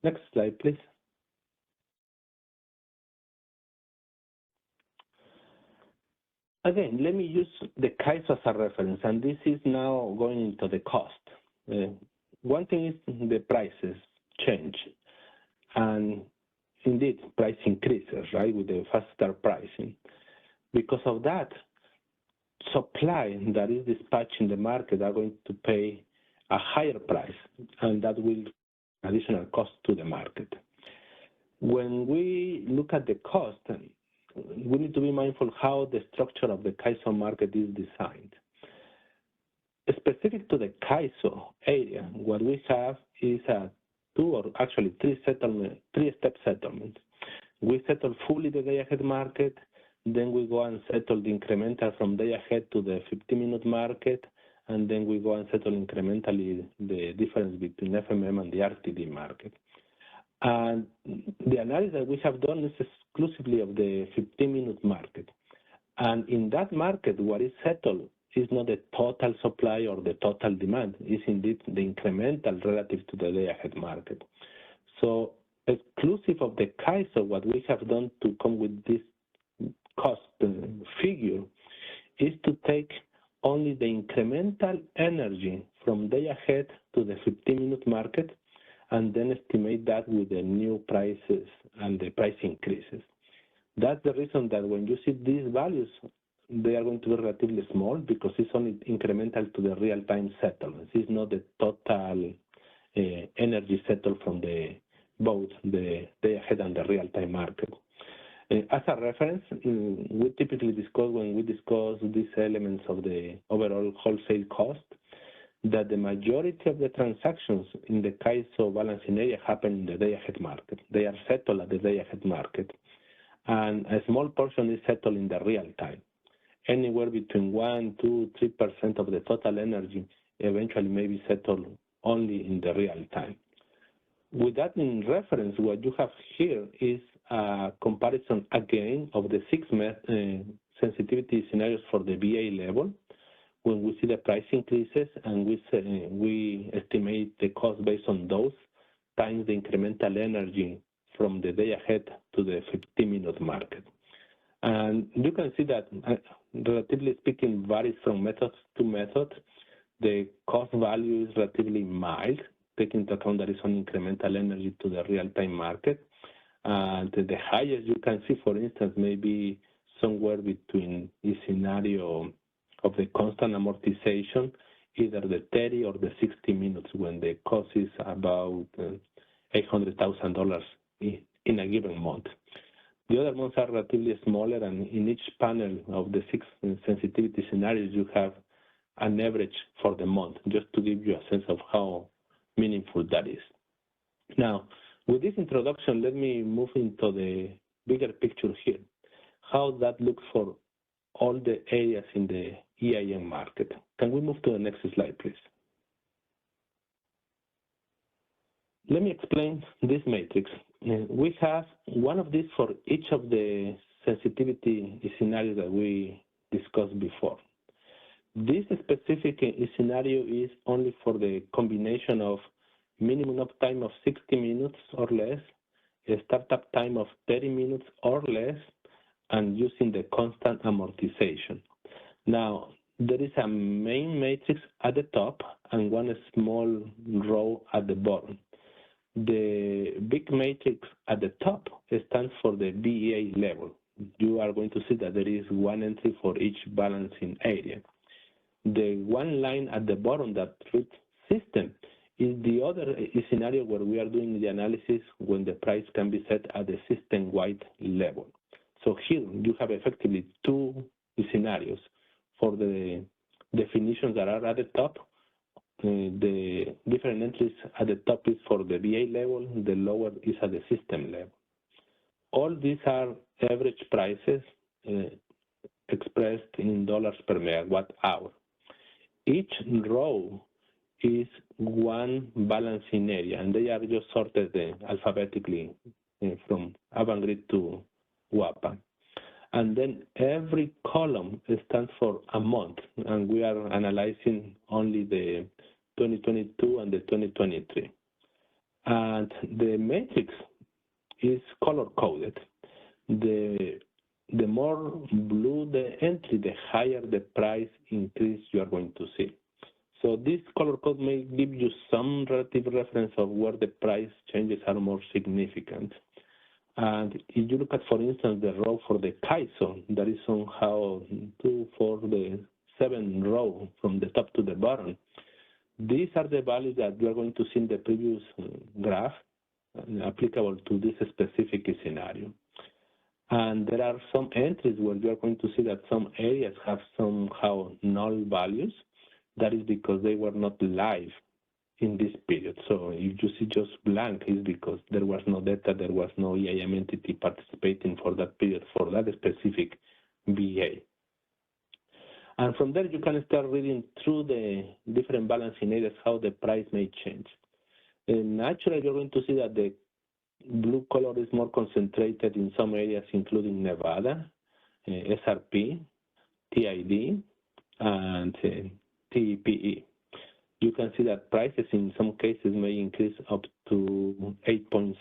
Next slide, please. Again, let me use the CAISO as a reference, and this is now going into the cost. One thing is the prices change, and indeed price increases, right, with the faster pricing. Because of that, supply that is dispatched in the market are going to pay a higher price, and that will additional cost to the market. When we look at the cost, we need to be mindful how the structure of the CAISO market is designed. Specific to the CAISO area, what we have is a three-step settlement. We settle fully the day-ahead market, then we go and settle the incremental from day-ahead to the 50-minute market, and then we go and settle incrementally the difference between FMM and the RTD market. And the analysis that we have done is exclusively of the 15-minute market. And in that market, what is settled is not the total supply or the total demand. It's indeed the incremental relative to the day-ahead market. So exclusive of the CAISO, what we have done to come with this cost figure is to take only the incremental energy from day-ahead to the 15-minute market, and then estimate that with the new prices and the price increases. That's the reason that when you see these values, they are going to be relatively small because it's only incremental to the real-time settlements. It's not the total energy settled from both the day-ahead and the real-time market. As a reference, we typically discuss, when we discuss these elements of the overall wholesale cost, that the majority of the transactions in the CAISO balancing area happen in the day-ahead market. They are settled at the day-ahead market. And a small portion is settled in the real time. Anywhere between 1, 2, 3% of the total energy eventually may be settled only in the real time. With that in reference, what you have here is a comparison again of the 6 sensitivity scenarios for the BA level, when we see the price increases, and we estimate the cost based on those times the incremental energy from the day ahead to the 15-minute market. And you can see that, relatively speaking, varies from method to method. The cost value is relatively mild, taking into account that it's on incremental energy to the real-time market. And the highest you can see, for instance, may be somewhere between a scenario of the constant amortization, either the 30 or the 60 minutes, when the cost is about $800,000 in a given month. The other months are relatively smaller, and in each panel of the 6 sensitivity scenarios, you have an average for the month, just to give you a sense of how meaningful that is. Now, with this introduction, let me move into the bigger picture here, how that looks for all the areas in the EIM market. Can we move to the next slide, please? Let me explain this matrix. We have one of these for each of the sensitivity scenario that we discussed before. This specific scenario is only for the combination of minimum uptime of 60 minutes or less, a startup time of 30 minutes or less, and using the constant amortization. Now, there is a main matrix at the top and one small row at the bottom. The big matrix at the top stands for the BEA level. You are going to see that there is one entry for each balancing area. The one line at the bottom that reads system is the other scenario where we are doing the analysis when the price can be set at the system-wide level. So here you have effectively two scenarios. For the definitions that are at the top, the different entries at the top is for the BA level, the lower is at the system level. All these are average prices expressed in dollars per megawatt hour. Each row is one balancing area, and they are just sorted alphabetically from Avangrid to WAPA. And then every column stands for a month, and we are analyzing only the 2022 and the 2023. And the matrix is color-coded. The more blue the entry, the higher the price increase you are going to see. So this color code may give you some relative reference of where the price changes are more significant. And if you look at, for instance, the row for the CAISO, that is somehow 2, 4, the 7 row from the top to the bottom, these are the values that you are going to see in the previous graph applicable to this specific scenario. And there are some entries where you are going to see that some areas have somehow null values. That is because they were not live in this period. So if you see just blank, it's because there was no data, there was no EIM entity participating for that period for that specific BA. And from there, you can start reading through the different balancing areas how the price may change. And naturally, you're going to see that the blue color is more concentrated in some areas, including Nevada, SRP, TID, and TEPE. You can see that prices in some cases may increase up to 8.6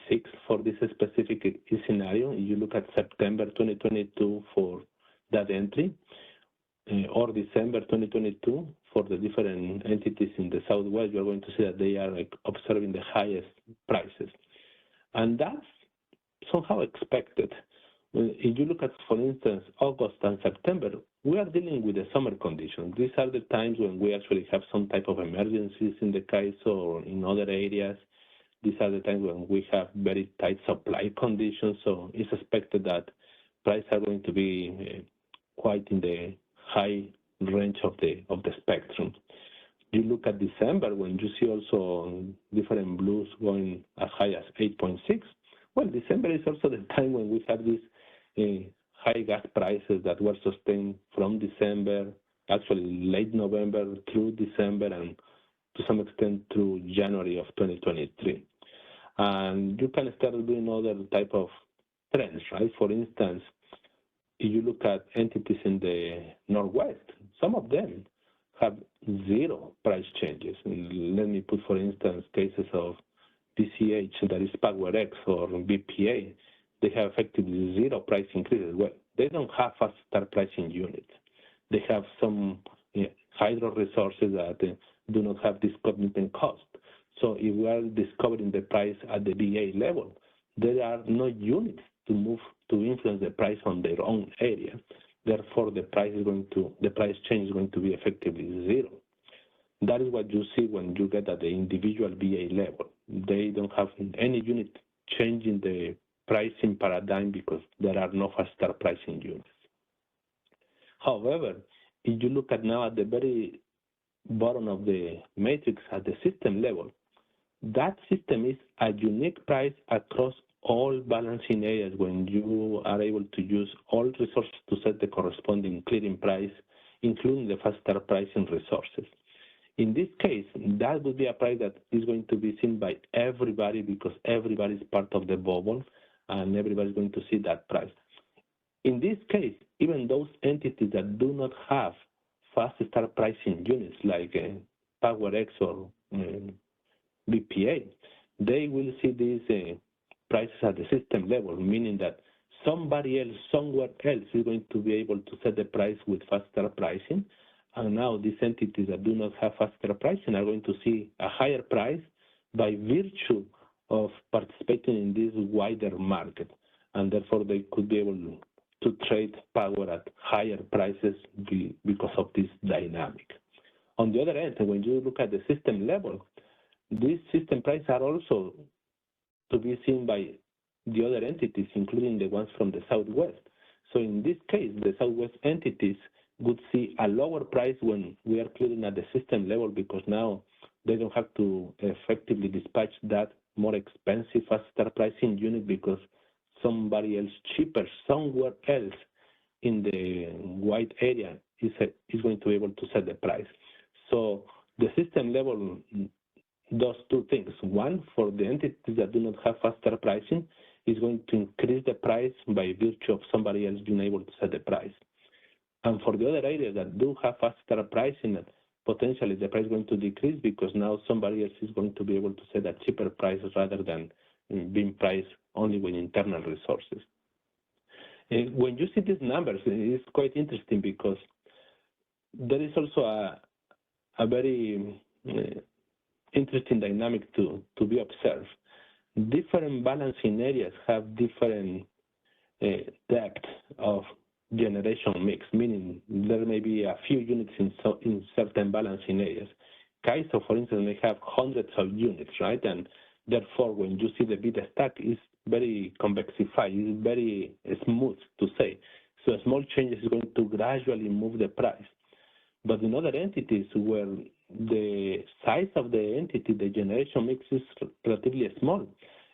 for this specific scenario. You look at September 2022 for that entry, or December 2022 for the different entities in the Southwest. You're going to see that they are observing the highest prices. And that's somehow expected. If you look at, for instance, August and September, we are dealing with the summer conditions. These are the times when we actually have some type of emergencies in the CAISO or in other areas. These are the times when we have very tight supply conditions. So it's expected that prices are going to be quite in the high range of the spectrum. You look at December when you see also different blues going as high as 8.6. Well, December is also the time when we have these high gas prices that were sustained from December, actually late November through December, and to some extent through January of 2023. And you can start doing other type of trends, right? For instance, if you look at entities in the Northwest, some of them have zero price changes. Let me put, for instance, cases of PCH, that is PowerX, or BPA. They have effectively zero price increases. Well, they don't have fast start pricing units. They have some hydro resources that do not have this commitment cost. So if we are discovering the price at the BA level, there are no units to move to influence the price on their own area. Therefore, the price change is going to be effectively zero. That is what you see when you get at the individual BA level. They don't have any unit changing the pricing paradigm because there are no fast start pricing units. However, if you look at now at the very bottom of the matrix at the system level, that system is a unique price across all balancing areas when you are able to use all resources to set the corresponding clearing price, including the fast start pricing resources. In this case, that would be a price that is going to be seen by everybody because everybody is part of the bubble and everybody is going to see that price. In this case, even those entities that do not have fast start pricing units like PowerX or BPA, they will see these prices at the system level, meaning that somebody else, somewhere else is going to be able to set the price with faster pricing. And now these entities that do not have faster pricing are going to see a higher price by virtue of participating in this wider market. And therefore they could be able to trade power at higher prices because of this dynamic. On the other end, when you look at the system level, these system prices are also to be seen by the other entities, including the ones from the Southwest. So in this case, the Southwest entities would see a lower price when we are clearing at the system level because now they don't have to effectively dispatch that more expensive faster pricing unit because somebody else cheaper somewhere else in the wide area is going to be able to set the price. So the system level does two things. One, for the entities that do not have faster pricing, is going to increase the price by virtue of somebody else being able to set the price. And for the other areas that do have faster pricing, potentially the price is going to decrease because now somebody else is going to be able to set a cheaper price rather than being priced only with internal resources. When you see these numbers, it's quite interesting because there is also a very interesting dynamic to be observed. Different balancing areas have different depth of generation mix, meaning there may be a few units in certain balancing areas. CAISO, for instance, may have hundreds of units, right? And therefore, when you see the bid stack, it's very convexified, it's very smooth to say. So small changes is going to gradually move the price. But in other entities where the size of the entity, the generation mix is relatively small,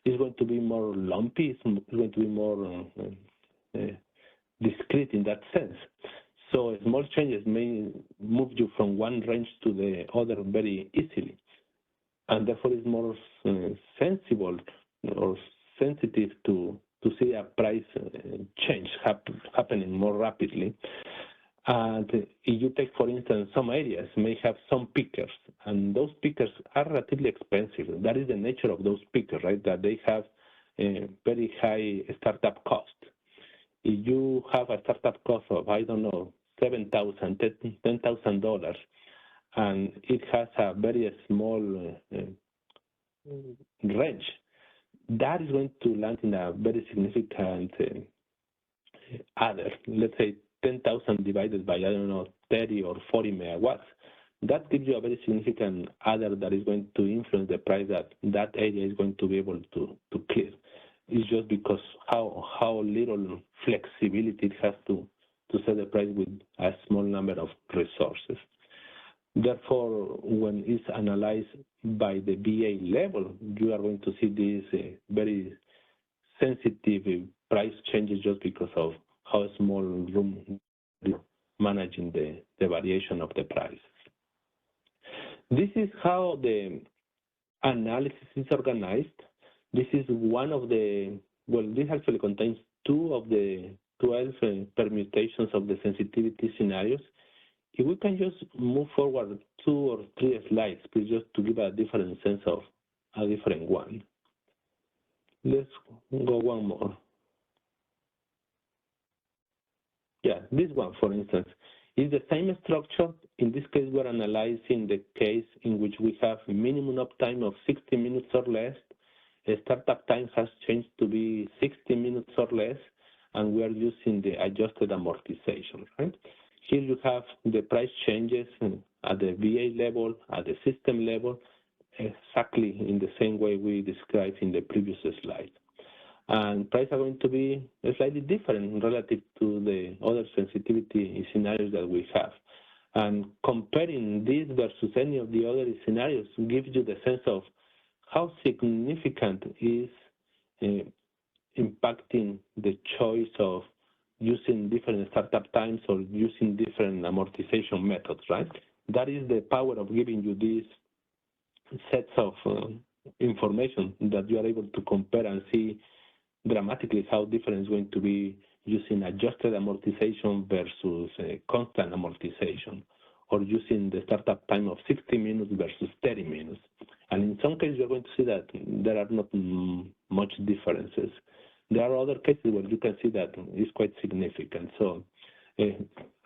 it's going to be more lumpy, it's going to be more discrete in that sense. So small changes may move you from one range to the other very easily. And therefore it's more sensible or sensitive to see a price change happening more rapidly. And if you take, for instance, some areas may have some pickers, and those pickers are relatively expensive. That is the nature of those pickers, right? That they have a very high startup cost. If you have a startup cost of, I don't know, $7,000, $10,000, and it has a very small range, that is going to land in a very significant adder. Let's say 10,000 divided by, I don't know, 30 or 40 megawatts. That gives you a very significant adder that is going to influence the price that area is going to be able to clear. It's just because how little flexibility it has to set the price with a small number of resources. Therefore, when it's analyzed by the BA level, you are going to see these very sensitive price changes just because of how small room managing the variation of the prices. This is how the analysis is organized. This is one of the, well, this actually contains 2 of the 12 permutations of the sensitivity scenarios. If we can just move forward 2 or 3 slides, please, just to give a different sense of a different one. Let's go one more. Yeah, this one, for instance, is the same structure. In this case, we're analyzing the case in which we have a minimum uptime of 60 minutes or less. A startup time has changed to be 60 minutes or less, and we are using the adjusted amortization, right? Here you have the price changes at the VA level, at the system level, exactly in the same way we described in the previous slide. And prices are going to be slightly different relative to the other sensitivity scenarios that we have. And comparing this versus any of the other scenarios gives you the sense of how significant is impacting the choice of using different startup times or using different amortization methods, right? That is the power of giving you these sets of information that you are able to compare and see dramatically how different is going to be using adjusted amortization versus constant amortization, or using the startup time of 60 minutes versus 30 minutes. And in some cases, you're going to see that there are not much differences. There are other cases where you can see that it's quite significant. So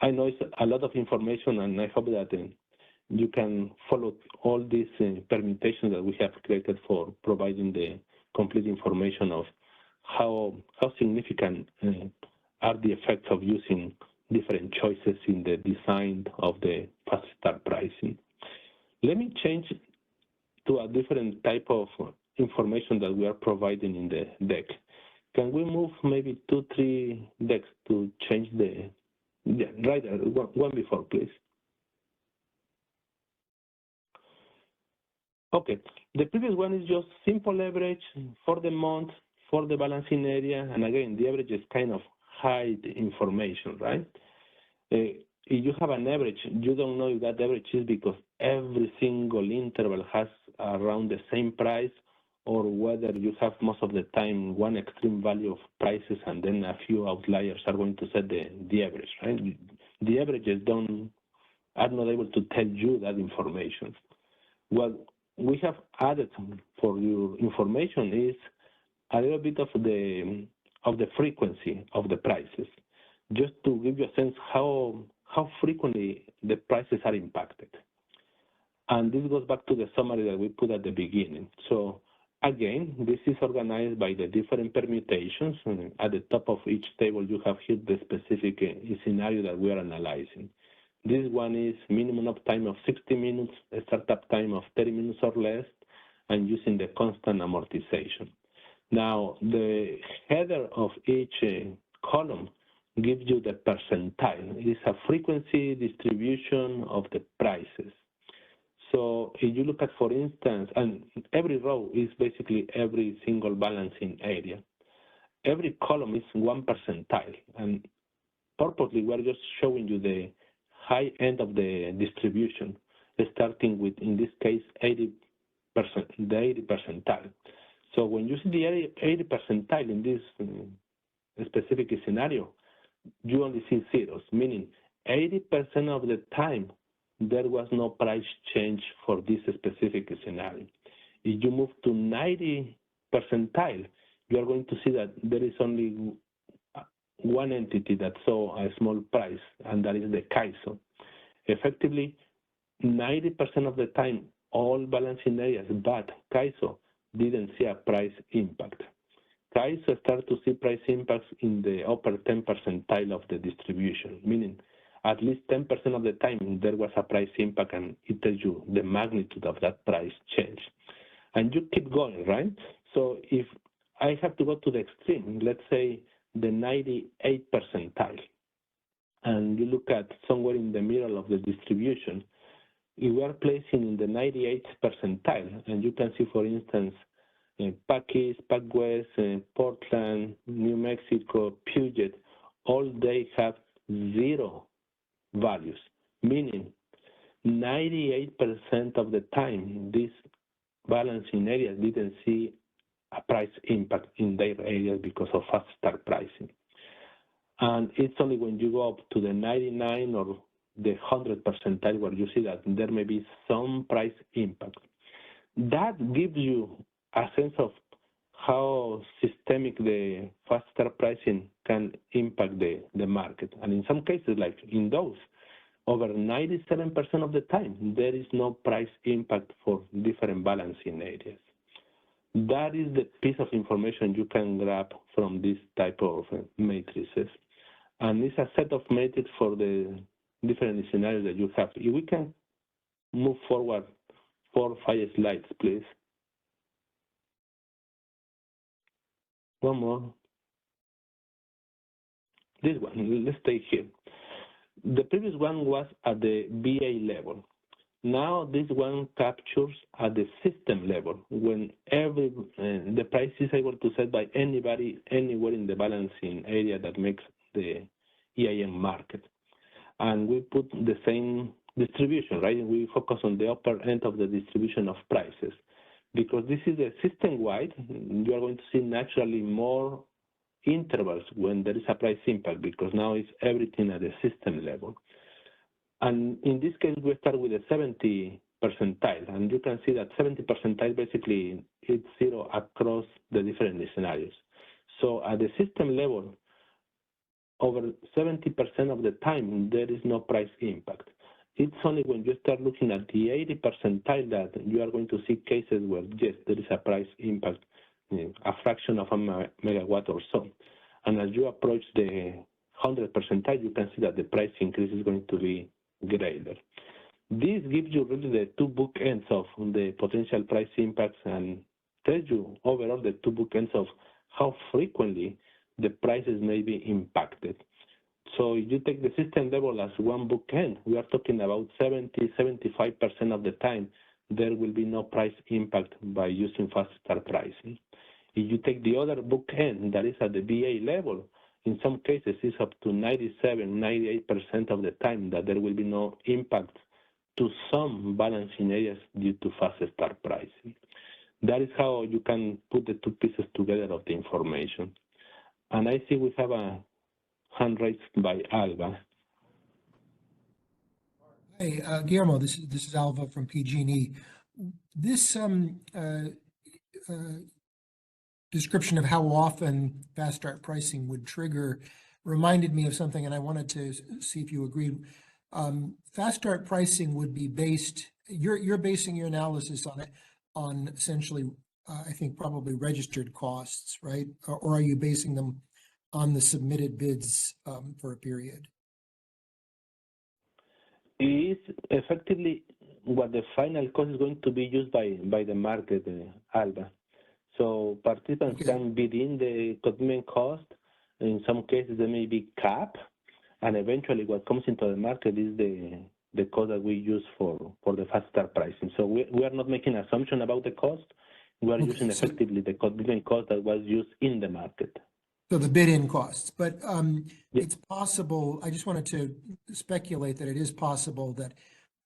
I know it's a lot of information, and I hope that you can follow all these permutations that we have created for providing the complete information of how significant are the effects of using different choices in the design of the fast start pricing. Let me change to a different type of information that we are providing in the deck. Can we move maybe 2-3 decks to change the, yeah, right there, one before, please. Okay, the previous one is just simple average for the month, for the balancing area, and again, the average is kind of hide information, right? If you have an average, you don't know if that average is because every single interval has around the same price, or whether you have most of the time one extreme value of prices and then a few outliers are going to set the average, right? The averages are not able to tell you that information. What we have added for your information is a little bit of the frequency of the prices, just to give you a sense how frequently the prices are impacted. And this goes back to the summary that we put at the beginning. So again, this is organized by the different permutations. At the top of each table, you have here the specific scenario that we are analyzing. This one is minimum uptime of 60 minutes, a startup time of 30 minutes or less, and using the constant amortization. Now, the header of each column gives you the percentile. It is a frequency distribution of the prices. So if you look at, for instance, and every row is basically every single balancing area. Every column is 1 percentile, and purposely we're just showing you the high end of the distribution, starting with, in this case, 80%, the 80 percentile. So when you see the 80 percentile in this specific scenario, you only see zeros, meaning 80% of the time there was no price change for this specific scenario. If you move to 90 percentile, you are going to see that there is only one entity that saw a small price, and that is the CAISO. Effectively, 90% of the time, all balancing areas, but CAISO didn't see a price impact. CAISO started to see price impacts in the upper 10 percentile of the distribution, meaning at least 10% of the time there was a price impact, and it tells you the magnitude of that price change. And you keep going, right? So if I have to go to the extreme, let's say the 98 percentile, and you look at somewhere in the middle of the distribution, you are placing in the 98th percentile, and you can see, for instance, Pac East, Pac West, Portland, New Mexico, Puget, all they have 0 values, meaning 98% of the time these balancing areas didn't see a price impact in their areas because of fast start pricing. And it's only when you go up to the 99 or the 100 percentile where you see that there may be some price impact. That gives you a sense of how systemic the fast start pricing can impact the market. And in some cases, like in those, over 97% of the time, there is no price impact for different balancing areas. That is the piece of information you can grab from this type of matrices. And it's a set of matrices for the different scenarios that you have. If we can move forward 4 or 5 slides, please. One more. This one, let's stay here. The previous one was at the BA level. Now this one captures at the system level, when the price is able to set by anybody anywhere in the balancing area that makes the EIM market. And we put the same distribution, right? We focus on the upper end of the distribution of prices, because this is a system-wide. You are going to see naturally more intervals when there is a price impact, because now it's everything at the system level. And in this case, we start with a 70 percentile, and you can see that 70 percentile basically it's zero across the different scenarios. So at the system level, over 70% of the time, there is no price impact. It's only when you start looking at the 80 percentile that you are going to see cases where, yes, there is a price impact, a fraction of a megawatt or so. And as you approach the 100 percentile, you can see that the price increase is going to be greater. This gives you really the two bookends of the potential price impacts and tells you overall the two bookends of how frequently the prices may be impacted. So if you take the system level as one bookend, we are talking about 70–75% of the time there will be no price impact by using fast start pricing. If you take the other bookend, that is at the VA level, in some cases it's up to 97–98% of the time that there will be no impact to some balancing areas due to fast start pricing. That is how you can put the two pieces together of the information. And I see we have a hand raised by Alba. Hey, Guillermo, this is Alva from PG&E. This description of how often fast start pricing would trigger reminded me of something, and I wanted to see if you agreed. Fast start pricing would be based, you're basing your analysis on it, on essentially, I think probably registered costs, right? Or are you basing them on the submitted bids for a period? It is effectively what the final cost is going to be used by the market, Alba. So participants can bid in the commitment cost. In some cases, there may be cap, and eventually what comes into the market is the cost that we use for the fast start pricing. So we are not making an assumption about the cost. We are using effectively the commitment cost that was used in the market. So the bid-in costs, but it's possible, I just wanted to speculate that it is possible that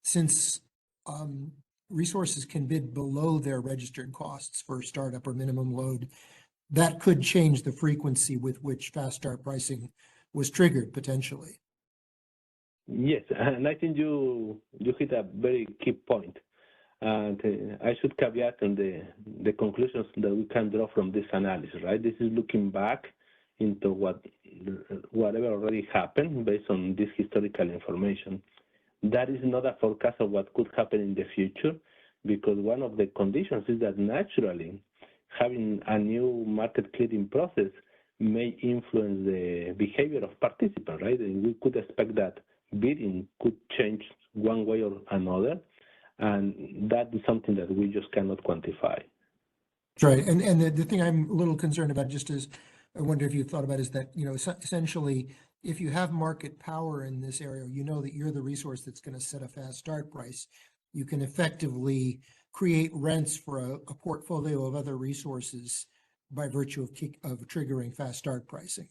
since resources can bid below their registered costs for startup or minimum load, that could change the frequency with which fast start pricing was triggered potentially. Yes, and I think you hit a very key point. And I should caveat on the conclusions that we can draw from this analysis, right? This is looking back into whatever already happened based on this historical information. That is not a forecast of what could happen in the future, because one of the conditions is that naturally having a new market clearing process may influence the behavior of participants, right? And we could expect that bidding could change one way or another, and that is something that we just cannot quantify. Right, and the thing I'm a little concerned about, just as I wonder if you thought about, is that, you know, essentially, if you have market power in this area, you know that you're the resource that's going to set a fast start price. You can effectively create rents for a portfolio of other resources by virtue of triggering fast start pricing.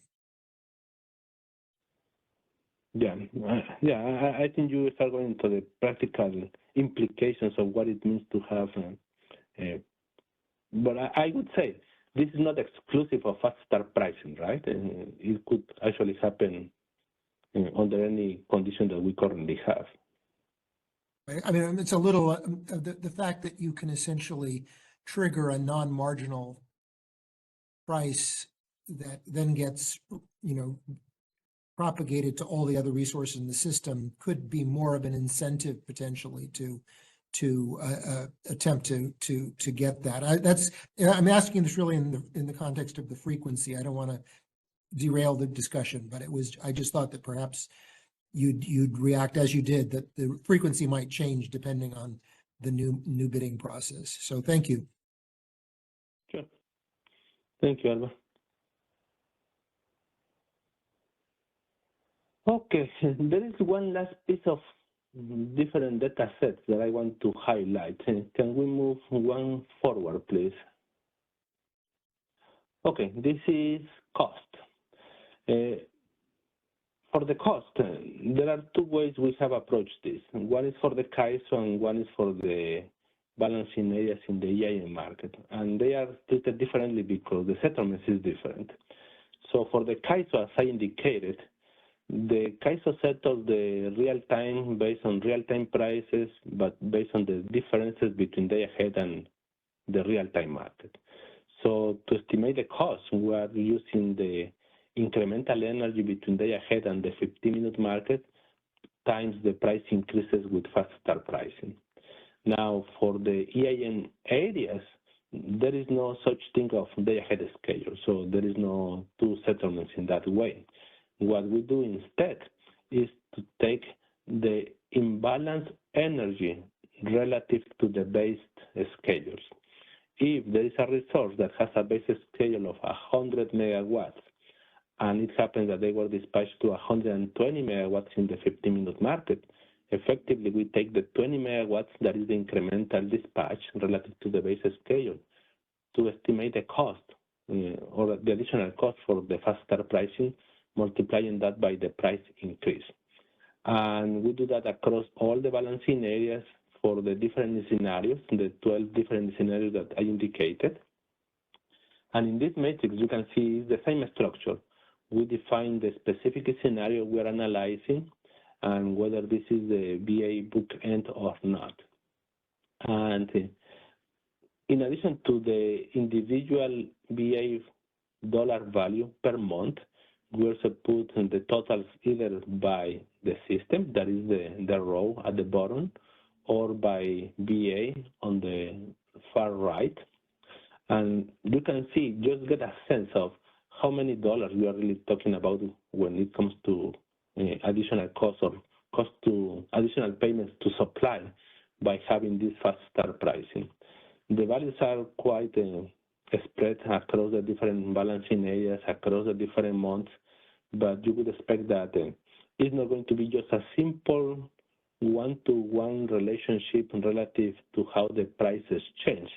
Yeah, I think you start going into the practical implications of what it means to have. But I would say this is not exclusive of fast start pricing, right? It could actually happen under any condition that we currently have. I mean, it's a little, the fact that you can essentially trigger a non-marginal price that then gets, you know, propagated to all the other resources in the system could be more of an incentive potentially to attempt to get that. I'm asking this really in the context of the frequency. I don't want to derail the discussion, but I just thought that perhaps you'd react as you did, that the frequency might change depending on the new bidding process. So thank you. Sure. Thank you, Alba. Okay, there is one last piece of different data sets that I want to highlight. Can we move one forward, please? Okay, this is cost. For the cost, there are two ways we have approached this. One is for the CAISO and one is for the balancing areas in the EIM market. And they are treated differently because the settlement is different. So for the CAISO, as I indicated, the CAISO settles the real time based on real time prices, but based on the differences between day ahead and the real time market. So to estimate the cost, we are using the incremental energy between day ahead and the 15-minute market times the price increases with fast start pricing. Now, for the EIN areas, there is no such thing of day ahead schedule, so there is no two settlements in that way. What we do instead is to take the imbalanced energy relative to the based schedules. If there is a resource that has a base schedule of 100 megawatts, and it happens that they were dispatched to 120 megawatts in the 15-minute market, effectively we take the 20 megawatts that is the incremental dispatch relative to the base schedule to estimate the cost or the additional cost for the fast start pricing, multiplying that by the price increase. And we do that across all the balancing areas for the different scenarios, the 12 different scenarios that I indicated. And in this matrix, you can see the same structure. We define the specific scenario we're analyzing and whether this is the VA bookend or not. And in addition to the individual VA dollar value per month, we also put the totals either by the system, that is the row at the bottom, or by VA on the far right. And you can see, just get a sense of how many dollars we are really talking about when it comes to additional costs or cost to additional payments to supply by having this fast start pricing. The values are quite spread across the different balancing areas, across the different months, but you would expect that it's not going to be just a simple one-to-one relationship relative to how the prices change.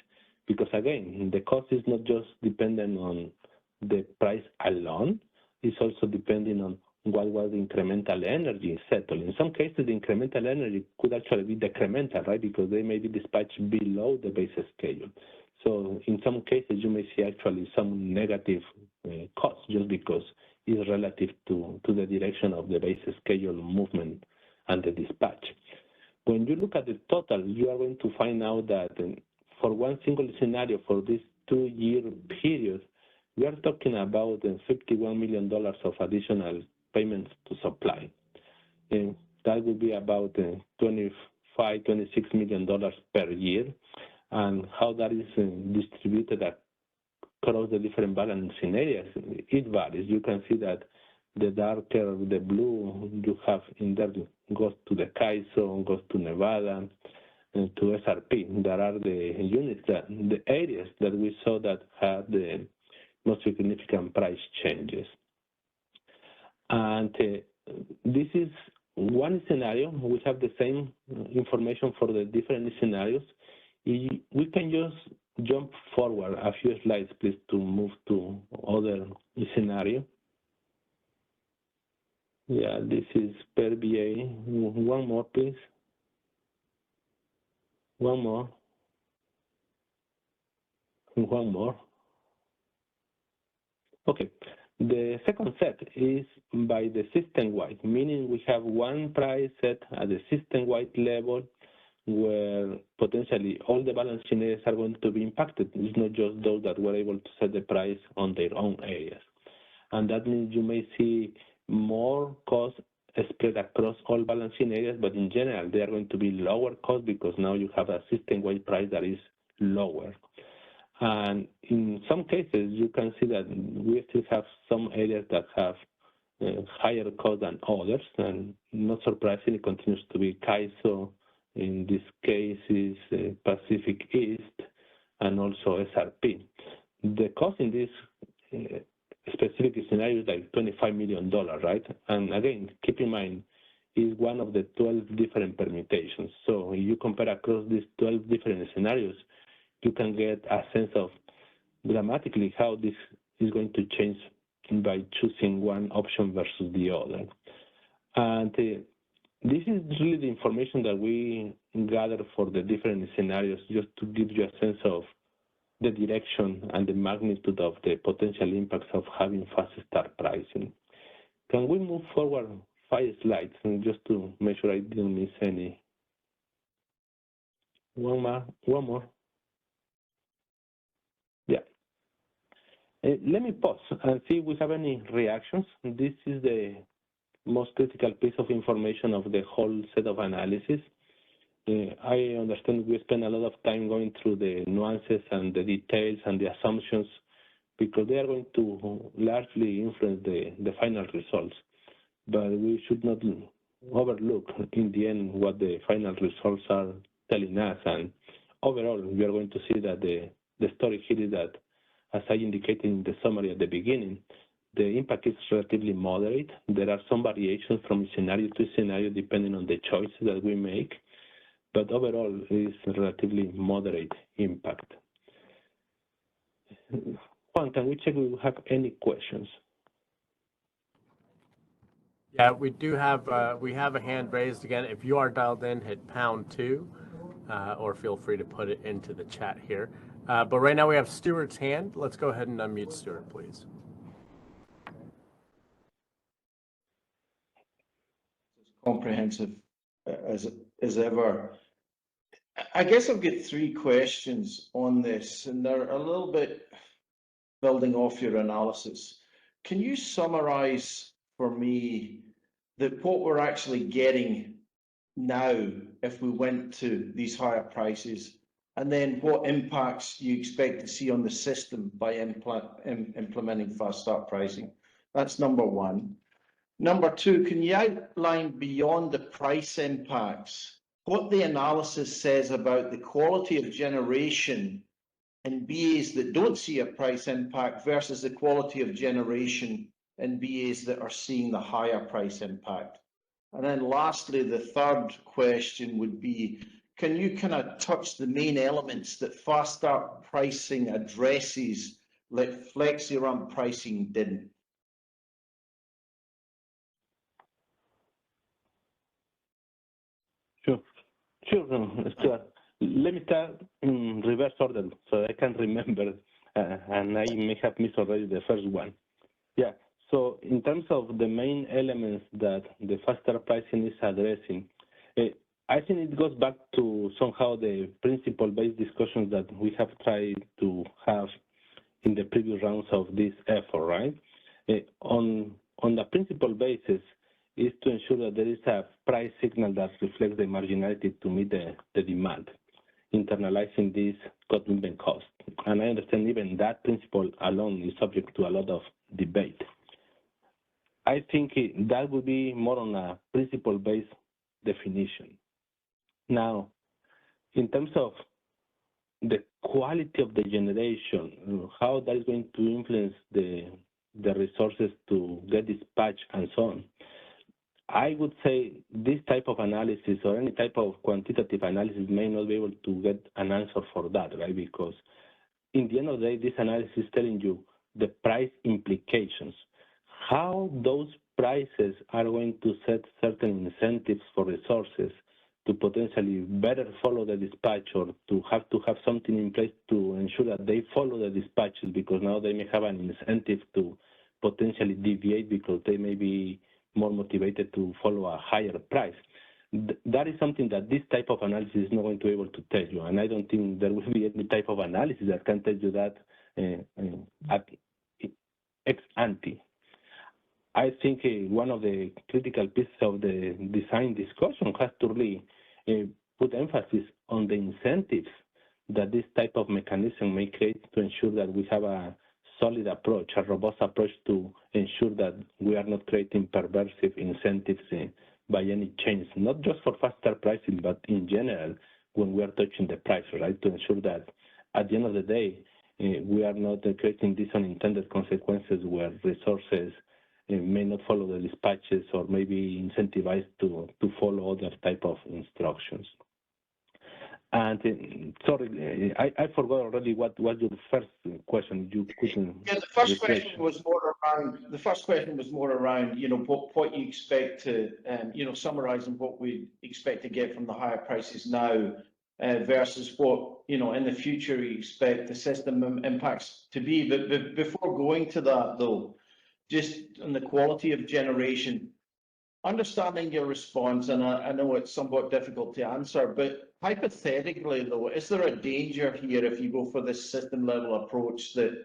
Because again, the cost is not just dependent on the price alone, it's also depending on what was the incremental energy settled. In some cases, the incremental energy could actually be decremental, right? Because they may be dispatched below the base schedule. So in some cases, you may see actually some negative costs just because it's relative to the direction of the base schedule movement and the dispatch. When you look at the total, you are going to find out that for one single scenario for this 2-year period, we are talking about $51 million of additional payments to supply. And that would be about $26 million per year. And how that is distributed across the different balancing areas, it varies. You can see that the darker the blue you have in there goes to the CAISO, goes to Nevada, and to SRP. There are the units, the areas that we saw that had the most significant price changes. And this is one scenario. We have the same information for the different scenarios. We can just jump forward a few slides, please, to move to other scenario. Yeah, this is per VA. One more, please. One more. One more. Okay. The second set is by the system-wide, meaning we have one price set at the system-wide level where potentially all the balancing areas are going to be impacted. It's not just those that were able to set the price on their own areas. And that means you may see more costs spread across all balancing areas, but in general, they are going to be lower cost because now you have a system-wide price that is lower. And in some cases, you can see that we still have some areas that have higher cost than others, and not surprisingly, it continues to be CAISO. In this case, is Pacific East, and also SRP. The cost in this specific scenario is like $25 million, right? And again, keep in mind, is one of the 12 different permutations. So if you compare across these 12 different scenarios, you can get a sense of dramatically how this is going to change by choosing one option versus the other. And this is really the information that we gather for the different scenarios, just to give you a sense of the direction and the magnitude of the potential impacts of having fast start pricing. Can we move forward 5 slides and just to make sure I didn't miss any? One more. Yeah. Let me pause and see if we have any reactions. This is the most critical piece of information of the whole set of analysis. I understand we spend a lot of time going through the nuances and the details and the assumptions because they are going to largely influence the final results. But we should not overlook in the end what the final results are telling us. And overall, we are going to see that the story here is that, as I indicated in the summary at the beginning, the impact is relatively moderate. There are some variations from scenario to scenario depending on the choices that we make, but overall it is relatively moderate impact. Juan, can we check if we have any questions? Yeah, we do have a hand raised again. If you are dialed in, hit #2, or feel free to put it into the chat here. But right now we have Stuart's hand. Let's go ahead and unmute Stuart, please. Comprehensive as ever. I guess I've got 3 questions on this, and they're a little bit building off your analysis. Can you summarize for me that what we're actually getting now if we went to these higher prices, and then what impacts you expect to see on the system by implementing fast start pricing? That's number 1. Number 2, can you outline beyond the price impacts what the analysis says about the quality of generation in BAs that don't see a price impact versus the quality of generation in BAs that are seeing the higher price impact? And then lastly, the third question would be, can you kind of touch the main elements that fast start pricing addresses like flexi-ramp pricing didn't? Sure, Stuart. Let me start in reverse order so I can remember, and I may have missed already the first one. Yeah, so in terms of the main elements that the faster pricing is addressing, I think it goes back to somehow the principle-based discussions that we have tried to have in the previous rounds of this effort, right? On the principle basis, is to ensure that there is a price signal that reflects the marginality to meet the demand, internalizing this commitment cost. And I understand even that principle alone is subject to a lot of debate. I think that would be more on a principle-based definition. Now, in terms of the quality of the generation, how that is going to influence the resources to get dispatched and so on, I would say this type of analysis or any type of quantitative analysis may not be able to get an answer for that, right? Because in the end of the day, this analysis is telling you the price implications, how those prices are going to set certain incentives for resources to potentially better follow the dispatch or to have something in place to ensure that they follow the dispatches, because now they may have an incentive to potentially deviate because they may be more motivated to follow a higher price. That is something that this type of analysis is not going to be able to tell you, and I don't think there will be any type of analysis that can tell you that ex ante. I think one of the critical pieces of the design discussion has to really put emphasis on the incentives that this type of mechanism may create to ensure that we have a solid approach, a robust approach to ensure that we are not creating perversive incentives by any change, not just for faster pricing, but in general when we are touching the price, right? To ensure that at the end of the day, we are not creating these unintended consequences where resources may not follow the dispatches or may be incentivized to follow other type of instructions. And sorry, I forgot already what was your first question. You couldn't. Yeah, the first question was more around. The first question was more around, you know, what you expect to, you know, summarising what we expect to get from the higher prices now, versus what, in the future you expect the system impacts to be. But before going to that, though, just on the quality of generation, understanding your response, and I know it's somewhat difficult to answer, but hypothetically, though, is there a danger here if you go for this system level approach that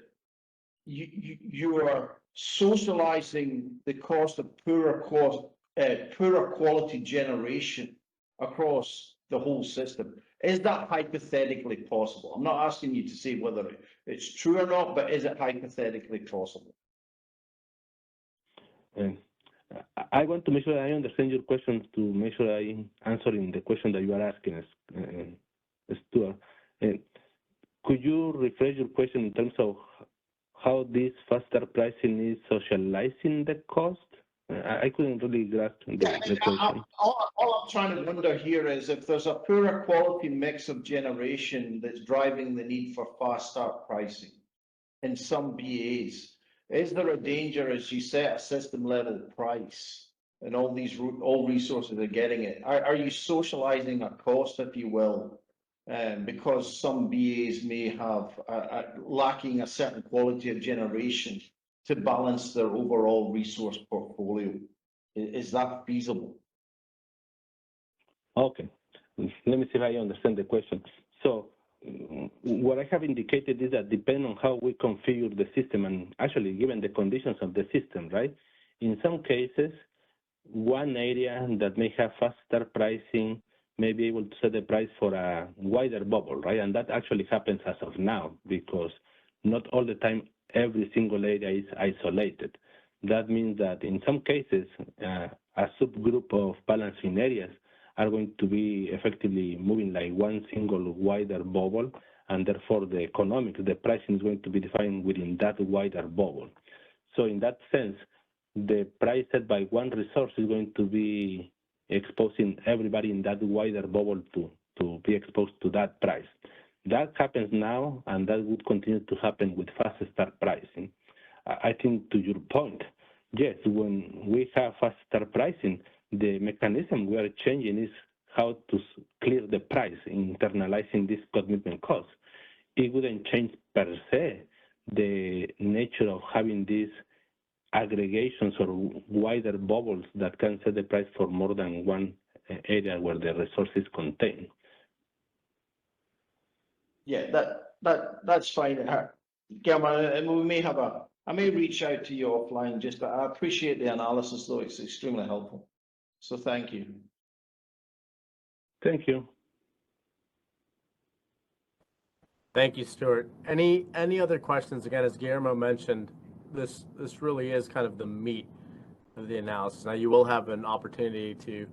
you are socializing the cost of poorer quality generation across the whole system? Is that hypothetically possible? I'm not asking you to say whether it's true or not, but is it hypothetically possible? I want to make sure I understand your question to make sure I'm answering the question that you are asking us, Stuart. Could you rephrase your question in terms of how this faster pricing is socializing the cost? I couldn't really grasp the question. All I'm trying to wonder here is if there's a poorer quality mix of generation that's driving the need for fast start pricing in some BAs, is there a danger as you set a system level price and all resources are getting it? Are you socializing a cost, if you will, because some BAs may have lacking a certain quality of generation to balance their overall resource portfolio? Is that feasible? Okay, let me see if I understand the question. So what I have indicated is that depending on how we configure the system and actually given the conditions of the system, right? In some cases, one area that may have faster pricing may be able to set the price for a wider bubble, right? And that actually happens as of now because not all the time every single area is isolated. That means that in some cases, a subgroup of balancing areas are going to be effectively moving like one single wider bubble, and therefore the economics, the pricing is going to be defined within that wider bubble. So in that sense, the price set by one resource is going to be exposing everybody in that wider bubble to be exposed to that price. That happens now, and that would continue to happen with fast start pricing. I think to your point, yes, when we have fast start pricing, the mechanism we are changing is how to clear the price, internalizing this commitment cost. It wouldn't change per se the nature of having these aggregations or wider bubbles that can set the price for more than one area where the resource is contained. Yeah, that's fine. Guillermo, and I may reach out to you offline. I appreciate the analysis, though it's extremely helpful. So thank you. Thank you. Thank you, Stuart. Any other questions? Again, as Guillermo mentioned, this really is kind of the meat of the analysis. Now, you will have an opportunity to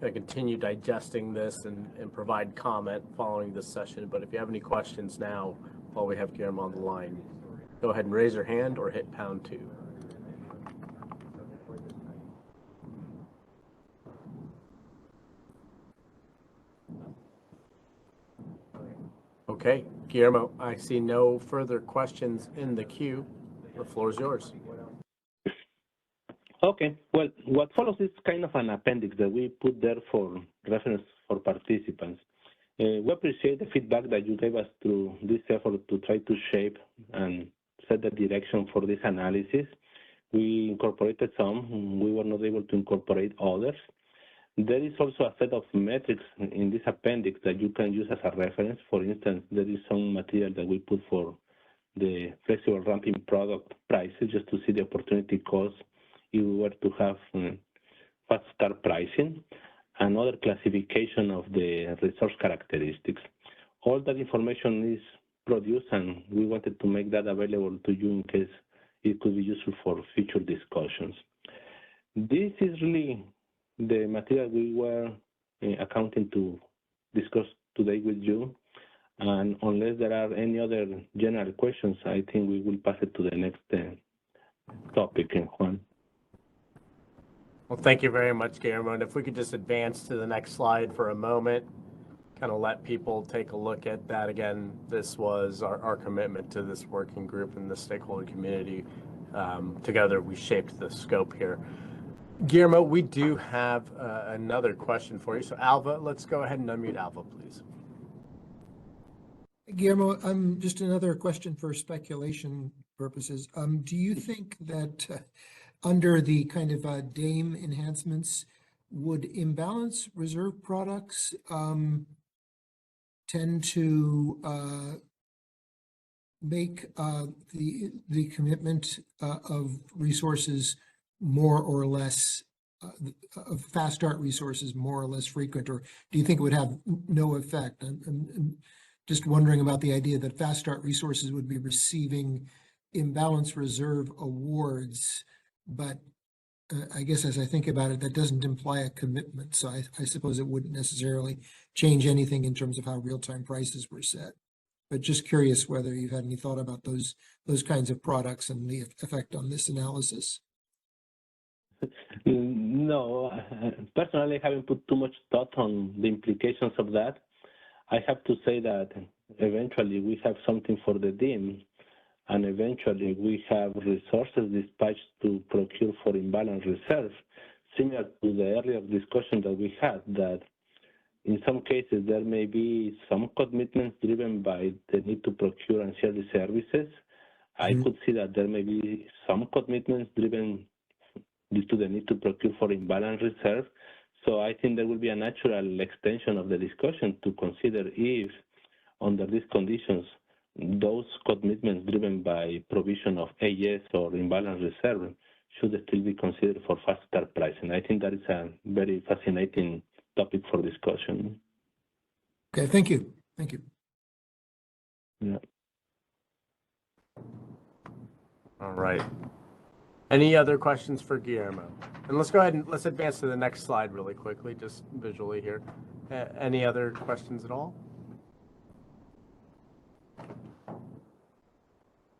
continue digesting this and provide comment following this session. But if you have any questions now, while we have Guillermo on the line, go ahead and raise your hand or hit #2. Okay, Guillermo, I see no further questions in the queue. The floor is yours. Okay, well, what follows is kind of an appendix that we put there for reference for participants. We appreciate the feedback that you gave us through this effort to try to shape and set the direction for this analysis. We incorporated some, we were not able to incorporate others. There is also a set of metrics in this appendix that you can use as a reference. For instance, there is some material that we put for the flexible ramping product prices just to see the opportunity cost if we were to have fast start pricing, another classification of the resource characteristics. All that information is produced, and we wanted to make that available to you in case it could be useful for future discussions. This is really the material we were accounting to discuss today with you. And unless there are any other general questions, I think we will pass it to the next topic, Juan. Well, thank you very much, Guillermo. And if we could just advance to the next slide for a moment, kind of let people take a look at that. Again, this was our commitment to this working group and the stakeholder community. Together, we shaped the scope here. Guillermo, we do have another question for you. So Alva, let's go ahead and unmute Alva, please. Guillermo, just another question for speculation purposes. Do you think that under the kind of DAME enhancements, would imbalance reserve products tend to make the commitment of resources more or less of fast start resources more or less frequent, or do you think it would have no effect? I'm just wondering about the idea that fast start resources would be receiving imbalance reserve awards, but I guess as I think about it, that doesn't imply a commitment. So I suppose it wouldn't necessarily change anything in terms of how real-time prices were set. But just curious whether you've had any thought about those kinds of products and the effect on this analysis. No, personally, I haven't put too much thought on the implications of that. I have to say that eventually we have something for the DIM, and eventually we have resources dispatched to procure for imbalance reserve, similar to the earlier discussion that we had, that in some cases there may be some commitments driven by the need to procure and share the services. I could see that there may be some commitments driven due to the need to procure for imbalance reserve. So I think there will be a natural extension of the discussion to consider if, under these conditions, those commitments driven by provision of AS or imbalance reserve should still be considered for fast start pricing. I think that is a very fascinating topic for discussion. Okay, thank you. Thank you. Yeah. All right. Any other questions for Guillermo? And let's go ahead and let's advance to the next slide really quickly, just visually here. Any other questions at all?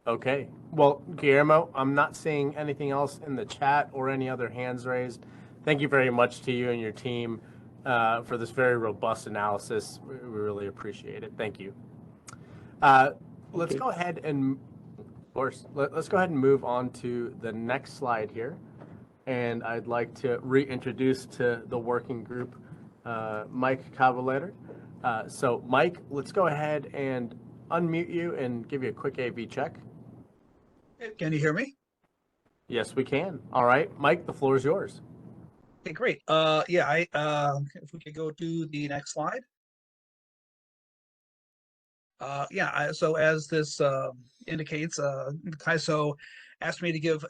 Okay. Well, Guillermo, I'm not seeing anything else in the chat or any other hands raised. Thank you very much to you and your team for this very robust analysis. We really appreciate it. Thank you. Let's go ahead and, of course, let's go ahead and move on to the next slide here. And I'd like to reintroduce to the working group Mike Cavallero. So, Mike, let's go ahead and unmute you and give you a quick AV check. Can you hear me? Yes, we can. All right, Mike, the floor is yours. Okay, great. Yeah, if we could go to the next slide. Yeah, so as this indicates, CAISO asked me to give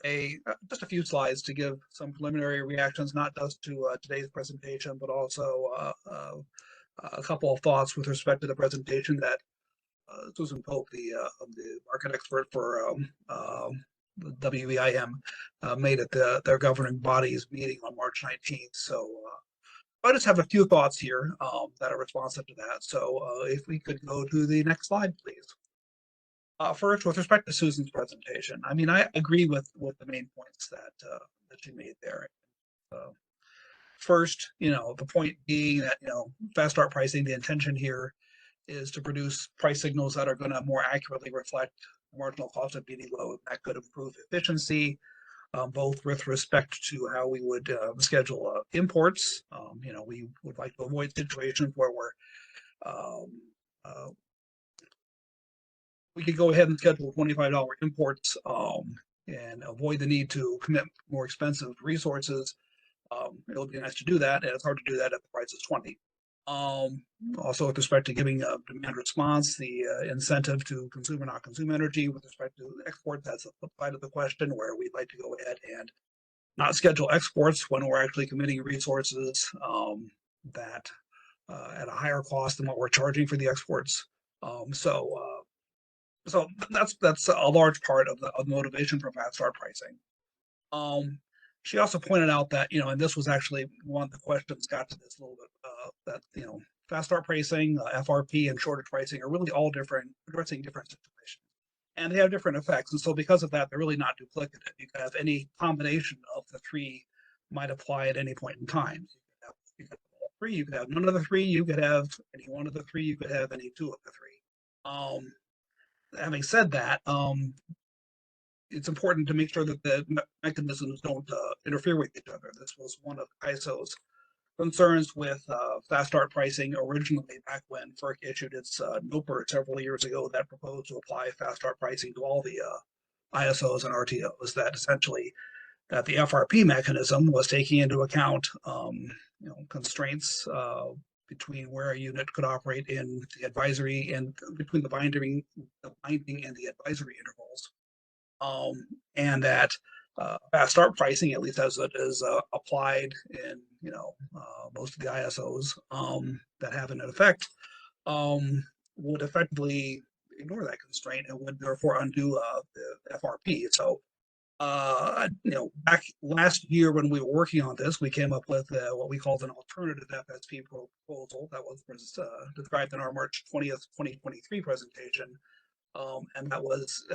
just a few slides to give some preliminary reactions, not just to today's presentation, but also a couple of thoughts with respect to the presentation that Susan Pope, the market expert for WEIM, made at their governing bodies meeting on March 19th. So I just have a few thoughts here that are responsive to that. So if we could go to the next slide, please. First, with respect to Susan's presentation, I mean, I agree with the main points that she made there. First, the point being that, fast start pricing, the intention here is to produce price signals that are going to more accurately reflect marginal cost of BD load. That could improve efficiency, both with respect to how we would schedule imports. We would like to avoid situations where we could go ahead and schedule $25 imports and avoid the need to commit more expensive resources. It'll be nice to do that, and it's hard to do that if the price is 20. Also, with respect to giving a demand response, the incentive to consume or not consume energy with respect to export, that's a side of the question where we'd like to go ahead and not schedule exports when we're actually committing resources that at a higher cost than what we're charging for the exports. So that's a large part of the motivation for fast start pricing. She also pointed out that, and this was actually one of the questions got to this a little bit, that, fast start pricing, FRP, and shortage pricing are really all addressing different situations. And they have different effects. And so because of that, they're really not duplicative. You could have any combination of the three might apply at any point in time. You could have all three, you could have none of the three, you could have any one of the three, you could have any two of the three. Having said that, it's important to make sure that the mechanisms don't interfere with each other. This was one of CAISO's concerns with fast start pricing originally back when FERC issued its NOPR several years ago that proposed to apply fast start pricing to all the ISOs and RTOs, that essentially that the FRP mechanism was taking into account constraints between where a unit could operate in the advisory and between the binding and the advisory intervals. And that fast start pricing, at least as it is applied in most of the ISOs that have an effect, would effectively ignore that constraint and would therefore undo the FRP. So back last year when we were working on this, we came up with what we called an alternative FSP proposal that was described in our March 20th, 2023 presentation. And that was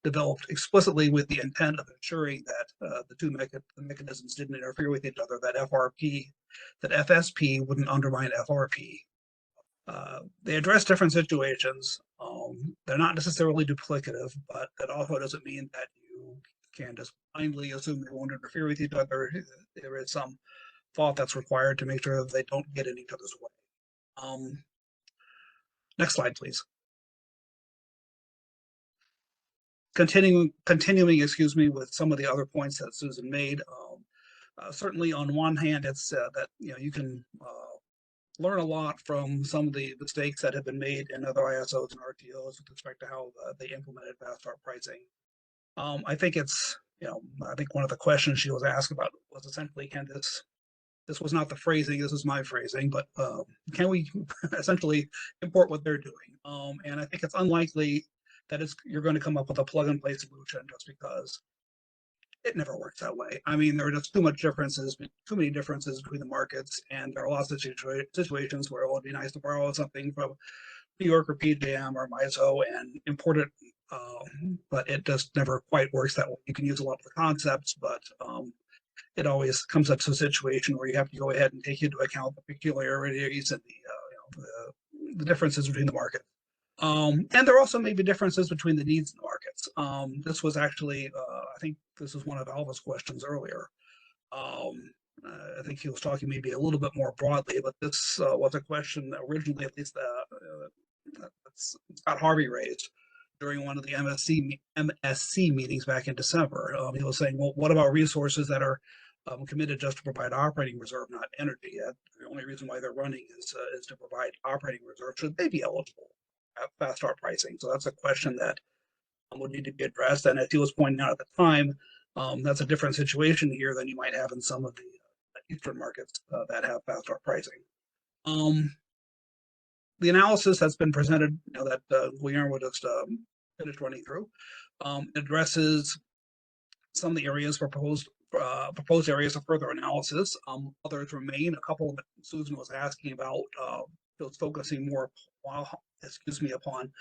developed explicitly with the intent of ensuring that the two mechanisms didn't interfere with each other, that FSP wouldn't undermine FRP. They address different situations. They're not necessarily duplicative, but that also doesn't mean that you can just blindly assume they won't interfere with each other. There is some thought that's required to make sure that they don't get in each other's way. Next slide, please. Continuing, excuse me, with some of the other points that Susan made. Certainly, on one hand, it's that you can learn a lot from some of the mistakes that have been made in other ISOs and RTOs with respect to how they implemented fast start pricing. I think it's, I think one of the questions she was asked about was essentially, can this was not the phrasing, this is my phrasing, but can we essentially import what they're doing? And I think it's unlikely that you're going to come up with a plug and play solution just because it never works that way. I mean, there are just too many differences between the markets, and there are lots of situations where it would be nice to borrow something from New York or PJM or MISO and import it, but it just never quite works that way. You can use a lot of the concepts, but it always comes up to a situation where you have to go ahead and take into account the peculiarities and the differences between the market. And there also may be differences between the needs in the markets. This was actually, I think this was one of Alva's questions earlier. I think he was talking maybe a little bit more broadly, but this was a question that originally, at least Scott Harvey raised during one of the MSC meetings back in December. He was saying, well, what about resources that are committed just to provide operating reserve, not energy? The only reason why they're running is to provide operating reserve. Should they be eligible at fast start pricing? So that's a question that would need to be addressed. And as he was pointing out at the time, that's a different situation here than you might have in some of the eastern markets that have fast start pricing. The analysis that's been presented, that Guillermo just finished running through, addresses some of the areas for proposed areas of further analysis. Others remain. A couple that Susan was asking about, was focusing more, upon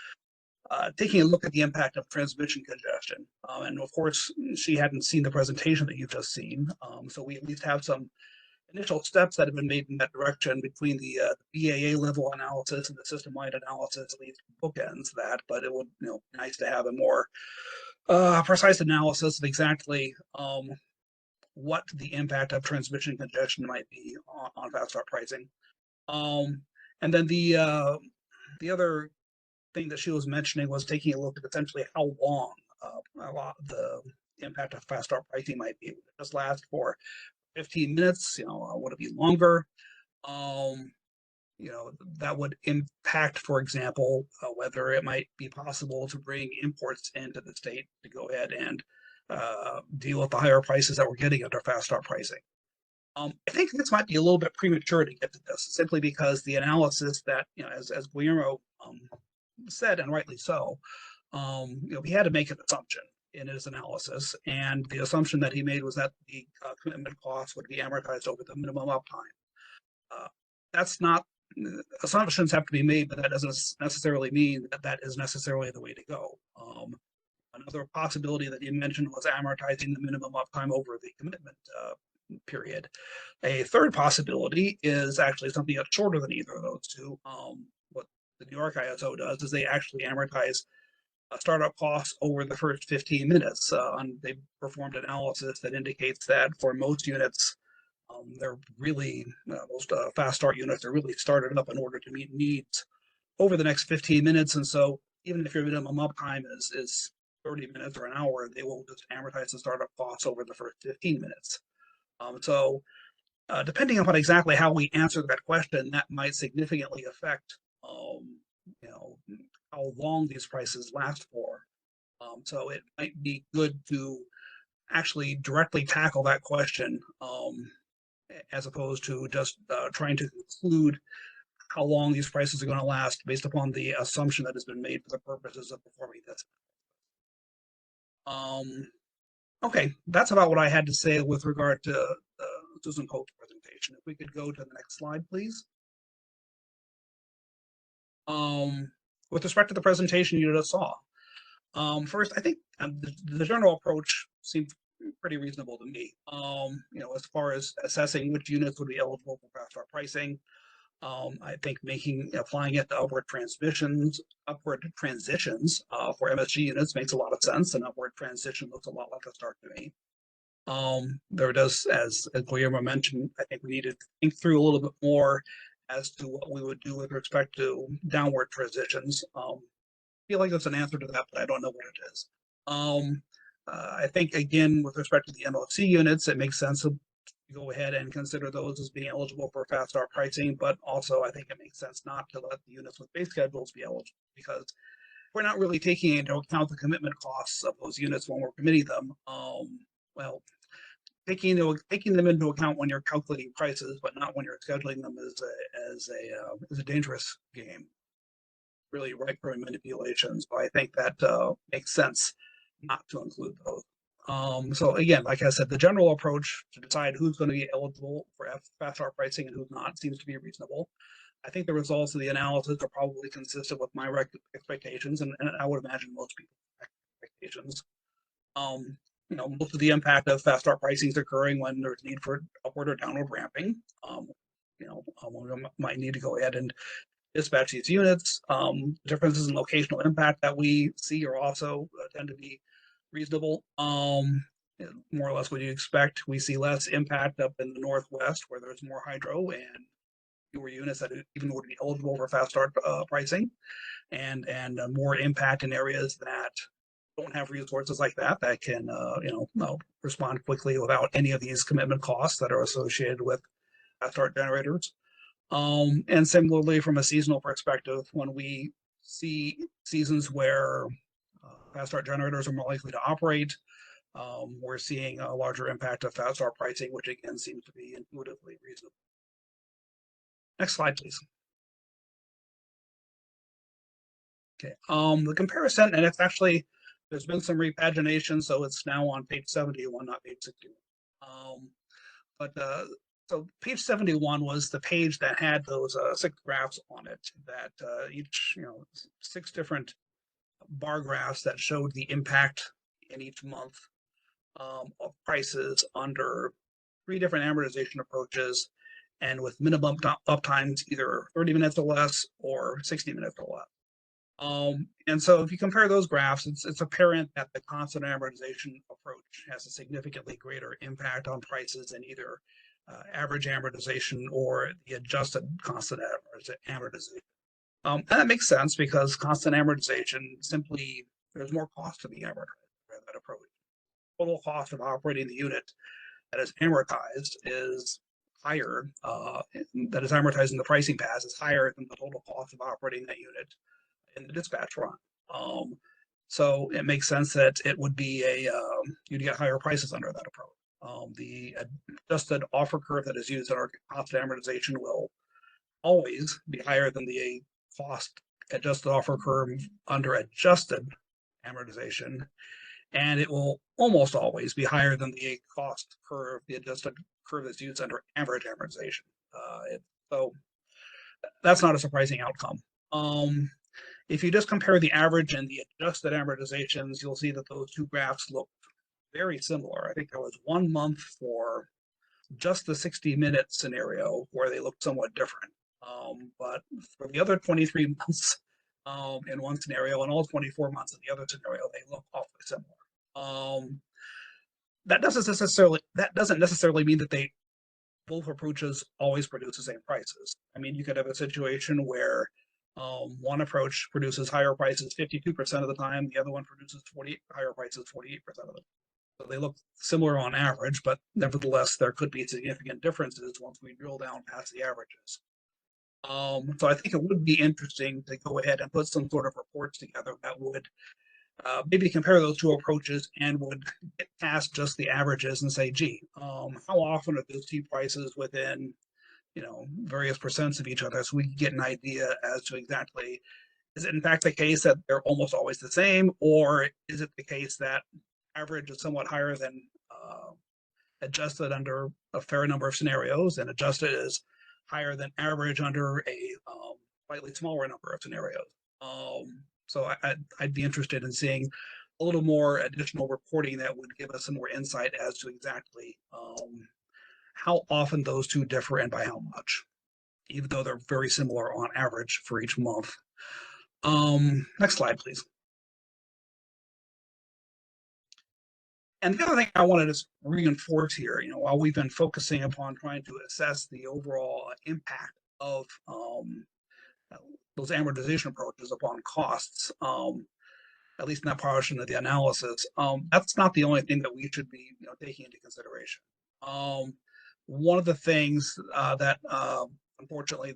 taking a look at the impact of transmission congestion. And of course, she hadn't seen the presentation that you've just seen. So we at least have some initial steps that have been made in that direction between the BAA level analysis and the system-wide analysis, at least bookends that, but it would be nice to have a more precise analysis of exactly what the impact of transmission congestion might be on fast start pricing. And then the other thing that she was mentioning was taking a look at essentially how long the impact of fast start pricing might be. Would it just last for 15 minutes? Would it be longer? That would impact, for example, whether it might be possible to bring imports into the state to go ahead and deal with the higher prices that we're getting under fast start pricing. I think this might be a little bit premature to get to this, simply because the analysis that, as Guillermo said, and rightly so, he had to make an assumption in his analysis, and the assumption that he made was that the commitment costs would be amortized over the minimum uptime. That's not, assumptions have to be made, but that doesn't necessarily mean that that is necessarily the way to go. Another possibility that you mentioned was amortizing the minimum uptime over the commitment period. A third possibility is actually something that's shorter than either of those two. What the New York ISO does is they actually amortize startup costs over the first 15 minutes. And they performed analysis that indicates that for most units, They're really, most fast start units are really started up in order to meet needs over the next 15 minutes. And so even if your minimum uptime is 30 minutes or an hour, they will just amortize the startup costs over the first 15 minutes. Depending on exactly how we answer that question, that might significantly affect, you know, how long these prices last for. So it might be good to actually directly tackle that question, as opposed to just trying to conclude how long these prices are going to last based upon the assumption that has been made for the purposes of performing this. Okay, that's about what I had to say with regard to Susan Pope's presentation. If we could go to the next slide, please. With respect to the presentation you just saw, first, I think the general approach seemed pretty reasonable to me. As far as assessing which units would be eligible for fast start pricing, I think applying it to upward transitions for MSG units makes a lot of sense. An upward transition looks a lot like a start to me. There does, as Guillermo mentioned, I think we need to think through a little bit more as to what we would do with respect to downward transitions. I feel like there's an answer to that, but I don't know what it is. I think, again, with respect to the MOC units, it makes sense to go ahead and consider those as being eligible for fast start pricing, but also I think it makes sense not to let the units with base schedules be eligible, because we're not really taking into account the commitment costs of those units when we're committing them. Well, taking them into account when you're calculating prices, but not when you're scheduling them is a dangerous game. Really ripe for manipulation. So I think that makes sense not to include those. So again, like I said, the general approach to decide who's going to be eligible for fast start pricing and who's not seems to be reasonable. I think the results of the analysis are probably consistent with my expectations, and I would imagine most people's expectations. Most of the impact of fast start pricing is occurring when there's need for upward or downward ramping. We might need to go ahead and dispatch these units. Differences in locational impact that we see are also tend to be reasonable. More or less what you expect. We see less impact up in the Northwest where there's more hydro and fewer units that even would be eligible for fast start pricing, and more impact in areas that don't have resources like that can respond quickly without any of these commitment costs that are associated with fast start generators. And similarly, from a seasonal perspective, when we see seasons where fast start generators are more likely to operate, we're seeing a larger impact of fast start pricing, which again seems to be intuitively reasonable. Next slide, please. Okay, the comparison, and it's actually, there's been some repagination, so it's now on page 71, not page 61. So page 71 was the page that had those 6 graphs on it, that each, 6 different bar graphs that showed the impact in each month of prices under 3 different amortization approaches, and with minimum uptimes either 30 minutes or less or 60 minutes or less. And so if you compare those graphs, it's apparent that the constant amortization approach has a significantly greater impact on prices than either average amortization or the adjusted constant amortization. And that makes sense because constant amortization simply, there's more cost to be amortized by that approach. Total cost of operating the unit that is amortized is higher, that is amortized in the pricing pass is higher than the total cost of operating that unit in the dispatch run. So it makes sense that it would be you'd get higher prices under that approach. The adjusted offer curve that is used in our constant amortization will always be higher than the cost adjusted offer curve under adjusted amortization, and it will almost always be higher than the cost curve, the adjusted curve that's used under average amortization. So that's not a surprising outcome. If you just compare the average and the adjusted amortizations, you'll see that those 2 graphs look very similar. I think there was 1 month for just the 60-minute scenario where they looked somewhat different. But for the other 23 months in one scenario and all 24 months in the other scenario, they look awfully similar. That doesn't necessarily mean that they both approaches always produce the same prices. I mean, you could have a situation where one approach produces higher prices 52% of the time, the other one produces higher prices 48% of the time. So they look similar on average, but nevertheless, there could be significant differences once we drill down past the averages. So I think it would be interesting to go ahead and put some sort of reports together that would maybe compare those two approaches and would get past just the averages and say, gee, how often are those two prices within, various percents of each other, so we can get an idea as to exactly, is it in fact the case that they're almost always the same, or is it the case that average is somewhat higher than adjusted under a fair number of scenarios, and adjusted is higher than average under a slightly smaller number of scenarios. So I'd be interested in seeing a little more additional reporting that would give us some more insight as to exactly how often those two differ and by how much, even though they're very similar on average for each month. Next slide, please. And the other thing I wanted to reinforce here, while we've been focusing upon trying to assess the overall impact of those amortization approaches upon costs, at least in that portion of the analysis, that's not the only thing that we should be taking into consideration. One of the things that unfortunately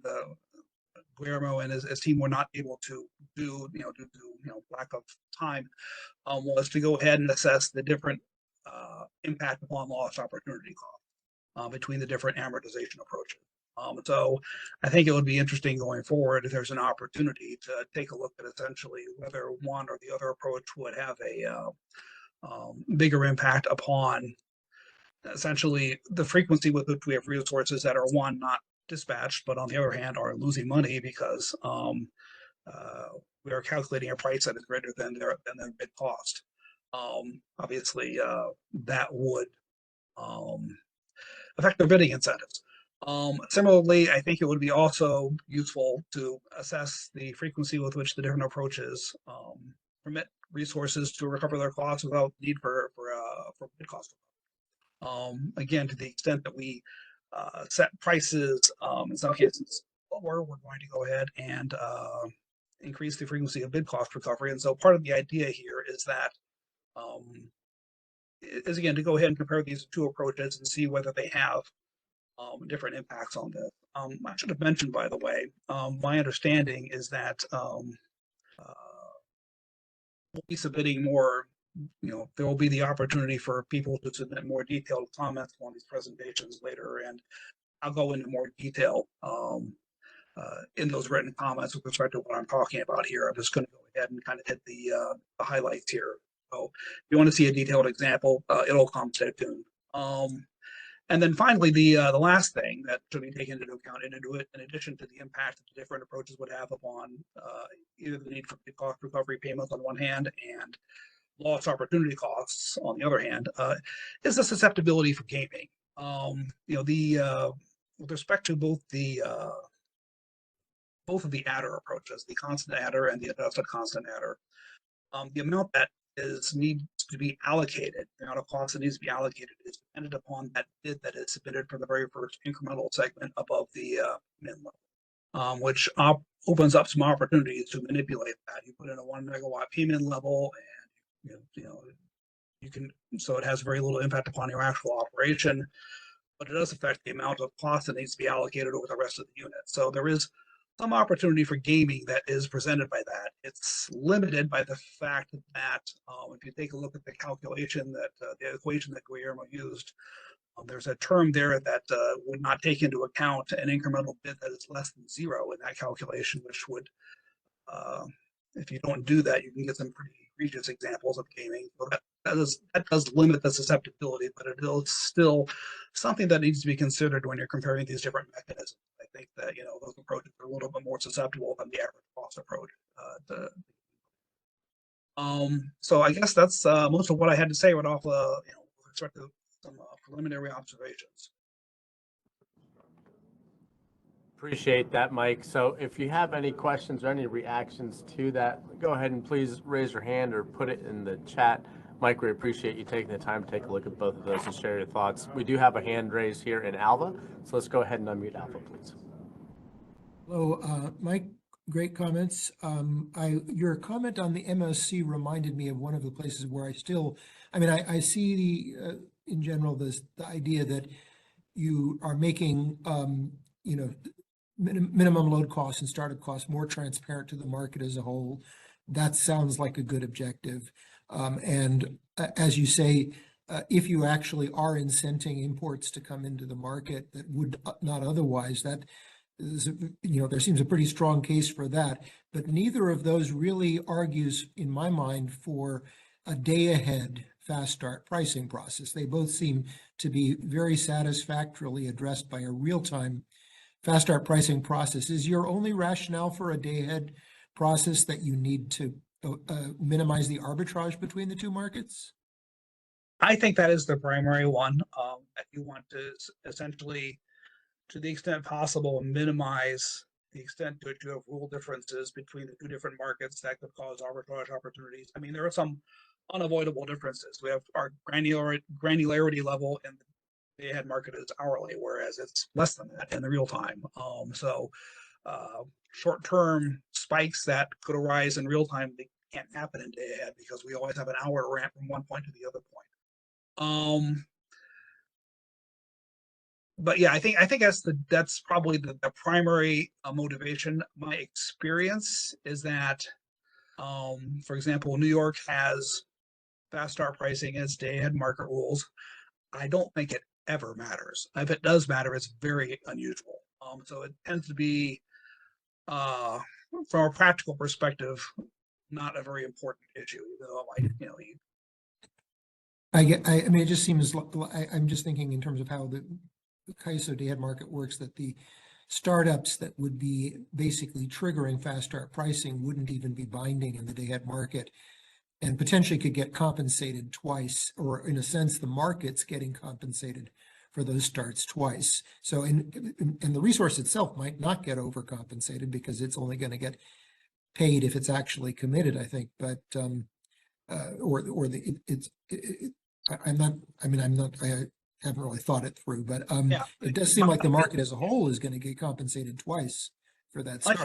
Guillermo and his team were not able to do, due to lack of time, was to go ahead and assess the different impact upon lost opportunity cost between the different amortization approaches. So I think it would be interesting going forward if there's an opportunity to take a look at essentially whether one or the other approach would have a bigger impact upon essentially the frequency with which we have resources that are, one, not dispatched, but on the other hand are losing money because we are calculating a price that is greater than their bid cost. Obviously, that would affect their bidding incentives. Similarly, I think it would be also useful to assess the frequency with which the different approaches permit resources to recover their costs without need for bid cost. Again, to the extent that we set prices, in some cases lower, we're going to go ahead and increase the frequency of bid cost recovery. And so part of the idea here is that is again to go ahead and compare these two approaches and see whether they have different impacts on this. I should have mentioned, by the way, my understanding is that we'll be submitting more, there will be the opportunity for people to submit more detailed comments on these presentations later, and I'll go into more detail in those written comments with respect to what I'm talking about here. I'm just going to go ahead and kind of hit the highlights here. So if you want to see a detailed example, it'll come, stay tuned. And then finally, the last thing that should be taken into account in addition to the impact that the different approaches would have upon either the need for bid cost recovery payments on one hand and lost opportunity costs on the other hand, is the susceptibility for gaming. With respect to both of the adder approaches, the constant adder and the adjusted constant adder, the amount that needs to be allocated, the amount of cost that needs to be allocated is dependent upon that bid that is submitted for the very first incremental segment above the min level, which opens up some opportunities to manipulate that. You put in a 1 megawatt PMIN level, and you can, so it has very little impact upon your actual operation, but it does affect the amount of cost that needs to be allocated over the rest of the unit. So there is some opportunity for gaming that is presented by that. It's limited by the fact that if you take a look at the calculation that the equation that Guillermo used, there's a term there that would not take into account an incremental bid that is less than 0 in that calculation, which would, if you don't do that, you can get some pretty egregious examples of gaming. So that does limit the susceptibility, but it is still something that needs to be considered when you're comparing these different mechanisms. I think that those approaches are a little bit more susceptible than the average cost approach. So I guess that's most of what I had to say right off. With respect to some preliminary observations. Appreciate that, Mike. So if you have any questions or any reactions to that, go ahead and please raise your hand or put it in the chat. Mike, we appreciate you taking the time to take a look at both of those and share your thoughts. We do have a hand raised here in Alva, so let's go ahead and unmute Alva, please. Hello, Mike, great comments. Your comment on the MOC reminded me of one of the places where I see in general, the idea that you are making, minimum load costs and startup costs more transparent to the market as a whole. That sounds like a good objective. And as you say, if you actually are incenting imports to come into the market that would not otherwise, that is, there seems a pretty strong case for that. But neither of those really argues, in my mind, for a day ahead fast start pricing process. They both seem to be very satisfactorily addressed by a real-time fast start pricing process. Is your only rationale for a day ahead process that you need to minimize the arbitrage between the two markets? I think that is the primary one. If you want to essentially, to the extent possible, minimize the extent to which you have rule differences between the two different markets that could cause arbitrage opportunities. I mean, there are some unavoidable differences. We have our granularity level in the day ahead market is hourly, whereas it's less than that in the real time. Short-term spikes that could arise in real time, they can't happen in day ahead because we always have an hour to ramp from one point to the other point. But yeah, I think that's probably the primary motivation. My experience is that, for example, New York has fast start pricing as day ahead market rules. I don't think it ever matters. If it does matter, it's very unusual. So it tends to be, from a practical perspective, not a very important issue. I mean, it just seems I'm just thinking in terms of how the CAISO day ahead market works, that the startups that would be basically triggering fast start pricing wouldn't even be binding in the day ahead market and potentially could get compensated twice, or in a sense, the market's getting compensated for those starts twice. So, and the resource itself might not get overcompensated because it's only going to get paid if it's actually committed, I think. But I haven't really thought it through, but it does seem like the market as a whole is going to get compensated twice for that start.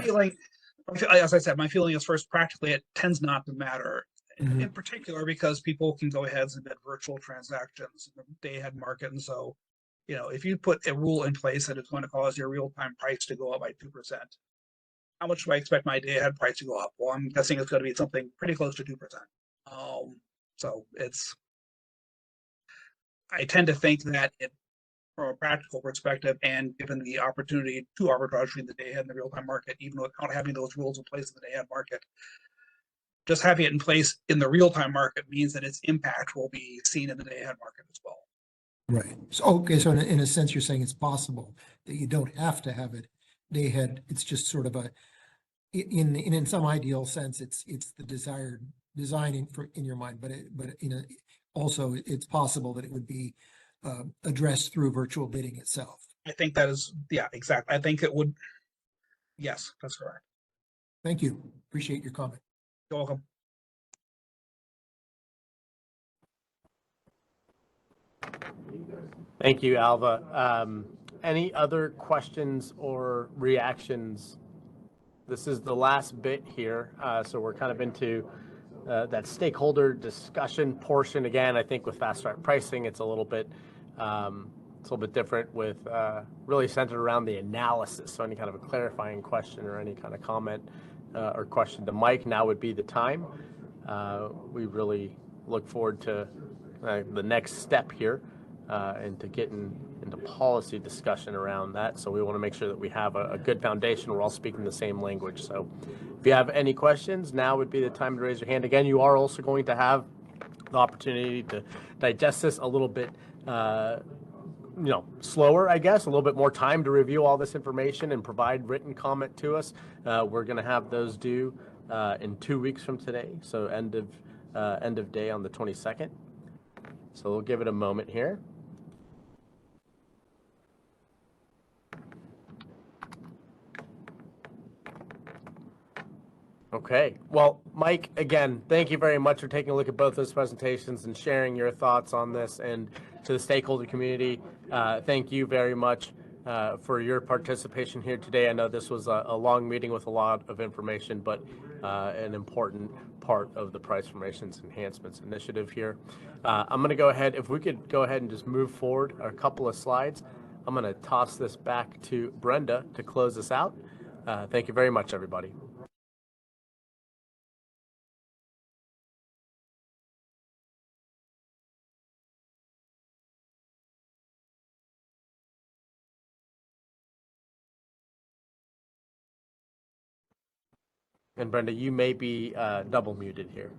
As I said, my feeling is, first, practically it tends not to matter. In particular, because people can go ahead and submit virtual transactions in the day ahead market. And so, if you put a rule in place that it's going to cause your real-time price to go up by 2%, how much do I expect my day ahead price to go up? Well, I'm guessing it's going to be something pretty close to 2%. So I tend to think that from a practical perspective, and given the opportunity to arbitrage between the day ahead and the real-time market, even without having those rules in place in the day ahead market, just having it in place in the real-time market means that its impact will be seen in the day ahead market as well. Right. So, okay. So in a sense, you're saying it's possible that you don't have to have it day ahead. It's just sort of in some ideal sense, it's the desired design in your mind, but also it's possible that it would be addressed through virtual bidding itself. I think that is, yeah, exactly. I think it would. Yes, that's correct. Thank you. Appreciate your comment. You're welcome. Thank you, Alva. Any other questions or reactions? This is the last bit here, so we're kind of into that stakeholder discussion portion. Again, I think with fast start pricing, it's a little bit different, with really centered around the analysis. So any kind of a clarifying question or any kind of comment or question to Mike, now would be the time. We really look forward to the next step here and to getting into policy discussion around that. So we want to make sure that we have a good foundation. We're all speaking the same language. So if you have any questions, now would be the time to raise your hand. Again, you are also going to have the opportunity to digest this a little bit slower, I guess, a little bit more time to review all this information and provide written comment to us. We're going to have those due in 2 weeks from today, so end of day on the 22nd. So we'll give it a moment here. Okay. Well, Mike, again, thank you very much for taking a look at both those presentations and sharing your thoughts on this. And to the stakeholder community, thank you very much for your participation here today. I know this was a long meeting with a lot of information, but an important part of the Price Formations Enhancements Initiative here. I'm going to go ahead, if we could go ahead and just move forward a couple of slides. I'm going to toss this back to Brenda to close this out. Thank you very much, everybody. And Brenda, you may be double muted here.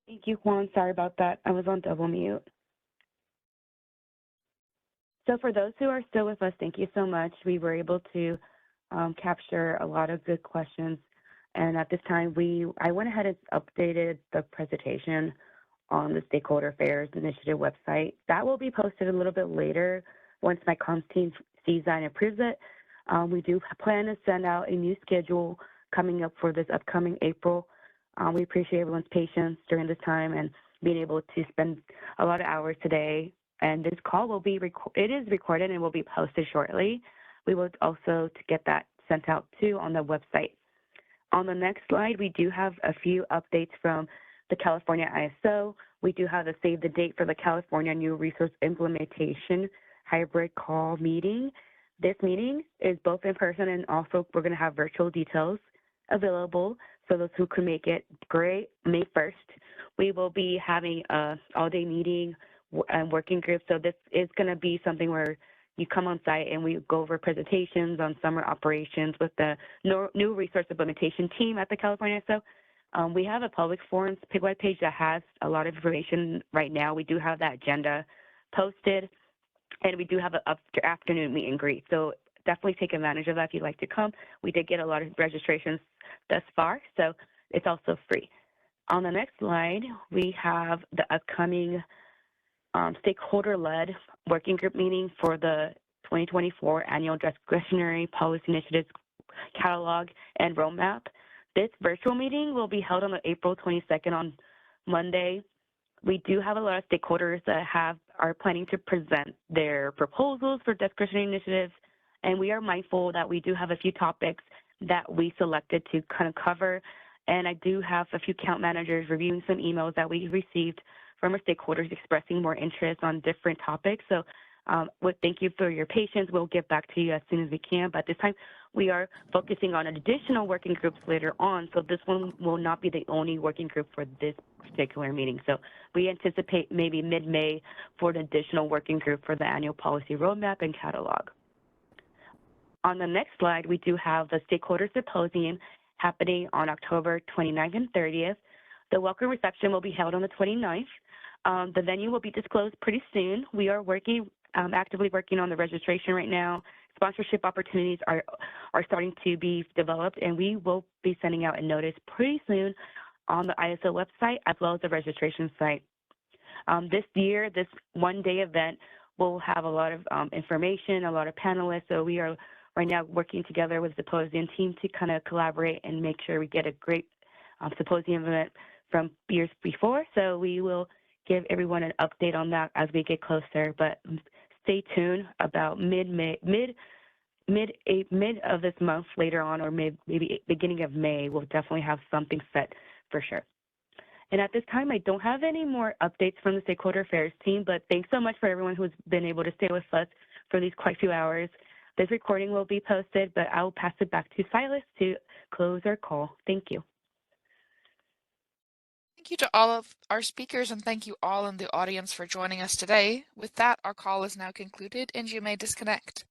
Thank you, Juan. Sorry about that. I was on double mute. So for those who are still with us, thank you so much. We were able to capture a lot of good questions. And at this time, I went ahead and updated the presentation on the Stakeholder Affairs Initiative website. That will be posted a little bit later once my comms team sees that and approves it. We do plan to send out a new schedule coming up for this upcoming April. We appreciate everyone's patience during this time and being able to spend a lot of hours today. And this call will be it is recorded and will be posted shortly. We will also to get that sent out too on the website. On the next slide, we do have a few updates from the California ISO. We do have the save the date for the California New Resource Implementation hybrid call meeting. This meeting is both in person and also we're going to have virtual details available. So those who can make it, great. May 1st, we will be having an all-day meeting and working group. So this is going to be something where you come on site and we go over presentations on summer operations with the new resource implementation team at the California ISO. We have a public forums web page that has a lot of information right now. We do have that agenda posted, and we do have an afternoon meet and greet. So definitely take advantage of that if you'd like to come. We did get a lot of registrations thus far, so it's also free. On the next slide, we have the upcoming stakeholder-led working group meeting for the 2024 Annual Discretionary Policy Initiatives Catalog and Roadmap. This virtual meeting will be held on April 22nd on Monday. We do have a lot of stakeholders that are planning to present their proposals for discretionary initiatives, and we are mindful that we do have a few topics that we selected to kind of cover. And I do have a few account managers reviewing some emails that we received from our stakeholders expressing more interest on different topics. So thank you for your patience. We'll get back to you as soon as we can. But this time we are focusing on additional working groups later on. So this one will not be the only working group for this particular meeting. So we anticipate maybe mid-May for an additional working group for the annual policy roadmap and catalog. On the next slide, we do have the Stakeholder Symposium happening on October 29th and 30th. The welcome reception will be held on the 29th. The venue will be disclosed pretty soon. We are actively working on the registration right now. Sponsorship opportunities are starting to be developed, and we will be sending out a notice pretty soon on the ISO website as well as the registration site. This year, this one-day event will have a lot of information, a lot of panelists, so we are right now working together with the symposium team to kind of collaborate and make sure we get a great symposium event from years before. So we will give everyone an update on that as we get closer, but stay tuned about mid of this month later on, or maybe beginning of May, we'll definitely have something set for sure. And at this time, I don't have any more updates from the Stakeholder Affairs team, but thanks so much for everyone who's been able to stay with us for these quite few hours. This recording will be posted, but I'll pass it back to Silas to close our call. Thank you. Thank you to all of our speakers, and thank you all in the audience for joining us today. With that, our call is now concluded and you may disconnect.